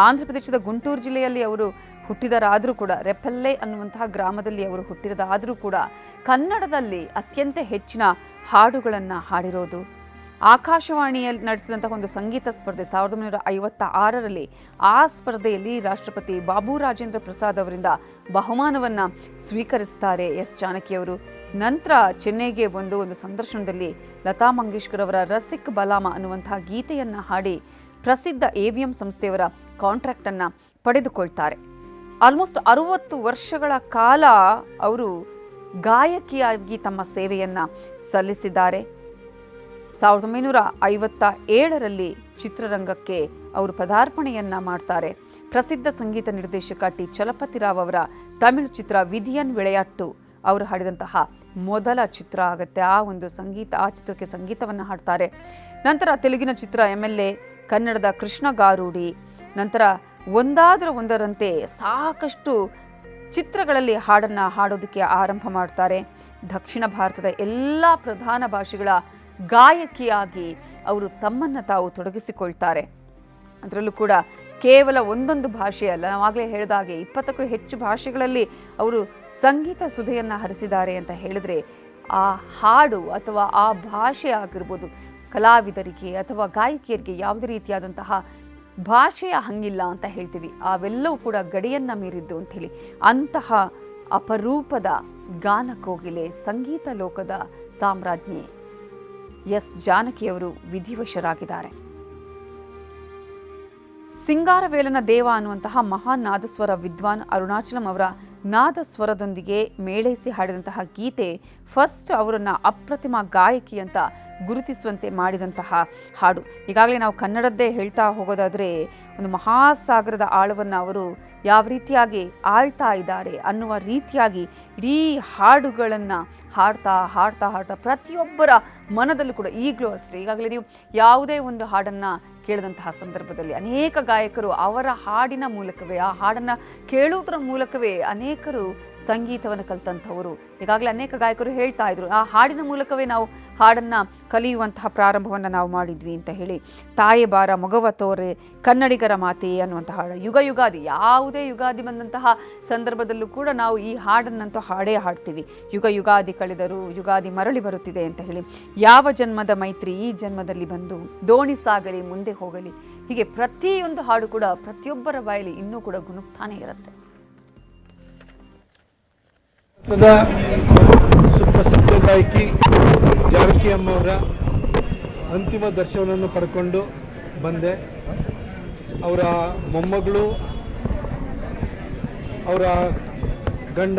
ಆಂಧ್ರ ಪ್ರದೇಶದ ಗುಂಟೂರು ಜಿಲ್ಲೆಯಲ್ಲಿ ಅವರು ಹುಟ್ಟಿದರಾದರೂ ಕೂಡ, ರೆಪಲ್ಲೆ ಅನ್ನುವಂತಹ ಗ್ರಾಮದಲ್ಲಿ ಅವರು ಹುಟ್ಟಿರೋದಾದರೂ ಕೂಡ ಕನ್ನಡದಲ್ಲಿ ಅತ್ಯಂತ ಹೆಚ್ಚಿನ ಹಾಡುಗಳನ್ನು ಹಾಡಿರೋದು. ಆಕಾಶವಾಣಿಯಲ್ಲಿ ನಡೆಸಿದಂತಹ ಒಂದು ಸಂಗೀತ ಸ್ಪರ್ಧೆ 1956ರಲ್ಲಿ ಆ ಸ್ಪರ್ಧೆಯಲ್ಲಿ ರಾಷ್ಟ್ರಪತಿ ಬಾಬು ರಾಜೇಂದ್ರ ಪ್ರಸಾದ್ ಅವರಿಂದ ಬಹುಮಾನವನ್ನು ಸ್ವೀಕರಿಸ್ತಾರೆ ಎಸ್ ಜಾನಕಿಯವರು. ನಂತರ ಚೆನ್ನೈಗೆ ಬಂದು ಒಂದು ಸಂದರ್ಶನದಲ್ಲಿ ಲತಾ ಮಂಗೇಶ್ಕರ್ ಅವರ ರಸಿಕ್ ಬಲಾಮ ಅನ್ನುವಂತಹ ಗೀತೆಯನ್ನು ಹಾಡಿ ಪ್ರಸಿದ್ಧ AVM ಸಂಸ್ಥೆಯವರ ಕಾಂಟ್ರಾಕ್ಟನ್ನು ಪಡೆದುಕೊಳ್ತಾರೆ. ಆಲ್ಮೋಸ್ಟ್ 60 ವರ್ಷಗಳ ಕಾಲ ಅವರು ಗಾಯಕಿಯಾಗಿ ತಮ್ಮ ಸೇವೆಯನ್ನು ಸಲ್ಲಿಸಿದ್ದಾರೆ. 1957ರಲ್ಲಿ ಚಿತ್ರರಂಗಕ್ಕೆ ಅವರು ಪದಾರ್ಪಣೆಯನ್ನ ಮಾಡ್ತಾರೆ. ಪ್ರಸಿದ್ಧ ಸಂಗೀತ ನಿರ್ದೇಶಕ ಟಿ ಚಲಪತಿರಾವ್ ಅವರ ತಮಿಳು ಚಿತ್ರ ವಿಧಿಯನ್ ವಿಳೆಯಾಟ್ಟು ಅವರು ಹಾಡಿದಂತಹ ಮೊದಲ ಚಿತ್ರ ಆಗುತ್ತೆ. ಆ ಚಿತ್ರಕ್ಕೆ ಸಂಗೀತವನ್ನು ಹಾಡ್ತಾರೆ. ನಂತರ ತೆಲುಗಿನ ಚಿತ್ರ MLA, ಕನ್ನಡದ ಕೃಷ್ಣ ಗಾರೂಡಿ, ನಂತರ ಒಂದರಂತೆ ಸಾಕಷ್ಟು ಚಿತ್ರಗಳಲ್ಲಿ ಹಾಡನ್ನು ಹಾಡೋದಕ್ಕೆ ಆರಂಭ ಮಾಡ್ತಾರೆ. ದಕ್ಷಿಣ ಭಾರತದ ಎಲ್ಲ ಪ್ರಧಾನ ಭಾಷೆಗಳ ಗಾಯಕಿಯಾಗಿ ಅವರು ತಮ್ಮನ್ನು ತಾವು ತೊಡಗಿಸಿಕೊಳ್ತಾರೆ. ಅದರಲ್ಲೂ ಕೂಡ ಕೇವಲ ಒಂದೊಂದು ಭಾಷೆ ಅಲ್ಲ, ನಾವಾಗಲೇ ಹೇಳಿದಾಗೆ 20ಕ್ಕೂ ಹೆಚ್ಚು ಭಾಷೆಗಳಲ್ಲಿ ಅವರು ಸಂಗೀತ ಸುಧೆಯನ್ನು ಹರಿಸಿದ್ದಾರೆ ಅಂತ ಹೇಳಿದ್ರೆ ಆ ಹಾಡು ಅಥವಾ ಆ ಭಾಷೆ ಆಗಿರ್ಬೋದು, ಕಲಾವಿದರಿಗೆ ಅಥವಾ ಗಾಯಕಿಯರಿಗೆ ಯಾವುದೇ ರೀತಿಯಾದಂತಹ ಭಾಷೆಯ ಹಂಗಿಲ್ಲ ಅಂತ ಹೇಳ್ತೀವಿ, ಅವೆಲ್ಲವೂ ಕೂಡ ಗಡಿಯನ್ನು ಮೀರಿದ್ದು ಅಂತ ಹೇಳಿ ಅಂತಹ ಅಪರೂಪದ ಗಾನ ಕೋಗಿಲೆ, ಸಂಗೀತ ಲೋಕದ ಸಾಮ್ರಾಜ್ಞಿ ಎಸ್ ಜಾನಕಿಯವರು ವಿಧಿವಶರಾಗಿದ್ದಾರೆ. ಸಿಂಗಾರವೇಲನ ದೇವ ಅನ್ನುವಂತಹ ಮಹಾನ್ ನಾದಸ್ವರ ವಿದ್ವಾನ್ ಅರುಣಾಚಲಂ ಅವರ ನಾದಸ್ವರದೊಂದಿಗೆ ಮೇಳೈಸಿ ಹಾಡಿದಂತಹ ಗೀತೆ ಫಸ್ಟ್ ಅವರನ್ನು ಅಪ್ರತಿಮ ಗಾಯಕಿ ಅಂತ ಗುರುತಿಸುವಂತೆ ಮಾಡಿದಂತಹ ಹಾಡು. ಈಗಾಗಲೇ ನಾವು ಕನ್ನಡದ್ದೇ ಹೇಳ್ತಾ ಹೋಗೋದಾದರೆ ಒಂದು ಮಹಾಸಾಗರದ ಆಳವನ್ನು ಅವರು ಯಾವ ರೀತಿಯಾಗಿ ಆಳ್ತಾ ಇದ್ದಾರೆ ಅನ್ನುವ ರೀತಿಯಾಗಿ ಇಡೀ ಹಾಡುಗಳನ್ನು ಹಾಡ್ತಾ ಹಾಡ್ತಾ ಹಾಡ್ತಾ ಪ್ರತಿಯೊಬ್ಬರ ಮನದಲ್ಲೂ ಕೂಡ ಈಗಲೂ ಅಷ್ಟೇ, ಈಗಾಗಲೇ ನೀವು ಯಾವುದೇ ಒಂದು ಹಾಡನ್ನು ಕೇಳಿದಂತಹ ಸಂದರ್ಭದಲ್ಲಿ ಅನೇಕ ಗಾಯಕರು ಅವರ ಹಾಡಿನ ಮೂಲಕವೇ, ಆ ಹಾಡನ್ನು ಕೇಳುವುದರ ಮೂಲಕವೇ ಅನೇಕರು ಸಂಗೀತವನ್ನು ಕಲಿತಂಥವರು. ಈಗಾಗಲೇ ಅನೇಕ ಗಾಯಕರು ಹೇಳ್ತಾ ಇದ್ರು, ಆ ಹಾಡಿನ ಮೂಲಕವೇ ನಾವು ಹಾಡನ್ನು ಕಲಿಯುವಂತಹ ಪ್ರಾರಂಭವನ್ನು ನಾವು ಮಾಡಿದ್ವಿ ಅಂತ ಹೇಳಿ. ತಾಯೆ ಬಾರ ಮೊಗವ ತೋರೆ ಕನ್ನಡಿಗರ ಮಾತೆ ಅನ್ನುವಂತಹ ಹಾಡು, ಯುಗಾದಿ ಯಾವುದೇ ಯುಗಾದಿ ಬಂದಂತಹ ಸಂದರ್ಭದಲ್ಲೂ ಕೂಡ ನಾವು ಈ ಹಾಡನ್ನಂತೂ ಹಾಡೇ ಹಾಡ್ತೀವಿ. ಯುಗಾದಿ ಕಳೆದರೂ ಯುಗಾದಿ ಮರಳಿ ಬರುತ್ತಿದೆ ಅಂತ ಹೇಳಿ, ಯಾವ ಜನ್ಮದ ಮೈತ್ರಿ ಈ ಜನ್ಮದಲ್ಲಿ ಬಂದು ದೋಣಿ ಸಾಗಲಿ ಮುಂದೆ ಹೋಗಲಿ, ಹೀಗೆ ಪ್ರತಿಯೊಂದು ಹಾಡು ಕೂಡ ಪ್ರತಿಯೊಬ್ಬರ ಬಾಯಲ್ಲಿ ಇನ್ನೂ ಕೂಡ ಗುನುಗ್ತಾನೆ ಇರುತ್ತೆ. ಸುಪ್ರಸಿದ್ಧ ಗಾಯಕಿ ಜಾನಕಿ ಅಮ್ಮವರ ಅಂತಿಮ ದರ್ಶನವನ್ನು ಪಡ್ಕೊಂಡು ಬಂದೆ. ಅವರ ಮೊಮ್ಮಗಳು, ಅವರ ಗಂಡ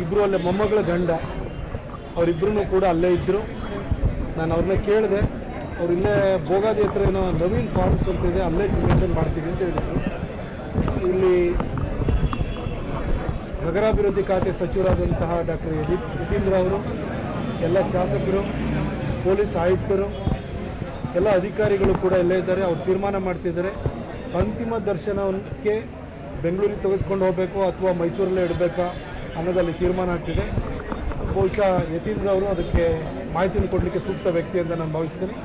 ಇಬ್ಬರು ಅಲ್ಲೇ, ಮೊಮ್ಮಗಳ ಗಂಡ ಅವರಿಬ್ಬರೂ ಕೂಡ ಅಲ್ಲೇ ಇದ್ದರು. ನಾನು ಅವ್ರನ್ನ ಕೇಳಿದೆ, ಅವ್ರು ಇಲ್ಲೇ ಭೋಗಾದಿ ಹತ್ರ ಏನೋ ನವೀನ್ ಫಾರ್ಮ್ಸ್ ಅಂತ ಇದೆ, ಅಲ್ಲೇ ಕ್ರಿಮೇಷನ್ ಮಾಡ್ತೀವಿ ಅಂತ ಹೇಳಿದರು. ಇಲ್ಲಿ ನಗರಾಭಿವೃದ್ಧಿ ಖಾತೆ ಸಚಿವರಾದಂತಹ ಡಾಕ್ಟರ್ ಯತೀಂದ್ರ ಅವರು, ಎಲ್ಲ ಶಾಸಕರು, ಪೊಲೀಸ್ ಆಯುಕ್ತರು, ಎಲ್ಲ ಅಧಿಕಾರಿಗಳು ಕೂಡ ಇಲ್ಲೇ ಇದ್ದಾರೆ. ಅವ್ರು ತೀರ್ಮಾನ ಮಾಡ್ತಿದ್ದಾರೆ ಅಂತಿಮ ದರ್ಶನಕ್ಕೆ ಬೆಂಗಳೂರಿಗೆ ತೆಗೆದುಕೊಂಡು ಹೋಗಬೇಕು ಅಥವಾ ಮೈಸೂರಲ್ಲೇ ಇಡಬೇಕಾ ಅನ್ನೋದಲ್ಲಿ ತೀರ್ಮಾನ ಆಗ್ತಿದೆ. ಬಹುಶಃ ಯತೀಂದ್ರ ಅವರು ಅದಕ್ಕೆ ಮಾಹಿತಿಯನ್ನು ಕೊಡಲಿಕ್ಕೆ ಸೂಕ್ತ ವ್ಯಕ್ತಿ ಅಂತ ನಾನು ಭಾವಿಸ್ತೀನಿ.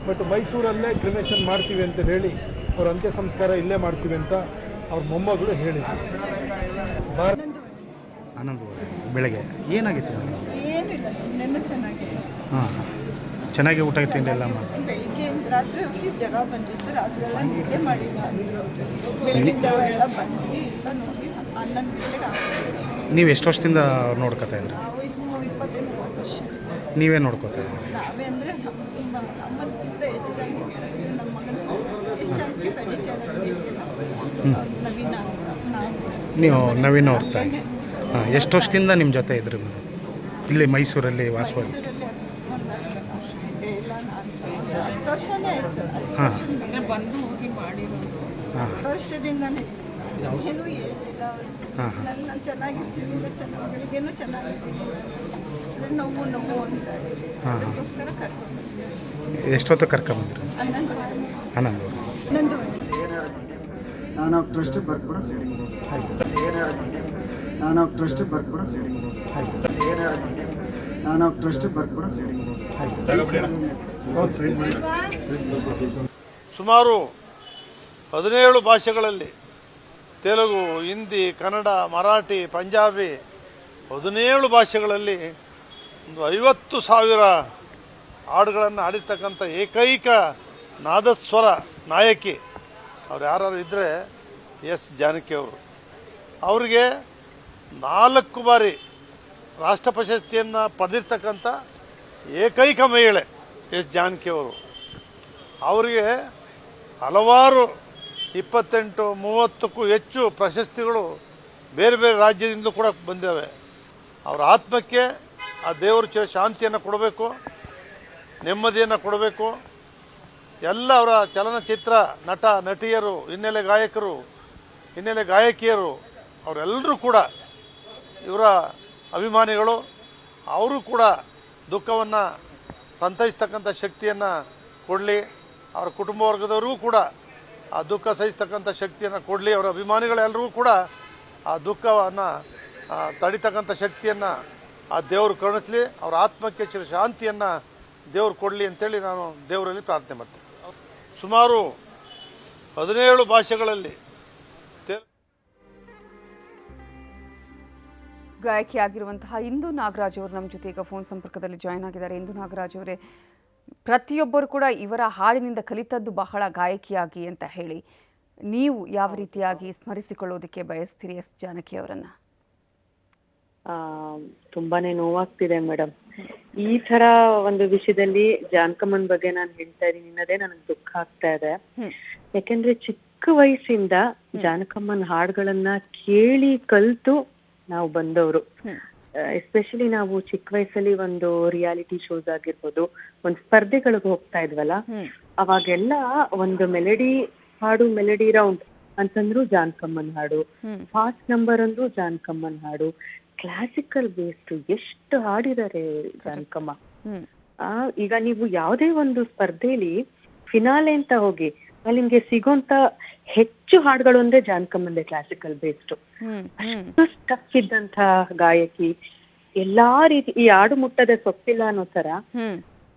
ಬಟ್ ಮೈಸೂರಲ್ಲೇ ಕ್ರಿಮೇಷನ್ ಮಾಡ್ತೀವಿ ಅಂತ ಹೇಳಿ, ಅವ್ರ ಅಂತ್ಯ ಸಂಸ್ಕಾರ ಇಲ್ಲೇ ಮಾಡ್ತೀವಿ ಅಂತ ಅವ್ರ ಮೊಮ್ಮಗಳು ಹೇಳಿದರು. ಬೆಳಗ್ಗೆ ಏನಾಗಿತ್ತು? ಏನಿಲ್ಲ, ನಿನ್ನೆನೂ ಚೆನ್ನಾಗಿ. ಹಾಂ, ಚೆನ್ನಾಗಿ ಊಟ ತಿಂಡಿ ಎಲ್ಲ ಬೆಳಿಗ್ಗೆ ರಾತ್ರಿ ಹೊಸಿ ಜ್ವರ ಬಂದಿತ್ತು, ರಾತ್ರಿ ಎಲ್ಲ ನಿದ್ದೆ ಮಾಡಿಲ್ಲ. ಬೆಳಿಗ್ಗೆ ಜಾವ ಎಲ್ಲ ಬಂದು ಎಲ್ಲ ನೋಡಿ 11 ಗಂಟೆಗೆ. ನೀವು ಎಷ್ಟು ವರ್ಷದಿಂದ ನೋಡ್ಕೊತಾ ಇದ್ರಿ? ನಾವು 20-30 ವರ್ಷ. ನೀವೇ ನೋಡ್ಕೋತಾ ಇದ್ರಿ? ನಾವೇ ಅಂದರೆ ನಮ್ಮಕ್ಕಿಂತ ಹೆಚ್ಚಾಗಿ ನಮ್ಮ ಮಗನ ಹೆಚ್ಚಾಗಿ ಫರ್ನಿಚರ್ ನವೀನ ನಾವು. ನೀವು ನವೀನ್ ಅವ್ರ ಹಾಂ, ಎಷ್ಟು ವರ್ಷದಿಂದ ನಿಮ್ಮ ಜೊತೆ ಇದ್ರಿ ಇಲ್ಲಿ ಮೈಸೂರಲ್ಲಿ ವಾಸವಾಗಿ? ಹಾಂ, ಬಂದು ಹೋಗಿ ಮಾಡಿರೋದು 10 ವರ್ಷದಿಂದನೇ. ಏನೂ ಹೇಳಿಲ್ಲ ಅವರು. ನಾನು ಚೆನ್ನಾಗಿರ್ತೀನಿ, ಬೆಳಿಗ್ಗೆನೂ ಚೆನ್ನಾಗಿರ್ತೀನಿ, ನೋವು ಅಂತ ಅದಕ್ಕೋಸ್ಕರ ಕರ್ಕೊಂಡ್ಬಂದ್ವಿ ಅಷ್ಟೇ. ಎಷ್ಟೊತ್ತು ಕರ್ಕೊಂಬಂದ್ರಿ? 11. ನಾನು ಅವ್ರ ಟ್ರಸ್ಟಿಗೆ ಬರ್ಕೊಡೋ ನಾನು ಅವ್ರ ಟ್ರಸ್ಟಿಗೆ ಬರ್ಕೊಡೋ ನಾನು ಅವ್ರ ಟ್ರಸ್ಟಿಗೆ ಬರ್ಕೊಡೋ ಸುಮಾರು 17 ಭಾಷೆಗಳಲ್ಲಿ, ತೆಲುಗು, ಹಿಂದಿ, ಕನ್ನಡ, ಮರಾಠಿ, ಪಂಜಾಬಿ 17 ಭಾಷೆಗಳಲ್ಲಿ ಒಂದು 50,000 ಹಾಡುಗಳನ್ನು ಹಾಡಿರ್ತಕ್ಕಂಥ ಏಕೈಕ ನಾದಸ್ವರ ನಾಯಕಿ ಅವ್ರು ಯಾರು ಇದ್ದರೆ ಎಸ್ ಜಾನಕಿ ಅವರು. ಅವರಿಗೆ 4 ಬಾರಿ ರಾಷ್ಟ್ರ ಪ್ರಶಸ್ತಿಯನ್ನು ಪಡೆದಿರ್ತಕ್ಕಂಥ ಏಕೈಕ ಮಹಿಳೆ ಎಸ್ ಜಾನಕಿ ಅವರು. ಅವರಿಗೆ ಹಲವಾರು 28-30ಕ್ಕೂ ಹೆಚ್ಚು ಪ್ರಶಸ್ತಿಗಳು ಬೇರೆ ಬೇರೆ ರಾಜ್ಯದಿಂದ ಕೂಡ ಬಂದಿವೆ. ಅವರ ಆತ್ಮಕ್ಕೆ ಆ ದೇವರು ಶಾಂತಿಯನ್ನು ಕೊಡಬೇಕು, ನೆಮ್ಮದಿಯನ್ನು ಕೊಡಬೇಕು. ಎಲ್ಲ ಅವರ ಚಲನಚಿತ್ರ ನಟ ನಟಿಯರು, ಹಿನ್ನೆಲೆ ಗಾಯಕರು, ಹಿನ್ನೆಲೆ ಗಾಯಕಿಯರು ಅವರೆಲ್ಲರೂ ಕೂಡ ಇವರ ಅಭಿಮಾನಿಗಳು. ಅವರು ಕೂಡ ದುಃಖವನ್ನು ಸಂತೈಸ್ತಕ್ಕಂಥ ಶಕ್ತಿಯನ್ನು ಕೊಡಲಿ. ಅವರ ಕುಟುಂಬ ವರ್ಗದವರಿಗೂ ಕೂಡ ಆ ದುಃಖ ಸಹಿಸ್ತಕ್ಕಂಥ ಶಕ್ತಿಯನ್ನು ಕೊಡಲಿ. ಅವರ ಅಭಿಮಾನಿಗಳೆಲ್ಲರಿಗೂ ಕೂಡ ಆ ದುಃಖವನ್ನು ತಡಿತಕ್ಕಂಥ ಶಕ್ತಿಯನ್ನು ಆ ದೇವರು ಕರುಣಿಸಲಿ. ಅವರ ಆತ್ಮಕ್ಕೆ ಶಾಂತಿಯನ್ನು ದೇವರು ಕೊಡಲಿ ಅಂತೇಳಿ ನಾನು ದೇವರಲ್ಲಿ ಪ್ರಾರ್ಥನೆ ಮಾಡ್ತೇನೆ. ಸುಮಾರು 17 ಭಾಷೆಗಳಲ್ಲಿ ಗಾಯಕಿಯಾಗಿರುವಂತಹ ಇಂದು ನಾಗರಾಜ್ ಅವರು ನಮ್ಮ ಜೊತೆ ಈಗ ಫೋನ್ ಸಂಪರ್ಕದಲ್ಲಿ ಜಾಯ್ನ್ ಆಗಿದ್ದಾರೆ. ಇಂದು ನಾಗರಾಜ್ ಅವರೇ, ಪ್ರತಿಯೊಬ್ಬರು ಕೂಡ ಇವರ ಹಾಡಿನಿಂದ ಕಲಿತದ್ದು ಬಹಳ ಗಾಯಕಿಯಾಗಿ ಅಂತ ಹೇಳಿ, ನೀವು ಯಾವ ರೀತಿಯಾಗಿ ಸ್ಮರಿಸಿಕೊಳ್ಳೋದಕ್ಕೆ ಬಯಸ್ತೀರಿ ಎಸ್ ಜಾನಕಿ ಅವರನ್ನ? ತುಂಬಾನೇ ನೋವಾಗ್ತಿದೆ ಮೇಡಮ್. ಈ ತರ ಒಂದು ವಿಷಯದಲ್ಲಿ ಜಾನಕಮ್ಮನ ಬಗ್ಗೆ ನಾನು ಹೇಳ್ತಾ ಇದೀನಿ ಅನ್ನೋದೇ ನನಗೆ ದುಃಖ ಆಗ್ತಾ ಇದೆ. ಯಾಕೆಂದ್ರೆ ಚಿಕ್ಕ ವಯಸ್ಸಿಂದ ಜಾನಕಮ್ಮನ ಹಾಡುಗಳನ್ನ ಕೇಳಿ ಕಲ್ತು ನಾವು ಬಂದವರು. ಎಸ್ಪೆಷಲಿ ನಾವು ಚಿಕ್ಕ ವಯಸ್ಸಲ್ಲಿ ಒಂದು ರಿಯಾಲಿಟಿ ಶೋಸ್ ಆಗಿರ್ಬೋದು, ಒಂದು ಸ್ಪರ್ಧೆಗಳಿಗೆ ಹೋಗ್ತಾ ಇದ್ವಲ್ಲ, ಅವಾಗೆಲ್ಲ ಒಂದು ಮೆಲಡಿ ಹಾಡು, ಮೆಲಡಿ ರೌಂಡ್ ಅಂತಂದ್ರು ಜಾನಕಮ್ಮನ ಹಾಡು, ಫಾಸ್ಟ್ ನಂಬರ್ ಅಂದ್ರು ಜಾನಕಮ್ಮನ ಹಾಡು, ಕ್ಲಾಸಿಕಲ್ ಬೇಸ್ಡ್ ಎಷ್ಟು ಹಾಡಿದ್ದಾರೆ ಜಾನಕಮ್ಮ. ಈಗ ನೀವು ಯಾವುದೇ ಒಂದು ಸ್ಪರ್ಧೆಯಲ್ಲಿ ಫಿನಾಲೆ ಅಂತ ಹೋಗಿ ಅಲ್ಲಿ ನಿಮ್ಗೆ ಸಿಗೋಂತ ಹೆಚ್ಚು ಹಾಡುಗಳು ಅಂದ್ರೆ ಜಾನಕಮ್ಮಂದೇ ಕ್ಲಾಸಿಕಲ್ ಬೇಸ್ಡ್. ಅಷ್ಟು ಸ್ಟಫ್ ಇದ್ದಂತ ಗಾಯಕಿ. ಎಲ್ಲಾ ರೀತಿ ಈ ಹಾಡು ಮುಟ್ಟದ ಸೊಪ್ಪಿಲ್ಲ ಅನ್ನೋ ತರ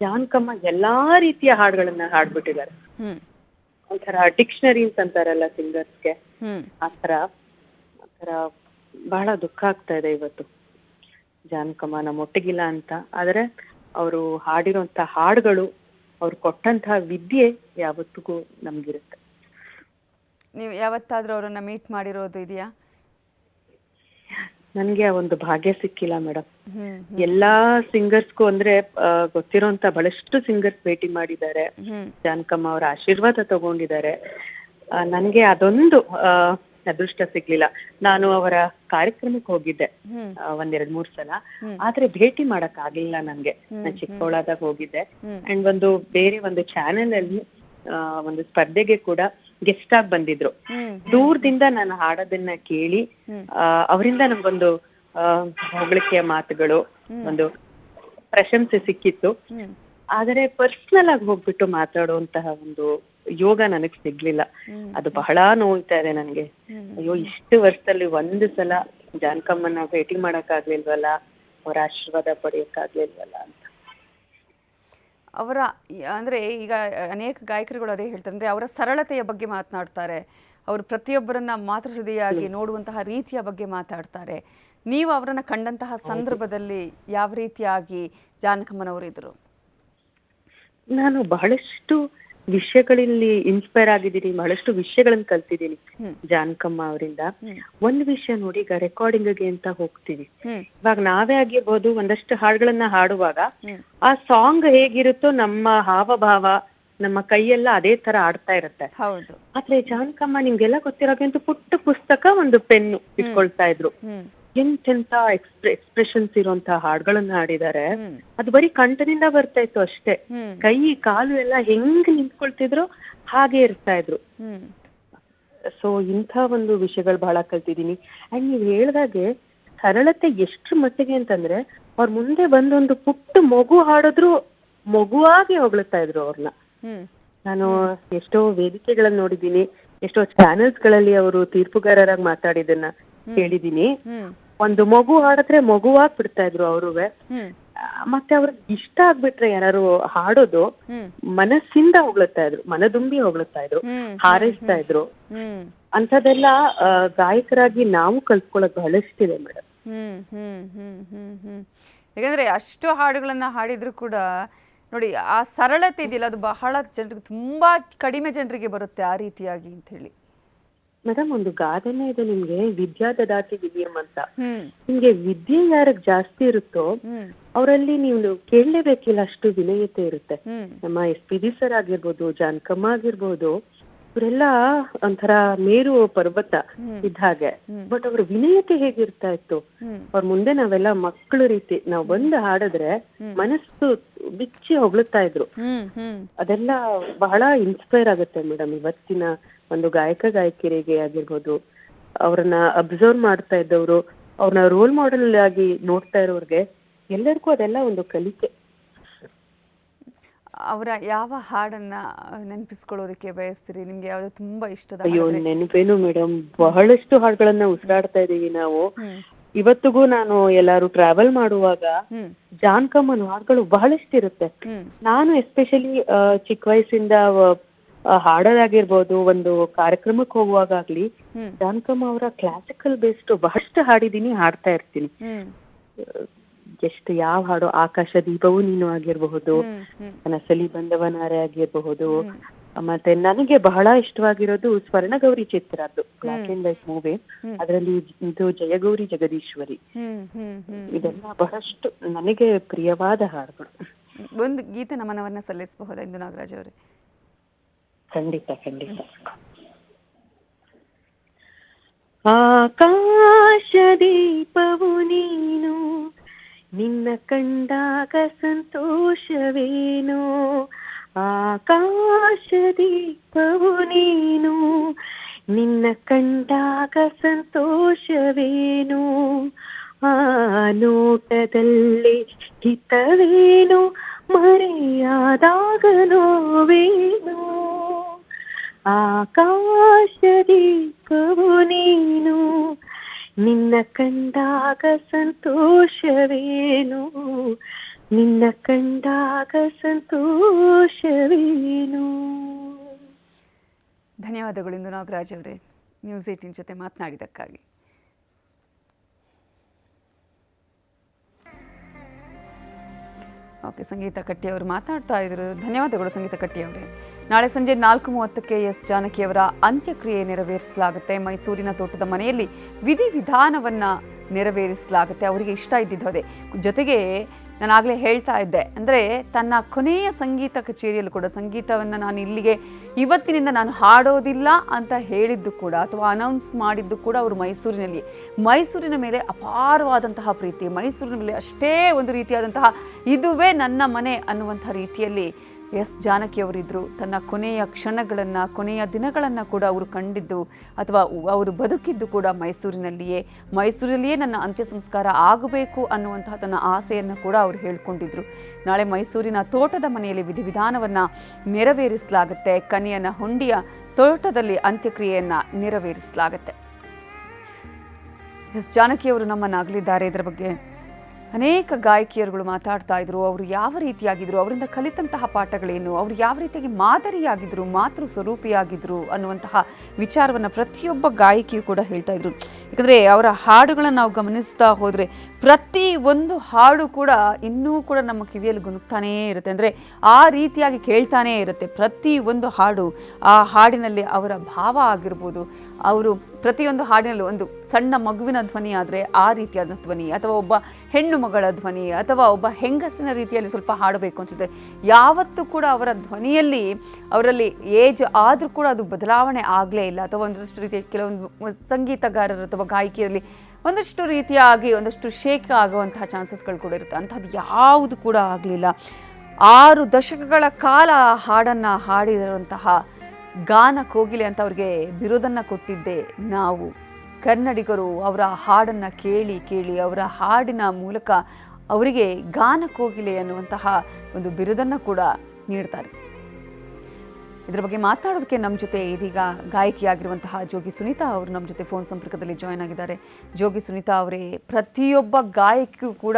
ಜಾನಕಮ್ಮ ಎಲ್ಲಾ ರೀತಿಯ ಹಾಡುಗಳನ್ನ ಹಾಡ್ಬಿಟ್ಟಿದ್ದಾರೆ. ಒಂಥರ ಡಿಕ್ಷನರೀಸ್ ಅಂತಾರಲ್ಲ ಸಿಂಗರ್ಸ್ಗೆ, ಆತರ ಬಹಳ ದುಃಖ ಆಗ್ತಾ ಇದೆ ಇವತ್ತು. ಜಾನಕಮ್ಮ ನಮ್ಮೊಟ್ಟಿಗಿಲ್ಲ ಅಂತ. ಆದ್ರೆ ಅವರು ಹಾಡಿರೋಂತ ಹಾಡುಗಳು, ಅವ್ರು ಕೊಟ್ಟಂತಹ ವಿದ್ಯೆ ಯಾವತ್ತಿಗೂ ನಮ್ಗಿರುತ್ತೆ. ನೀವು ಯಾವತ್ತಾದ್ರೂ ಅವರನ್ನ ಮೀಟ್ ಮಾಡಿರೋದು ಇದೆಯಾ? ನನ್ಗೆ ಒಂದು ಭಾಗ್ಯ ಸಿಕ್ಕಿಲ್ಲ ಮೇಡಮ್. ಎಲ್ಲಾ ಸಿಂಗರ್ಸ್ಗೂ ಅಂದ್ರೆ ಗೊತ್ತಿರೋಂತ ಬಹಳಷ್ಟು ಸಿಂಗರ್ಸ್ ಭೇಟಿ ಮಾಡಿದ್ದಾರೆ, ಜಾನಕಮ್ಮ ಅವರ ಆಶೀರ್ವಾದ ತಗೊಂಡಿದ್ದಾರೆ. ನನ್ಗೆ ಅದೊಂದು ಅದೃಷ್ಟ ಸಿಗ್ಲಿಲ್ಲ. ನಾನು ಅವರ ಕಾರ್ಯಕ್ರಮಕ್ಕೆ ಹೋಗಿದ್ದೆ 1-2-3 ಸಲ, ಆದ್ರೆ ಭೇಟಿ ಮಾಡಕ್ ಆಗ್ಲಿಲ್ಲ ನನ್ಗೆ. ನಾನು ಚಿಕ್ಕವಳಾದಾಗ ಹೋಗಿದ್ದೆ. ಅಂಡ್ ಒಂದು ಬೇರೆ ಒಂದು ಚಾನೆಲ್ ಅಲ್ಲಿ ಒಂದು ಸ್ಪರ್ಧೆಗೆ ಕೂಡ ಗೆಸ್ಟ್ ಆಗಿ ಬಂದಿದ್ರು. ದೂರದಿಂದ ನಾನು ಹಾಡೋದನ್ನ ಕೇಳಿ ಅವರಿಂದ ನಮ್ಗೊಂದು ಹೊಗಳಿಕೆಯ ಮಾತುಗಳು, ಒಂದು ಪ್ರಶಂಸೆ ಸಿಕ್ಕಿತ್ತು. ಆದರೆ ಪರ್ಸನಲ್ ಆಗಿ ಹೋಗ್ಬಿಟ್ಟು ಮಾತಾಡುವಂತಹ ಒಂದು ಯೋಗ ನನಗ್ ಸಿಗ್ಲಿಲ್ಲ. ಅದು ಬಹಳ ನೋಯ್ತಾ ಇದೆ ನನ್ಗೆ. ಅಯ್ಯೋ, ಇಷ್ಟು ವರ್ಷದಲ್ಲಿ ಒಂದು ಸಲ ಜಾನಕಮ್ಮನ ಭೇಟಿ ಮಾಡಕ್ ಆಗ್ಲಿಲ್ವಲ್ಲ, ಅವರ ಆಶೀರ್ವಾದ ಪಡೆಯಕ್ಕಾಗ್ಲಿಲ್ವಲ್ಲ ಅಂತ. ಅವರ ಅಂದರೆ ಈಗ ಅನೇಕ ಗಾಯಕರುಗಳು ಅದೇ ಹೇಳ್ತಾರೆ, ಅಂದರೆ ಅವರ ಸರಳತೆಯ ಬಗ್ಗೆ ಮಾತನಾಡ್ತಾರೆ, ಅವರು ಪ್ರತಿಯೊಬ್ಬರನ್ನ ಮಾತೃ ಹೃದಯಾಗಿ ನೋಡುವಂತಹ ರೀತಿಯ ಬಗ್ಗೆ ಮಾತಾಡ್ತಾರೆ. ನೀವು ಅವರನ್ನ ಕಂಡಂತಹ ಸಂದರ್ಭದಲ್ಲಿ ಯಾವ ರೀತಿಯಾಗಿ ಜಾನಕಮ್ಮನವರಿದ್ರು? ನಾನು ಬಹಳಷ್ಟು ವಿಷಯಗಳಲ್ಲಿ ಇನ್ಸ್ಪೈರ್ ಆಗಿದ್ದೀನಿ, ಬಹಳಷ್ಟು ವಿಷಯಗಳನ್ನ ಕಲ್ತಿದ್ದೀನಿ ಜಾನಕಮ್ಮ ಅವರಿಂದ. ಒಂದ್ ವಿಷಯ ನೋಡಿ, ಈಗ ರೆಕಾರ್ಡಿಂಗ್ಗೆ ಅಂತ ಹೋಗ್ತೀವಿ, ಇವಾಗ ನಾವೇ ಆಗಿರ್ಬೋದು ಒಂದಷ್ಟು ಹಾಡುಗಳನ್ನ ಹಾಡುವಾಗ ಆ ಸಾಂಗ್ ಹೇಗಿರುತ್ತೋ ನಮ್ಮ ಹಾವಭಾವ, ನಮ್ಮ ಕೈಯೆಲ್ಲ ಅದೇ ತರ ಆಡ್ತಾ ಇರುತ್ತೆ. ಆದ್ರೆ ಜಾನಕಮ್ಮ ನಿಮ್ಗೆಲ್ಲ ಗೊತ್ತಿರೋಕೆ ಅಂತ ಪುಟ್ಟ ಪುಸ್ತಕ, ಒಂದು ಪೆನ್ನು ಇಟ್ಕೊಳ್ತಾ ಇದ್ರು. ಎಂತೆಂತ ಎಕ್ಸ್ಪ್ರೆಷನ್ಸ್ ಇರುವಂತ ಹಾಡುಗಳನ್ನ ಹಾಡಿದ್ದಾರೆ. ಅದು ಬರೀ ಕಂಠದಿಂದ ಬರ್ತಾ ಇತ್ತು ಅಷ್ಟೇ. ಕೈ ಕಾಲು ಎಲ್ಲ ಹೆಂಗ್ ನಿಂತ್ಕೊಳ್ತಿದ್ರು ಹಾಗೆ ಇರ್ತಾ ಇದ್ರು. ಸೊ ಇಂಥ ಒಂದು ವಿಷಯಗಳು ಬಹಳ ಕಲ್ತಿದ್ದೀನಿ. ಅಂಡ್ ನೀವ್ ಹೇಳ್ದಾಗೆ ಸರಳತೆ ಎಷ್ಟು ಮಟ್ಟಿಗೆ ಅಂತಂದ್ರೆ, ಅವ್ರ ಮುಂದೆ ಬಂದೊಂದು ಪುಟ್ಟ ಮಗು ಹಾಡಿದ್ರು ಮಗುವಾಗಿ ಹೊಗಳ್ತಾ ಇದ್ರು ಅವ್ರನ್ನ. ನಾನು ಎಷ್ಟೋ ವೇದಿಕೆಗಳನ್ನ ನೋಡಿದ್ದೀನಿ, ಎಷ್ಟೋ ಚಾನೆಲ್ಸ್ ಗಳಲ್ಲಿ ಅವರು ತೀರ್ಪುಗಾರರಾಗಿ ಮಾತಾಡಿದನ್ನ ಕೇಳಿದೀನಿ. ಒಂದು ಮಗು ಹಾಡಿದ್ರೆ ಮಗುವಾಗಿ ಬಿಡ್ತಾ ಇದ್ರು ಅವ್ರುವೆ. ಮತ್ತೆ ಅವ್ರಿಗೆ ಇಷ್ಟ ಆಗ್ಬಿಟ್ರೆ ಯಾರು ಹಾಡೋದು ಮನಸ್ಸಿಂದ ಹೊಗಳ್ತಾ ಇದ್ರು, ಮನದುಂಬಿ ಹೊಗಳ್ತಾ ಇದ್ರು, ಹಾರೈಸ್ತಾ ಇದ್ರು. ಅಂಥದ್ದೆಲ್ಲ ಗಾಯಕರಾಗಿ ನಾವು ಕಲ್ತ್ಕೊಳ್ಳೋದು ಬಹಳಷ್ಟಿದೆ ಮೇಡಮ್. ಯಾಕಂದ್ರೆ ಅಷ್ಟು ಹಾಡುಗಳನ್ನ ಹಾಡಿದ್ರು ಕೂಡ ನೋಡಿ ಆ ಸರಳತೆ ಇದೆಯಲ್ಲ ಅದು ಬಹಳ ಜನರಿಗೆ, ತುಂಬಾ ಕಡಿಮೆ ಜನರಿಗೆ ಬರುತ್ತೆ ಆ ರೀತಿಯಾಗಿ ಅಂತ ಹೇಳಿ. ಮೇಡಮ್, ಒಂದು ಗಾದೆನೇ ಇದೆ ನಿಮ್ಗೆ, ವಿದ್ಯಾ ದದಾತಿ ವಿನಯಂ ಅಂತ. ನಿಮ್ಗೆ ವಿದ್ಯೆ ಯಾರಿಗೆ ಜಾಸ್ತಿ ಇರುತ್ತೋ ಅವರಲ್ಲಿ ನೀವು ಕೇಳಲೇಬೇಕಿಲ್ಲ, ಅಷ್ಟು ವಿನಯತೆ ಇರುತ್ತೆ. ನಮ್ಮ SPD ಸರ್ ಆಗಿರ್ಬೋದು, ಜಾನಕಮ್ಮ ಆಗಿರ್ಬೋದು, ಇವರೆಲ್ಲ ಒಂಥರ ಮೇರು ಪರ್ವತ ಇದ್ದ ಹಾಗೆ. ಬಟ್ ಅವ್ರ ವಿನಯತೆ ಹೇಗಿರ್ತಾ ಇತ್ತು, ಅವ್ರ ಮುಂದೆ ನಾವೆಲ್ಲ ಮಕ್ಕಳು ರೀತಿ ನಾವು ಬಂದು ಹಾಡಿದ್ರೆ ಮನಸ್ಸು ಬಿಚ್ಚಿ ಹೊಗಳುತ್ತಾ ಇದ್ರು. ಅದೆಲ್ಲ ಬಹಳ ಇನ್ಸ್ಪೈರ್ ಆಗುತ್ತೆ ಮೇಡಮ್. ಇವತ್ತಿನ ಒಂದು ಗಾಯಕ ಗಾಯಕಿಯರಿಗೆ ಆಗಿರ್ಬೋದು, ಅವ್ರನ್ನ ಅಬ್ಸರ್ವ್ ಮಾಡ್ತಾ ಇದ್ದವ್ರು, ಅವ್ರನ್ನ ರೋಲ್ ಮಾಡೆಲ್ ಆಗಿ ನೋಡ್ತಾ ಇರೋರ್ಗೆ ಎಲ್ಲರಿಗೂ ಅದೆಲ್ಲ ಒಂದು ಕಲಿಕೆ. ಅವರ ಯಾವ ಹಾಡನ್ನ ನೆನಪಿಸ್ಕೊಳ್ಳೋದಕ್ಕೆ ಬಯಸ್ತೀರಿ? ನಿಮ್ಗೆ ಯಾವ್ದು ತುಂಬಾ ಇಷ್ಟದ? ಅಯ್ಯೋ, ನೆನಪೇನು ಮೇಡಮ್, ಬಹಳಷ್ಟು ಹಾಡುಗಳನ್ನ ಉಸಿರಾಡ್ತಾ ಇದೀವಿ ನಾವು. ಇವತ್ತಿಗೂ ನಾನು ಎಲ್ಲಾರು ಟ್ರಾವೆಲ್ ಮಾಡುವಾಗ ಜಾನಕಮ್ಮನ ಹಾಡುಗಳು ಬಹಳಷ್ಟು ಇರುತ್ತೆ. ನಾನು ಎಸ್ಪೆಷಲಿ ಚಿಕ್ಕ ವಯಸ್ಸಿಂದ ಹಾಡೋದಾಗಿರ್ಬೋದು, ಒಂದು ಕಾರ್ಯಕ್ರಮಕ್ಕೆ ಹೋಗುವಾಗ್ಲಿ ಜಾನಕಮ್ಮ ಅವರ ಕ್ಲಾಸಿಕಲ್ ಬೇಸ್ಡ್ ಬಹಳಷ್ಟು ಹಾಡಿದೀನಿ, ಹಾಡ್ತಾ ಇರ್ತೀನಿ. ಎಷ್ಟು ಯಾವ ಹಾಡು, ಆಕಾಶ ದೀಪವು ನೀನು ಆಗಿರಬಹುದು, ಕನಸಲಿ ಬಂದವನಾರೆ ಆಗಿರಬಹುದು, ಮತ್ತೆ ನನಗೆ ಬಹಳ ಇಷ್ಟವಾಗಿರೋದು ಸ್ವರ್ಣಗೌರಿ ಚಿತ್ರದ್ದು, ಬ್ಲಾಕ್ ಅಂಡ್ ವೈಟ್ ಮೂವಿ. ಅದರಲ್ಲಿ ಇದು ಜಯಗೌರಿ ಜಗದೀಶ್ವರಿ, ಇದೆಲ್ಲ ಬಹಳಷ್ಟು ನನಗೆ ಪ್ರಿಯವಾದ ಹಾಡುಗಳು. ಒಂದು ಗೀತೆ ನಮನವನ್ನ ಸಲ್ಲಿಸಬಹುದಾ ಇಂದು ನಾಗರಾಜ್ ಅವರೇ? ಖಂಡಿತ ಖಂಡಿತ. ಆಕಾಶ ದೀಪವು ನೀನು, ನಿನ್ನ ಕಂಡಾಗ ಸಂತೋಷವೇನು. ಆಕಾಶ ದೀಪವು ನೀನು, ನಿನ್ನ ಕಂಡಾಗ ಸಂತೋಷವೇನು. ಆ ನೋಟದಲ್ಲಿ ಹಿತವೇನು, ಮರೆಯಾದಾಗ ನೋವೇನು. ಆಕಾಶ ದೀಪವು ನೀನು, ನಿನ್ನ ಕಂಡಾಗ ಸಂತೋಷವೇನು, ನಿನ್ನ ಕಂಡಾಗ ಸಂತೋಷವೇನು. ಧನ್ಯವಾದಗಳು ಇಂದು ನಾಗರಾಜ್ ಅವರೇ, ನ್ಯೂಸ್ 18 ಜೊತೆ ಮಾತನಾಡಿದ್ದಕ್ಕಾಗಿ. ಓಕೆ, ಸಂಗೀತ ಕಟ್ಟಿ ಅವರು ಮಾತಾಡ್ತಾ ಇದ್ರು. ಧನ್ಯವಾದಗಳು ಸಂಗೀತ ಕಟ್ಟಿ ಅವರೇ. ನಾಳೆ ಸಂಜೆ 4:30ಕ್ಕೆ ಎಸ್ ಜಾನಕಿಯವರ ಅಂತ್ಯಕ್ರಿಯೆ ನೆರವೇರಿಸಲಾಗುತ್ತೆ. ಮೈಸೂರಿನ ತೋಟದ ಮನೆಯಲ್ಲಿ ವಿಧಿವಿಧಾನವನ್ನು ನೆರವೇರಿಸಲಾಗುತ್ತೆ. ಅವರಿಗೆ ಇಷ್ಟ ಇದ್ದಿದ್ದು ಅದೇ. ಜೊತೆಗೆ ನಾನಾಗಲೇ ಹೇಳ್ತಾ ಇದ್ದೆ, ಅಂದರೆ ತನ್ನ ಕೊನೆಯ ಸಂಗೀತ ಕಚೇರಿಯಲ್ಲೂ ಕೂಡ ಸಂಗೀತವನ್ನು ನಾನು ಇಲ್ಲಿಗೆ ಇವತ್ತಿನಿಂದ ನಾನು ಹಾಡೋದಿಲ್ಲ ಅಂತ ಹೇಳಿದ್ದು ಕೂಡ, ಅಥವಾ ಅನೌನ್ಸ್ ಮಾಡಿದ್ದು ಕೂಡ ಅವರು ಮೈಸೂರಿನ ಮೇಲೆ ಅಪಾರವಾದಂತಹ ಪ್ರೀತಿ, ಮೈಸೂರಿನ ಮೇಲೆ ಅಷ್ಟೇ ಒಂದು ರೀತಿಯಾದಂತಹ ಇದುವೇ ನನ್ನ ಮನೆ ಅನ್ನುವಂಥ ರೀತಿಯಲ್ಲಿ ಎಸ್ ಜಾನಕಿಯವರಿದ್ದರು. ತನ್ನ ಕೊನೆಯ ಕ್ಷಣಗಳನ್ನು, ಕೊನೆಯ ದಿನಗಳನ್ನು ಕೂಡ ಅವರು ಕಂಡಿದ್ದು ಅಥವಾ ಅವರು ಬದುಕಿದ್ದು ಕೂಡ ಮೈಸೂರಲ್ಲಿಯೇ ನನ್ನ ಅಂತ್ಯ ಸಂಸ್ಕಾರ ಆಗಬೇಕು ಅನ್ನುವಂತಹ ತನ್ನ ಆಸೆಯನ್ನು ಕೂಡ ಅವರು ಹೇಳ್ಕೊಂಡಿದ್ರು. ನಾಳೆ ಮೈಸೂರಿನ ತೋಟದ ಮನೆಯಲ್ಲಿ ವಿಧಿವಿಧಾನವನ್ನು ನೆರವೇರಿಸಲಾಗುತ್ತೆ. ಕನಿಯನ ಹುಂಡಿಯ ತೋಟದಲ್ಲಿ ಅಂತ್ಯಕ್ರಿಯೆಯನ್ನು ನೆರವೇರಿಸಲಾಗುತ್ತೆ. ಎಸ್ ಜಾನಕಿಯವರು ನಮ್ಮನ್ನಾಗಲಿದ್ದಾರೆ. ಇದರ ಬಗ್ಗೆ ಅನೇಕ ಗಾಯಕಿಯರುಗಳು ಮಾತಾಡ್ತಾ ಇದ್ರು. ಅವರು ಯಾವ ರೀತಿಯಾಗಿದ್ರು, ಅವರಿಂದ ಕಲಿತಂತಹ ಪಾಠಗಳೇನು, ಅವರು ಯಾವ ರೀತಿಯಾಗಿ ಮಾದರಿಯಾಗಿದ್ರು, ಮಾತೃ ಸ್ವರೂಪಿಯಾಗಿದ್ರು ಅನ್ನುವಂತಹ ವಿಚಾರವನ್ನು ಪ್ರತಿಯೊಬ್ಬ ಗಾಯಕಿಯು ಕೂಡ ಹೇಳ್ತಾ ಇದ್ರು. ಯಾಕಂದರೆ ಅವರ ಹಾಡುಗಳನ್ನು ನಾವು ಗಮನಿಸ್ತಾ ಹೋದರೆ ಪ್ರತಿ ಒಂದು ಹಾಡು ಕೂಡ ಇನ್ನೂ ಕೂಡ ನಮ್ಮ ಕಿವಿಯಲ್ಲಿ ಗುನುಗ್ತಾನೇ ಇರುತ್ತೆ. ಅಂದರೆ ಆ ರೀತಿಯಾಗಿ ಕೇಳ್ತಾನೇ ಇರುತ್ತೆ ಪ್ರತಿ ಒಂದು ಹಾಡು. ಆ ಹಾಡಿನಲ್ಲಿ ಅವರ ಭಾವ ಆಗಿರ್ಬೋದು, ಅವರು ಪ್ರತಿಯೊಂದು ಹಾಡಿನಲ್ಲೂ ಒಂದು ಸಣ್ಣ ಮಗುವಿನ ಧ್ವನಿ ಆದರೆ ಆ ರೀತಿಯಾದ ಧ್ವನಿ, ಅಥವಾ ಒಬ್ಬ ಹೆಣ್ಣು ಮಗಳ ಧ್ವನಿ, ಅಥವಾ ಒಬ್ಬ ಹೆಂಗಸಿನ ರೀತಿಯಲ್ಲಿ ಸ್ವಲ್ಪ ಹಾಡಬೇಕು ಅಂತಿದ್ರೆ ಯಾವತ್ತೂ ಕೂಡ ಅವರ ಧ್ವನಿಯಲ್ಲಿ ಅವರಲ್ಲಿ ಏಜ್ ಆದರೂ ಕೂಡ ಅದು ಬದಲಾವಣೆ ಆಗಲೇ ಇಲ್ಲ. ಅಥವಾ ಒಂದಷ್ಟು ರೀತಿಯ ಕೆಲವೊಂದು ಸಂಗೀತಗಾರರು ಅಥವಾ ಗಾಯಕಿಯರಲ್ಲಿ ಒಂದಷ್ಟು ರೀತಿಯಾಗಿ ಒಂದಷ್ಟು ಶೇಕ್ ಆಗುವಂತಹ ಚಾನ್ಸಸ್ಗಳು ಕೂಡ ಇರುತ್ತೆ. ಅಂಥದ್ದು ಯಾವುದು ಕೂಡ ಆಗಲಿಲ್ಲ. 6 ದಶಕಗಳ ಕಾಲ ಹಾಡನ್ನು ಹಾಡಿರುವಂತಹ ಗಾನ ಕೋಗಿಲೆ ಅಂತ ಅವ್ರಿಗೆ ಬಿರುದನ್ನು ಕೊಟ್ಟಿದ್ದೆ ನಾವು ಕನ್ನಡಿಗರು. ಅವರ ಹಾಡನ್ನು ಕೇಳಿ ಕೇಳಿ ಅವರ ಹಾಡಿನ ಮೂಲಕ ಅವರಿಗೆ ಗಾನ ಕೋಗಿಲೆ ಅನ್ನುವಂತಹ ಒಂದು ಬಿರುದನ್ನು ಕೂಡ ನೀಡ್ತಾರೆ. ಇದರ ಬಗ್ಗೆ ಮಾತಾಡೋದಕ್ಕೆ ನಮ್ಮ ಜೊತೆ ಇದೀಗ ಗಾಯಕಿಯಾಗಿರುವಂತಹ ಜೋಗಿ ಸುನೀತಾ ಅವರು ನಮ್ಮ ಜೊತೆ ಫೋನ್ ಸಂಪರ್ಕದಲ್ಲಿ ಜಾಯ್ನ್ ಆಗಿದ್ದಾರೆ. ಜೋಗಿ ಸುನೀತಾ ಅವರೇ, ಪ್ರತಿಯೊಬ್ಬ ಗಾಯಕಿಗೂ ಕೂಡ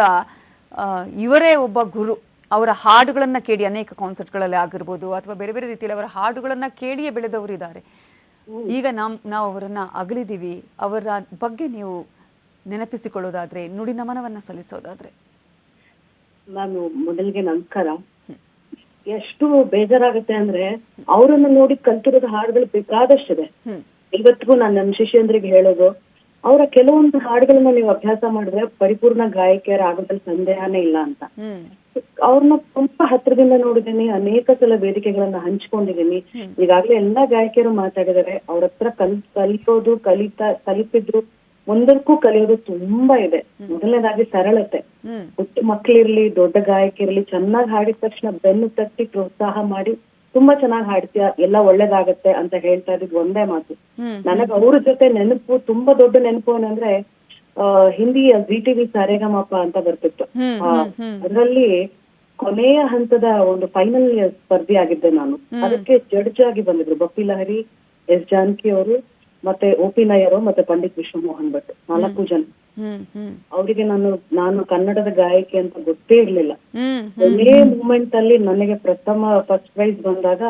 ಇವರೇ ಒಬ್ಬ ಗುರು. ಅವರ ಹಾಡುಗಳನ್ನು ಕೇಳಿ ಅನೇಕ ಕಾನ್ಸರ್ಟ್ಗಳಲ್ಲಿ ಆಗಿರ್ಬೋದು ಅಥವಾ ಬೇರೆ ಬೇರೆ ರೀತಿಯಲ್ಲಿ ಅವರ ಹಾಡುಗಳನ್ನು ಕೇಳಿಯೇ ಬೆಳೆದವರು ಇದ್ದಾರೆ. ಈಗ ನಾವು ಅವರನ್ನು ಅಗಲಿದ್ದೀವಿ. ಅವರ ಬಗ್ಗೆ ನೀವು ನೆನಪಿಸಿಕೊಳ್ಳೋದಾದ್ರೆ, ನುಡಿ ನಮನವನ್ನು ಸಲ್ಲಿಸೋದಾದ್ರೆ? ನಾನು ಮೊದಲಿಗೆ ನಮಸ್ಕಾರ. ಎಷ್ಟು ಬೇಜಾರಾಗುತ್ತೆ ಅಂದ್ರೆ ಅವರನ್ನ ನೋಡಿ ಕಲ್ತಿರೋದು ಹಾಡುಗಳು ಬೇಕಾದಷ್ಟಿದೆ. ಇವತ್ತಿಗೂ ನಾನು ನನ್ನ ಶಿಷ್ಯಂದ್ರಿಗೆ ಹೇಳೋದು, ಅವರ ಕೆಲವೊಂದು ಹಾಡುಗಳನ್ನ ನೀವು ಅಭ್ಯಾಸ ಮಾಡಿದ್ರೆ ಪರಿಪೂರ್ಣ ಗಾಯಕಿಯರಾಗೋದ್ರಲ್ಲಿ ಸಂದೇಹನೇ ಇಲ್ಲ ಅಂತ. ಅವ್ರನ್ನ ತುಂಬಾ ಹತ್ರದಿಂದ ನೋಡಿದೀನಿ, ಅನೇಕ ಸಲ ವೇದಿಕೆಗಳನ್ನ ಹಂಚ್ಕೊಂಡಿದೀನಿ. ಈಗಾಗ್ಲೇ ಎಲ್ಲಾ ಗಾಯಕಿಯರು ಮಾತಾಡಿದಾರೆ, ಅವ್ರ ಹತ್ರ ಕಲಿಯೋದು ಕಲಿತಿದ್ರು ಮುಂದಕ್ಕೂ ಕಲಿಯೋದು ತುಂಬಾ ಇದೆ. ಮೊದಲನೇದಾಗಿ ಸರಳತೆ. ಪುಟ್ಟ ಮಕ್ಳಿರ್ಲಿ ದೊಡ್ಡ ಗಾಯಕಿರ್ಲಿ ಚೆನ್ನಾಗಿ ಹಾಡಿದ ತಕ್ಷಣ ಬೆನ್ನು ತಟ್ಟಿ ಪ್ರೋತ್ಸಾಹ ಮಾಡಿ ತುಂಬಾ ಚೆನ್ನಾಗಿ ಹಾಡ್ತೀಯ, ಎಲ್ಲ ಒಳ್ಳೇದಾಗತ್ತೆ ಅಂತ ಹೇಳ್ತಾ ಇದ್ದಿದ್ ಒಂದೇ ಮಾತು. ನನಗ್ ಅವ್ರ ಜೊತೆ ನೆನಪು, ತುಂಬಾ ದೊಡ್ಡ ನೆನಪು ಏನಂದ್ರೆ ಹಿಂದಿಯ ZTV ಸಾರೇಗಮಪ ಅಂತ ಬರ್ತಿತ್ತು. ಅದರಲ್ಲಿ ಕೊನೆಯ ಹಂತದ ಒಂದು ಫೈನಲ್ ಸ್ಪರ್ಧಿ ಆಗಿದ್ದೆ ನಾನು. ಅದಕ್ಕೆ ಜಡ್ಜ್ ಆಗಿ ಬಂದಿದ್ರು ಬಪ್ಪಿ ಲಹರಿ, ಎಸ್ ಜಾನಕಿ ಅವರು, ಮತ್ತೆ OP ನಾಯರು, ಮತ್ತೆ ಪಂಡಿತ್ ವಿಶ್ವಮೋಹನ್ ಭಟ್, 4 ಜನ. ಅವರಿಗೆ ನಾನು ಕನ್ನಡದ ಗಾಯಕಿ ಅಂತ ಗೊತ್ತೇ ಇರ್ಲಿಲ್ಲ. ಒಳ್ಳೆ ಮೂಮೆಂಟ್ ಅಲ್ಲಿ ನನಗೆ ಫಸ್ಟ್ ಪ್ರೈಸ್ ಬಂದಾಗ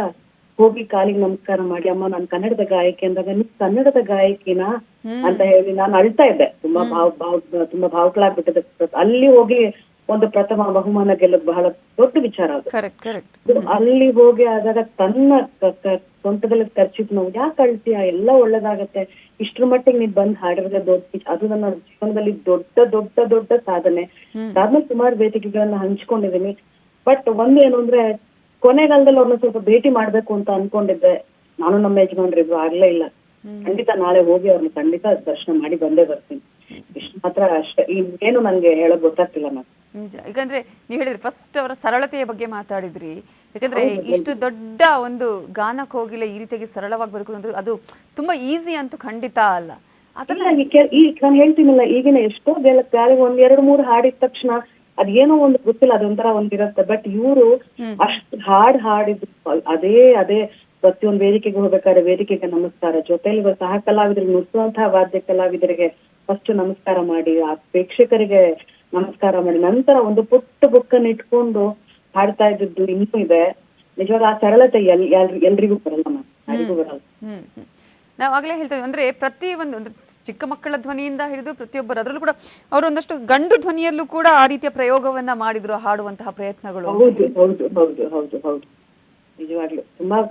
ಹೋಗಿ ಕಾಲಿಗೆ ನಮಸ್ಕಾರ ಮಾಡಿ, ಅಮ್ಮ ನಾನು ಕನ್ನಡದ ಗಾಯಕಿ ಅಂದಾಗ, ನೀವ್ ಕನ್ನಡದ ಗಾಯಕಿನಾ ಅಂತ ಹೇಳಿ ನಾನು ಅಳ್ತಾ ಇದ್ದೆ. ತುಂಬಾ ಭಾವುಕಳಾಗ್ಬಿಟ್ಟಿದೆ. ಅಲ್ಲಿ ಹೋಗಿ ಒಂದು ಪ್ರಥಮ ಬಹುಮಾನ ಗೆಲ್ಲೋದು ಬಹಳ ದೊಡ್ಡ ವಿಚಾರ ಅದು. ಅಲ್ಲಿ ಹೋಗಿ ಆದಾಗ ತನ್ನ ಸ್ವಂತದಲ್ಲಿ ಖರ್ಚಿದ್ ನಾವು ಯಾಕೆ ಅಳ್ತೀಯ, ಎಲ್ಲ ಒಳ್ಳೇದಾಗತ್ತೆ, ಇಷ್ಟ್ರ ಮಟ್ಟಿಗೆ ನೀವ್ ಬಂದ್ ಹಾಡಿದ್ರೆ ದೊಡ್ಡ, ಅದು ನನ್ನ ಜೀವನದಲ್ಲಿ ದೊಡ್ಡ ದೊಡ್ಡ ದೊಡ್ಡ ಸಾಧನೆ. ಅದಾದ್ಮೇಲೆ ಸುಮಾರು ವೇದಿಕೆಗಳನ್ನ ಹಂಚ್ಕೊಂಡಿದೀನಿ. ಬಟ್ ಒಂದೇನು ಅಂದ್ರೆ ಕೊನೆಗಾಲದಲ್ಲಿ ಅವ್ರನ್ನ ಸ್ವಲ್ಪ ಭೇಟಿ ಮಾಡ್ಬೇಕು ಅಂತ ಅನ್ಕೊಂಡಿದ್ದೆ. ನಾನು ನಮ್ಮ ಯಜಮಾನ್ರಿಬ್ರು ಆಗ್ಲೇ ಇಲ್ಲ. ಖಂಡಿತ ನಾಳೆ ಹೋಗಿ ಅವ್ರನ್ನ ಖಂಡಿತ ದರ್ಶನ ಮಾಡಿ ಬಂದೇ ಬರ್ತೀನಿ. ಇಷ್ಟು ಮಾತ್ರ ಅಷ್ಟೇ, ಇನ್ನೇನು ನನ್ಗೆ ಹೇಳೋಕ್ ಗೊತ್ತಾಗ್ತಿಲ್ಲ ನಾನು. ನಿಜ. ಯಾಕಂದ್ರೆ ನೀವು ಹೇಳಿದ್ರಿ ಫಸ್ಟ್ ಅವರ ಸರಳತೆಯ ಬಗ್ಗೆ ಮಾತಾಡಿದ್ರಿ. ಯಾಕಂದ್ರೆ ಇಷ್ಟು ದೊಡ್ಡ ಒಂದು ಗಾನ ಕೋಗಿಲೆ ಈ ರೀತಿಯಾಗಿ ಸರಳವಾಗಿ ಬದುಕು ಅಂದ್ರೆ ಅದು ತುಂಬಾ ಈಸಿ ಅಂತೂ ಖಂಡಿತ ಅಲ್ಲ. ನಾನು ಹೇಳ್ತೀನಲ್ಲ, ಈಗಿನ ಎಷ್ಟೋ ಗಾಳಿಗೆ 1, 2, 3 ಹಾಡಿದ ತಕ್ಷಣ ಅದೇನೋ ಒಂದು ಗೊತ್ತಿಲ್ಲ, ಅದೊಂಥರ ಒಂದಿರುತ್ತೆ. ಬಟ್ ಇವರು ಅಷ್ಟು ಹಾಡಿದ್ರು ಅದೇ ಪ್ರತಿಯೊಂದು ವೇದಿಕೆಗೆ ಹೋಗ್ಬೇಕಾದ್ರೆ ವೇದಿಕೆಗೆ ನಮಸ್ಕಾರ, ಜೊತೆಲಿ ಸಹ ಕಲಾವಿದರಿಗೆ, ನುಡಿಸುವಂತಹ ವಾದ್ಯ ಕಲಾವಿದರಿಗೆ ಫಸ್ಟ್ ನಮಸ್ಕಾರ ಮಾಡಿ, ಆ ಪ್ರೇಕ್ಷಕರಿಗೆ ನಮಸ್ಕಾರ ಮಾಡಿ, ನಂತರ ಒಂದು ಪುಟ್ಟ ಬುಕ್ಕನ್ನು ಇಟ್ಕೊಂಡು ಹಾಡ್ತಾ ಇದ್ದದ್ದು ಇನ್ನೂ ಇದೆ. ನಿಜವಾಗ ಆ ಸರಳತೆ ಎಲ್ರಿಗೂ ಬರಲ್ಲ, ಯಾರಿಗೂ ಬರಲ್ಲ. ನಾವು ಆಗಲೇ ಹೇಳ್ತೇವೆ ಅಂದ್ರೆ ಪ್ರತಿ ಒಂದು ಚಿಕ್ಕ ಮಕ್ಕಳ ಧ್ವನಿಯಿಂದ ಹಿಡಿದು ಪ್ರತಿಯೊಬ್ಬರು, ಅದರಲ್ಲೂ ಕೂಡ ಅವರು ಒಂದಷ್ಟು ಗಂಡು ಧ್ವನಿಯಲ್ಲೂ ಕೂಡ ಆ ರೀತಿಯ ಪ್ರಯೋಗವನ್ನ ಮಾಡಿದ್ರು, ಹಾಡುವಂತಹ ಪ್ರಯತ್ನಗಳು. ಹೌದು ಹೌದು ಹೌದು ಹೌದು ಹೌದು ನಿಜವಾಗ್ಲು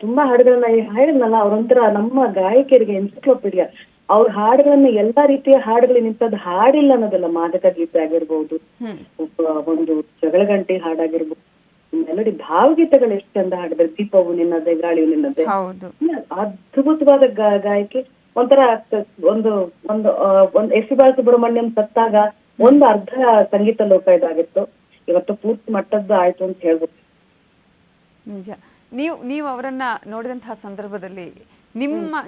ತುಂಬಾ ಹಾಡುಗಳನ್ನ ಹೇಳಿದ್ನಲ್ಲ, ಅವರೊಂಥರ ನಮ್ಮ ಗಾಯಕಿಯರಿಗೆ ಎನ್ಸೈಕ್ಲೋಪೀಡಿಯಾ. ಅವ್ರ ಹಾಡುಗಳನ್ನ ಎಲ್ಲಾ ರೀತಿಯ ಹಾಡುಗಳು ನಿಂತದ್ದು ಹಾಡಿಲ್ಲ ಅನ್ನೋದಲ್ಲ. ಮಾದಕ ಗೀತೆ ಆಗಿರ್ಬೋದು, ಒಂದು ಜಗಳಗಂಟೆ ಹಾಡಾಗಿರ್ಬೋದು, ಮೆಲಡಿ ಭಾವಗೀತೆಗಳು ಎಷ್ಟು ಚಂದ ಹಾಡಿದ್ರೆ. ದೀಪವು ನಿನ್ನದೇ, ಗಾಳಿಯು ನಿನ್ನದೇ, ಅದ್ಭುತವಾದ ಗಾಯಕಿ. ಒಂಥರ ಒಂದು ಎಸ್ ಪಿ ಬಾಲಸುಬ್ರಹ್ಮಣ್ಯಂ ಸತ್ತಾಗ ಒಂದು ಅರ್ಧ ಸಂಗೀತ ಲೋಕ ಇದಾಗಿತ್ತು, ಇವತ್ತು ಪೂರ್ತಿ ಮಟ್ಟದ್ದು ಆಯ್ತು ಅಂತ ಹೇಳ್ಬೋದು. ನಿಜ. ನೀವು ಅವರನ್ನ ನೋಡಿದಂತಹ ಸಂದರ್ಭದಲ್ಲಿ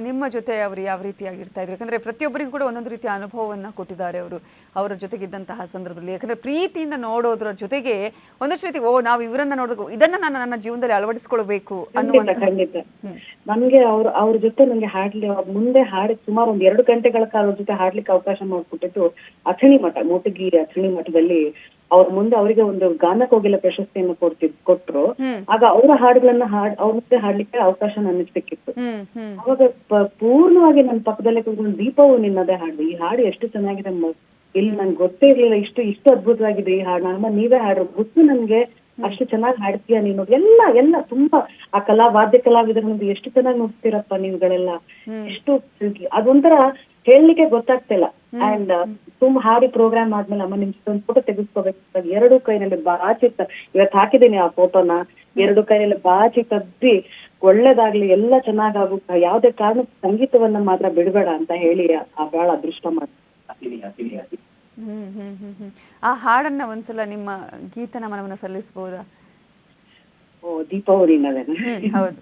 ನಿಮ್ಮ ಜೊತೆ ಅವರು ಯಾವ ರೀತಿಯಾಗಿರ್ತಾ ಇದ್ರು? ಯಾಕಂದ್ರೆ ಪ್ರತಿಯೊಬ್ಬರಿಗೂ ಕೂಡ ಒಂದೊಂದು ರೀತಿಯ ಅನುಭವವನ್ನ ಕೊಟ್ಟಿದ್ದಾರೆ ಅವರು ಅವರ ಜೊತೆಗಿದ್ದಂತಹ ಸಂದರ್ಭದಲ್ಲಿ. ಯಾಕಂದ್ರೆ ಪ್ರೀತಿಯಿಂದ ನೋಡೋದ್ರ ಜೊತೆಗೆ ಒಂದಷ್ಟು ರೀತಿ ನಾವು ಇವರನ್ನ ನೋಡಬೇಕು, ಇದನ್ನ ನಾನು ನನ್ನ ಜೀವನದಲ್ಲಿ ಅಳವಡಿಸ್ಕೊಳ್ಬೇಕು ಅನ್ನುವಂತ. ಖಂಡಿತ ನನ್ಗೆ ಅವ್ರ ಜೊತೆ ನಂಗೆ ಮುಂದೆ ಹಾಡಿ ಸುಮಾರು 1-2 ಗಂಟೆಗಳ ಕಾಲ ಅವ್ರ ಜೊತೆ ಹಾಡ್ಲಿಕ್ಕೆ ಅವಕಾಶ ಮಾಡಿಕೊಟ್ಟಿದ್ದು ಅಥಣಿ ಮಠ, ಮೋಟಗಿ ಅಥಣಿ ಮಠದಲ್ಲಿ. ಅವ್ರ ಮುಂದೆ ಅವರಿಗೆ ಒಂದು ಗಾನ ಕೋಗಿಲೆ ಪ್ರಶಸ್ತಿಯನ್ನು ಕೊಟ್ರು. ಆಗ ಅವರ ಹಾಡುಗಳನ್ನ ಅವ್ರ ಮುಂದೆ ಹಾಡ್ಲಿಕ್ಕೆ ಅವಕಾಶ ನನಗೆ ಸಿಕ್ಕಿತ್ತು. ಅವಾಗ ಪೂರ್ಣವಾಗಿ ನನ್ನ ಪಕ್ಕದಲ್ಲೇ ಕೂತ್ಕೊಂಡು ದೀಪವು ನಿನ್ನದೇ ಹಾಡು, ಈ ಹಾಡು ಎಷ್ಟು ಚೆನ್ನಾಗಿದೆ, ಇಲ್ಲಿ ನನ್ಗೆ ಗೊತ್ತೇ ಇರ್ಲಿಲ್ಲ ಇಷ್ಟು ಅದ್ಭುತವಾಗಿದೆ ಈ ಹಾಡು, ನಮ್ಮ ನೀವೇ ಹಾಡು, ಗೊತ್ತು ನನ್ಗೆ, ಅಷ್ಟು ಚೆನ್ನಾಗಿ ಹಾಡ್ತೀಯ ನೀನು, ಎಲ್ಲ ತುಂಬಾ ಆ ವಾದ್ಯ ಕಲಾವಿದರನ್ನು ಎಷ್ಟು ಚೆನ್ನಾಗಿ ನೋಡ್ತೀರಪ್ಪ ನೀವುಗಳೆಲ್ಲ, ಎಷ್ಟು ಅದೊಂಥರ ಹೇಳಲಿಕ್ಕೆ ಗೊತ್ತಾಗ್ತಿಲ್ಲ. ಅಂಡ್ ತುಂಬಾ ಹಾಡಿ ಪ್ರೋಗ್ರಾಮ್ ಆದ್ಮೇಲೆ ಅಮ್ಮ ನಿಮ್ ಫೋಟೋ ತೆಗೆಸ್ಕೋಬೇಕು, 2 ಕೈನಲ್ಲಿ ಬಾಚಿ ಇವತ್ತು ಹಾಕಿದ್ದೀನಿ ಆ ಫೋಟೋನ, 2 ಕೈಯಲ್ಲಿ ಬಾಚಿ ತದ್ದಿ ಒಳ್ಳೇದಾಗ್ಲಿ, ಎಲ್ಲ ಚೆನ್ನಾಗಾಗು, ಯಾವ್ದೇ ಕಾರಣಕ್ಕೆ ಸಂಗೀತವನ್ನ ಮಾತ್ರ ಬಿಡಬೇಡ ಅಂತ ಹೇಳಿ ಆ ಬಹಳ ಅದೃಷ್ಟ ಮಾಡ್ತೀನಿ. ಆ ಹಾಡನ್ನ ಒಂದ್ಸಲ ನಿಮ್ಮ ಗೀತ ನಮನವನ್ನು ಸಲ್ಲಿಸಬಹುದಾ? ದೀಪವು ನಿನ್ನದೇನ? ಹೌದು.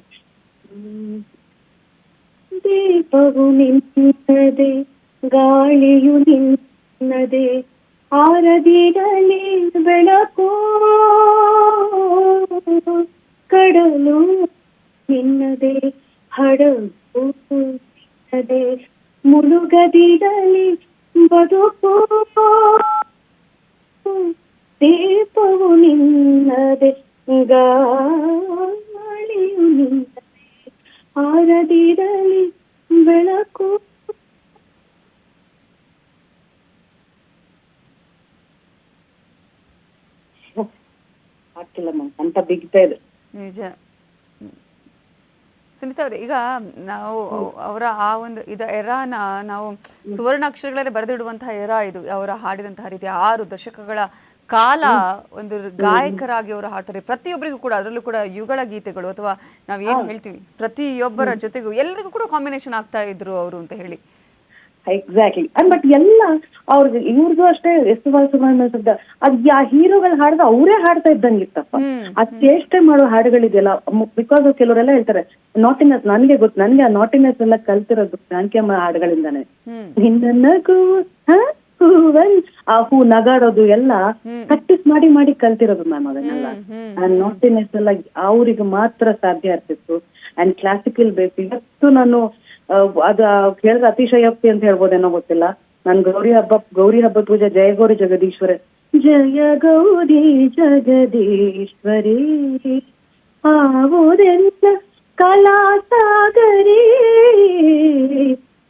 ದೀಪವು ನಿನ್ನದೇ, ಗಾಳಿಯು ನಿನ್ನದೇ, ಆರದಿರಲಿ ಬೆಳಕು, ಕಡಲು ನಿನ್ನದೇ, ಹಡಗು ನಿನ್ನದೇ, ಮುಳುಗದಿರಲಿ ಬದುಕು, ದೀಪವು ನಿನ್ನದೇ, ಗಾಳಿಯು ನಿನ್ನದೇ, ಆರದಿರಲಿ ಬೆಳಕು. ಆಗ್ತಿಲ್ಲಮ್ಮ ಅಂತ ಬಿಗ್ತಾ ಇದೆ. ನಿಜ. ಸುನೀತಾ ಅವರೇ, ಈಗ ನಾವು ಅವರ ಆ ಒಂದು ಎರಾನ ನಾವು ಸುವರ್ಣ ಅಕ್ಷರಗಳಲ್ಲಿ ಬರೆದಿಡುವಂತಹ ಎರಾ ಇದು. ಅವರ ಹಾಡಿದಂತಹ ರೀತಿ 6 ದಶಕಗಳ ಕಾಲ ಒಂದು ಗಾಯಕರಾಗಿ ಅವರು ಹಾಡ್ತಾರೆ. ಪ್ರತಿಯೊಬ್ಬರಿಗೂ ಕೂಡ, ಅದರಲ್ಲೂ ಕೂಡ ಯುಗಳ ಗೀತೆಗಳು ಅಥವಾ ನಾವ್ ಏನ್ ಹೇಳ್ತೀವಿ, ಪ್ರತಿಯೊಬ್ಬರ ಜೊತೆಗೂ ಎಲ್ಲರಿಗೂ ಕೂಡ ಕಾಂಬಿನೇಷನ್ ಆಗ್ತಾ ಇದ್ರು ಅವರು ಅಂತ ಹೇಳಿ. ಎಕ್ಸಾಕ್ಟ್ಲಿ. ಬಟ್ ಎಲ್ಲ ಅವ್ರಿಗೆ ಇವ್ರದ್ದು ಅಷ್ಟೇ, ಎಸ್ ಬಾಲಸುಬ್ರಹ್ಮಣ್ಯ ಶಬ್ದ ಅದ್ ಹೀರೋಗಳು ಹಾಡ್ದ ಅವರೇ ಹಾಡ್ತಾ ಇದ್ದಂಗಿತ್ತಪ್ಪ. ಅದ್ ಚೇಷ್ಟೆ ಮಾಡೋ ಹಾಡುಗಳಿದೆಯಲ್ಲ, ಬಿಕಾಸ್ ಕೆಲವರೆಲ್ಲ ಹೇಳ್ತಾರೆ ನಾಟಿನೆಸ್. ನನ್ಗೆ ಗೊತ್ತು, ನನ್ಗೆ ಆ ನಾಟಿನೆಸ್ ಎಲ್ಲ ಕಲ್ತಿರೋದು ಜಾನಕಿ ಅಮ್ಮ ಹಾಡುಗಳಿಂದಾನೆ. ನಗು ಆ ಹೂ ನಗಾಡೋದು ಎಲ್ಲ ಪ್ರಾಕ್ಟೀಸ್ ಮಾಡಿ ಮಾಡಿ ಕಲ್ತಿರೋದು ಮ್ಯಾಮ್ ಅದನ್ನೆಲ್ಲ. ನಾಟಿನೆಸ್ ಎಲ್ಲ ಅವ್ರಿಗೆ ಮಾತ್ರ ಸಾಧ್ಯ ಆಗ್ತಿತ್ತು. ಅಂಡ್ ಕ್ಲಾಸಿಕಲ್ ಬೇಕು. ಇವತ್ತು ನಾನು ಅದ ಹೇಳಿದ್ರೆ ಅತಿಶಯೋಕ್ತಿ ಅಂತ ಹೇಳ್ಬೋದೇನೋ ಗೊತ್ತಿಲ್ಲ. ನಾನ್ ಗೌರಿ ಹಬ್ಬ ಪೂಜೆ ಜಯ ಗೌರಿ ಜಗದೀಶ್ವರಿ, ಜಯ ಗೌರಿ ಜಗದೀಶ್ವರಿ ಆವುದೆಲ್ಲ ಕಲಾಸಾಗರಿ,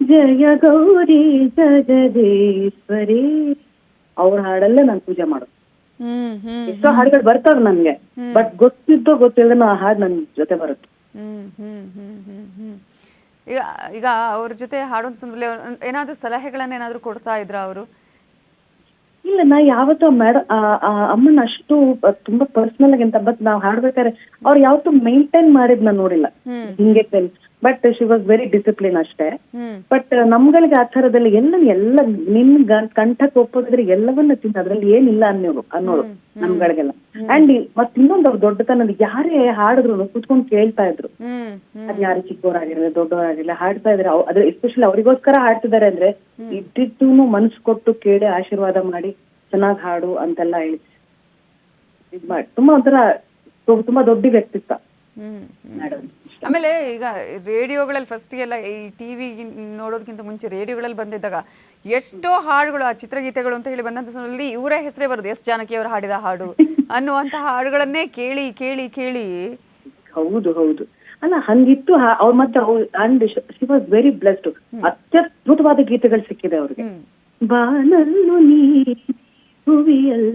ಜಯ ಗೌರಿ ಜಗದೀಶ್ವರಿ ಅವ್ರ ಹಾಡಲ್ಲೇ ನಾನು ಪೂಜೆ ಮಾಡೋದು. ಎಷ್ಟೋ ಹಾಡುಗಳು ಬರ್ತಾವ ನನ್ಗೆ, ಬಟ್ ಗೊತ್ತಿದ್ದೋ ಗೊತ್ತಿಲ್ಲದೆ ಆ ಹಾಡು ನನ್ ಜೊತೆ ಬರುತ್ತೆ. ಈಗ ಅವ್ರ ಜೊತೆ ಹಾಡೋದ್ ಸಂದರ್ಭದಲ್ಲಿ ಏನಾದ್ರು ಸಲಹೆಗಳನ್ನ ಏನಾದ್ರು ಕೊಡ್ತಾ ಇದ್ರ ಅವರು? ಇಲ್ಲ, ನಾ ಯಾವತ್ತೂ ಅಮ್ಮನ ಅಷ್ಟು ತುಂಬಾ ಪರ್ಸನಲ್ ಆಗಿ ಅಂತ, ಬಟ್ ನಾವ್ ಹಾಡ್ಬೇಕಾದ್ರೆ ಅವ್ರು ಯಾವತ್ತೂ ಮೇಂಟೈನ್ ಮಾಡಿದ್ ನಾನ್ ನೋಡಿಲ್ಲ ಹಿಂಗೆ. But she was very discipline ಅಷ್ಟೇ. ಬಟ್ ನಮ್ಗಳಿಗೆ ಆ ಥರದಲ್ಲಿ ಎಲ್ಲ ನಿನ್ ಕಂಠಕ್ಕೆ ಒಪ್ಪೋದಿದ್ರೆ ಎಲ್ಲವನ್ನ ತಿಂತ, ಅದ್ರಲ್ಲಿ ಏನಿಲ್ಲ ಅನ್ನೋರು ನಮ್ಗಳಿಗೆಲ್ಲ. ಅಂಡ್ ಮತ್ ಇನ್ನೊಂದು ಅವ್ರು ದೊಡ್ಡತನ, ಯಾರೇ ಹಾಡಿದ್ರು ಕುತ್ಕೊಂಡ್ ಕೇಳ್ತಾ ಇದ್ರು. ಅದ್ ಯಾರು ಚಿಕ್ಕವರಾಗಿರ್ಲಿ ದೊಡ್ಡವರಾಗಿರ್ಲಿ ಹಾಡ್ತಾ ಇದ್ರೆ, ಅದ್ರ ಎಸ್ಪೆಷಲಿ ಅವ್ರಿಗೋಸ್ಕರ ಹಾಡ್ತಿದ್ದಾರೆ ಅಂದ್ರೆ ಇದ್ದಿದ್ದು ಮನ್ಸು ಕೊಟ್ಟು ಕೇಳಿ ಆಶೀರ್ವಾದ ಮಾಡಿ ಚೆನ್ನಾಗ್ ಹಾಡು ಅಂತೆಲ್ಲ ಹೇಳಿ ಇದ್ ಮಾಡಿ ತುಂಬಾ ಒಂಥರ ತುಂಬಾ ದೊಡ್ಡ ವ್ಯಕ್ತಿತ್ವ ಮೇಡಮ್. ಆಮೇಲೆ ಈಗ ರೇಡಿಯೋಗಳಲ್ಲಿ ಫಸ್ಟ್ಗೆಲ್ಲ ಈ ಟಿವಿ ನೋಡೋದಕ್ಕಿಂತ ಮುಂಚೆ ರೇಡಿಯೋಗಳಲ್ಲಿ ಬಂದಿದ್ದಾಗ ಎಷ್ಟೋ ಹಾಡುಗಳು, ಆ ಚಿತ್ರಗೀತೆಗಳು ಅಂತ ಹೇಳಿ ಬಂದಂತ ಸಮಯದಲ್ಲಿ ಇವರೇ ಹೆಸರೇ ಬರೋದು, ಎಸ್ ಜಾನಕಿ ಅವರು ಹಾಡಿದ ಹಾಡು ಅನ್ನುವಂತಹ ಹಾಡುಗಳನ್ನೇ ಕೇಳಿ ಕೇಳಿ ಕೇಳಿ. ಹೌದು ಹೌದು. ಅಲ್ಲ ಹಂಗಿತ್ತು ಅವ್ರು. ಮತ್ತೆ and she was very blessed. ಅತ್ಯದ್ಭುತವಾದ ಗೀತೆಗಳು ಸಿಕ್ಕಿದೆ ಅವ್ರಿಗೆ. ಬಾನನ್ನು ನೀ ಹೂವಿಯಲ್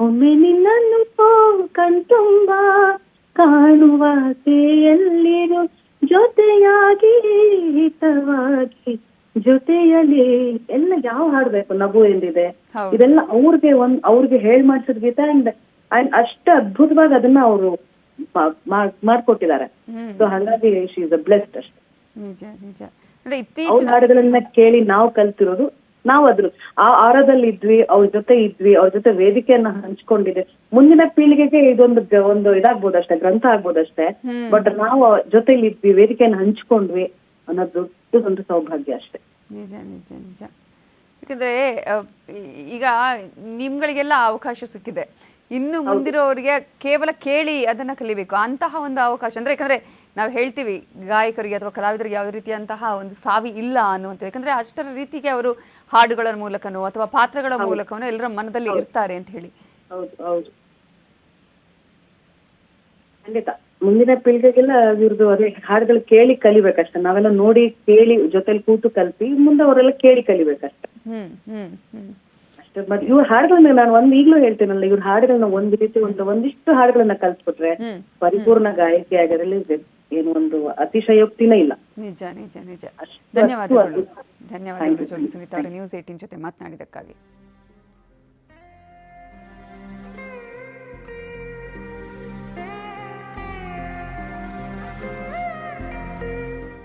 ಒಮ್ಮೆ ನಿನ್ನನ್ನು ಕಣ್ತುಂಬಾ ಕಾಣುವಾಸೆಯಲ್ಲಿರು, ಜೊತೆಯಾಗಿ ಹಿತವಾಗಿ ಜೊತೆಯಲ್ಲಿ ಎಲ್ಲ ಯಾವ ಹಾಡ್ಬೇಕು, ನಗು ಎಂದಿದೆ, ಇದೆಲ್ಲ ಅವ್ರಿಗೆ ಹೇಳ್ ಮಾಡ್ಸಿದ ಗೀತೆ. ಅಂಡ್ ಅಷ್ಟು ಅದ್ಭುತವಾಗಿ ಅದನ್ನ ಅವರು ಮಾಡ್ಕೊಟ್ಟಿದ್ದಾರೆ. ಸೊ ಹಾಗಾಗಿ ಶಿ ಇಸ್ ಬ್ಲೆಸ್ಡ್ ಅಷ್ಟೇ. ಅವ್ರ ಹಾಡುಗಳನ್ನ ಕೇಳಿ ನಾವು ಕಲ್ತಿರೋದು. ನಾವು ಆ ಆರದಲ್ಲಿ ಇದ್ವಿ, ಅವ್ರ ಜೊತೆ ವೇದಿಕೆಯನ್ನ ಹಂಚ್ಕೊಂಡಿದೆ. ಮುಂದಿನ ಪೀಳಿಗೆಗೆ ಒಂದು ಇದಾಗ್ಬೋದು ಅಷ್ಟೇ, ಗ್ರಂಥ ಆಗ್ಬೋದಷ್ಟೇ. ಬಟ್ ನಾವು ಜೊತೆಲಿ ಇದ್ವಿ, ವೇದಿಕೆಯನ್ನ ಹಂಚ್ಕೊಂಡ್ವಿ ಅನ್ನೋದು ದೊಡ್ಡದೊಂದು ಸೌಭಾಗ್ಯ ಅಷ್ಟೇ. ನಿಜ ನಿಜ ನಿಜ. ಯಾಕಂದ್ರೆ ಈಗ ನಿಮ್ಗಳಿಗೆಲ್ಲ ಅವಕಾಶ ಸಿಕ್ಕಿದೆ, ಇನ್ನು ಮುಂದಿರೋರಿಗೆ ಕೇವಲ ಕೇಳಿ ಅದನ್ನ ಕಲಿಬೇಕು ಅಂತಹ ಒಂದು ಅವಕಾಶ. ಅಂದ್ರೆ ಯಾಕಂದ್ರೆ ನಾವು ಹೇಳ್ತೀವಿ ಗಾಯಕರಿಗೆ ಅಥವಾ ಕಲಾವಿದರಿಗೆ ಯಾವ ರೀತಿಯಂತಹ ಒಂದು ಸಾವಿ ಇಲ್ಲ ಅನ್ನುವಂಥದ್ದು. ಯಾಕಂದ್ರೆ ಅಷ್ಟರ ರೀತಿಗೆ ಅವರು ಹಾಡುಗಳ ಮೂಲಕನೋ ಅಥವಾ ಪಾತ್ರಗಳ ಮೂಲಕನೋ ಎಲ್ಲರ ಮನದಲ್ಲಿ ಇರ್ತಾರೆ ಅಂತ ಹೇಳಿ. ಹೌದು ಹೌದು, ಖಂಡಿತ. ಮುಂದಿನ ಪೀಳಿಗೆಗೆಲ್ಲ ಇವ್ರದ್ದು ಅದೇ ಹಾಡುಗಳು ಕೇಳಿ ಕಲಿಬೇಕಷ್ಟೆ. ನಾವೆಲ್ಲ ನೋಡಿ ಕೇಳಿ ಜೊತೆಲಿ ಕೂತು ಕಲ್ತಿ ಮುಂದೆ ಅವರೆಲ್ಲ ಕೇಳಿ ಕಲಿಬೇಕಷ್ಟೆ ಅಷ್ಟೇ. ಮತ್ತೆ ಇವ್ರ ಹಾಡುಗಳನ್ನ ನಾನು ಈಗ್ಲೂ ಹೇಳ್ತೇನಲ್ಲ, ಇವ್ರ ಹಾಡುಗಳನ್ನ ಒಂದ್ ರೀತಿ ಒಂದಿಷ್ಟು ಹಾಡುಗಳನ್ನ ಕಲ್ತ್ಬಿಟ್ರೆ ಪರಿಪೂರ್ಣ ಗಾಯಕಿ ಆಗಿರಲಿ ಏನು ಒಂದು ಅತಿಶಯೋಕ್ತಿನೇ ಇಲ್ಲ. ನಿಜ ನಿಜ ನಿಜ. ಧನ್ಯವಾದಗಳು ಧನ್ಯವಾದಗಳು ಜೋಗಿ ಸುನೀತಾ ಅವರೇ, ನ್ಯೂಸ್ 18 ಜೊತೆ ಮಾತನಾಡಿದಕ್ಕಾಗಿ.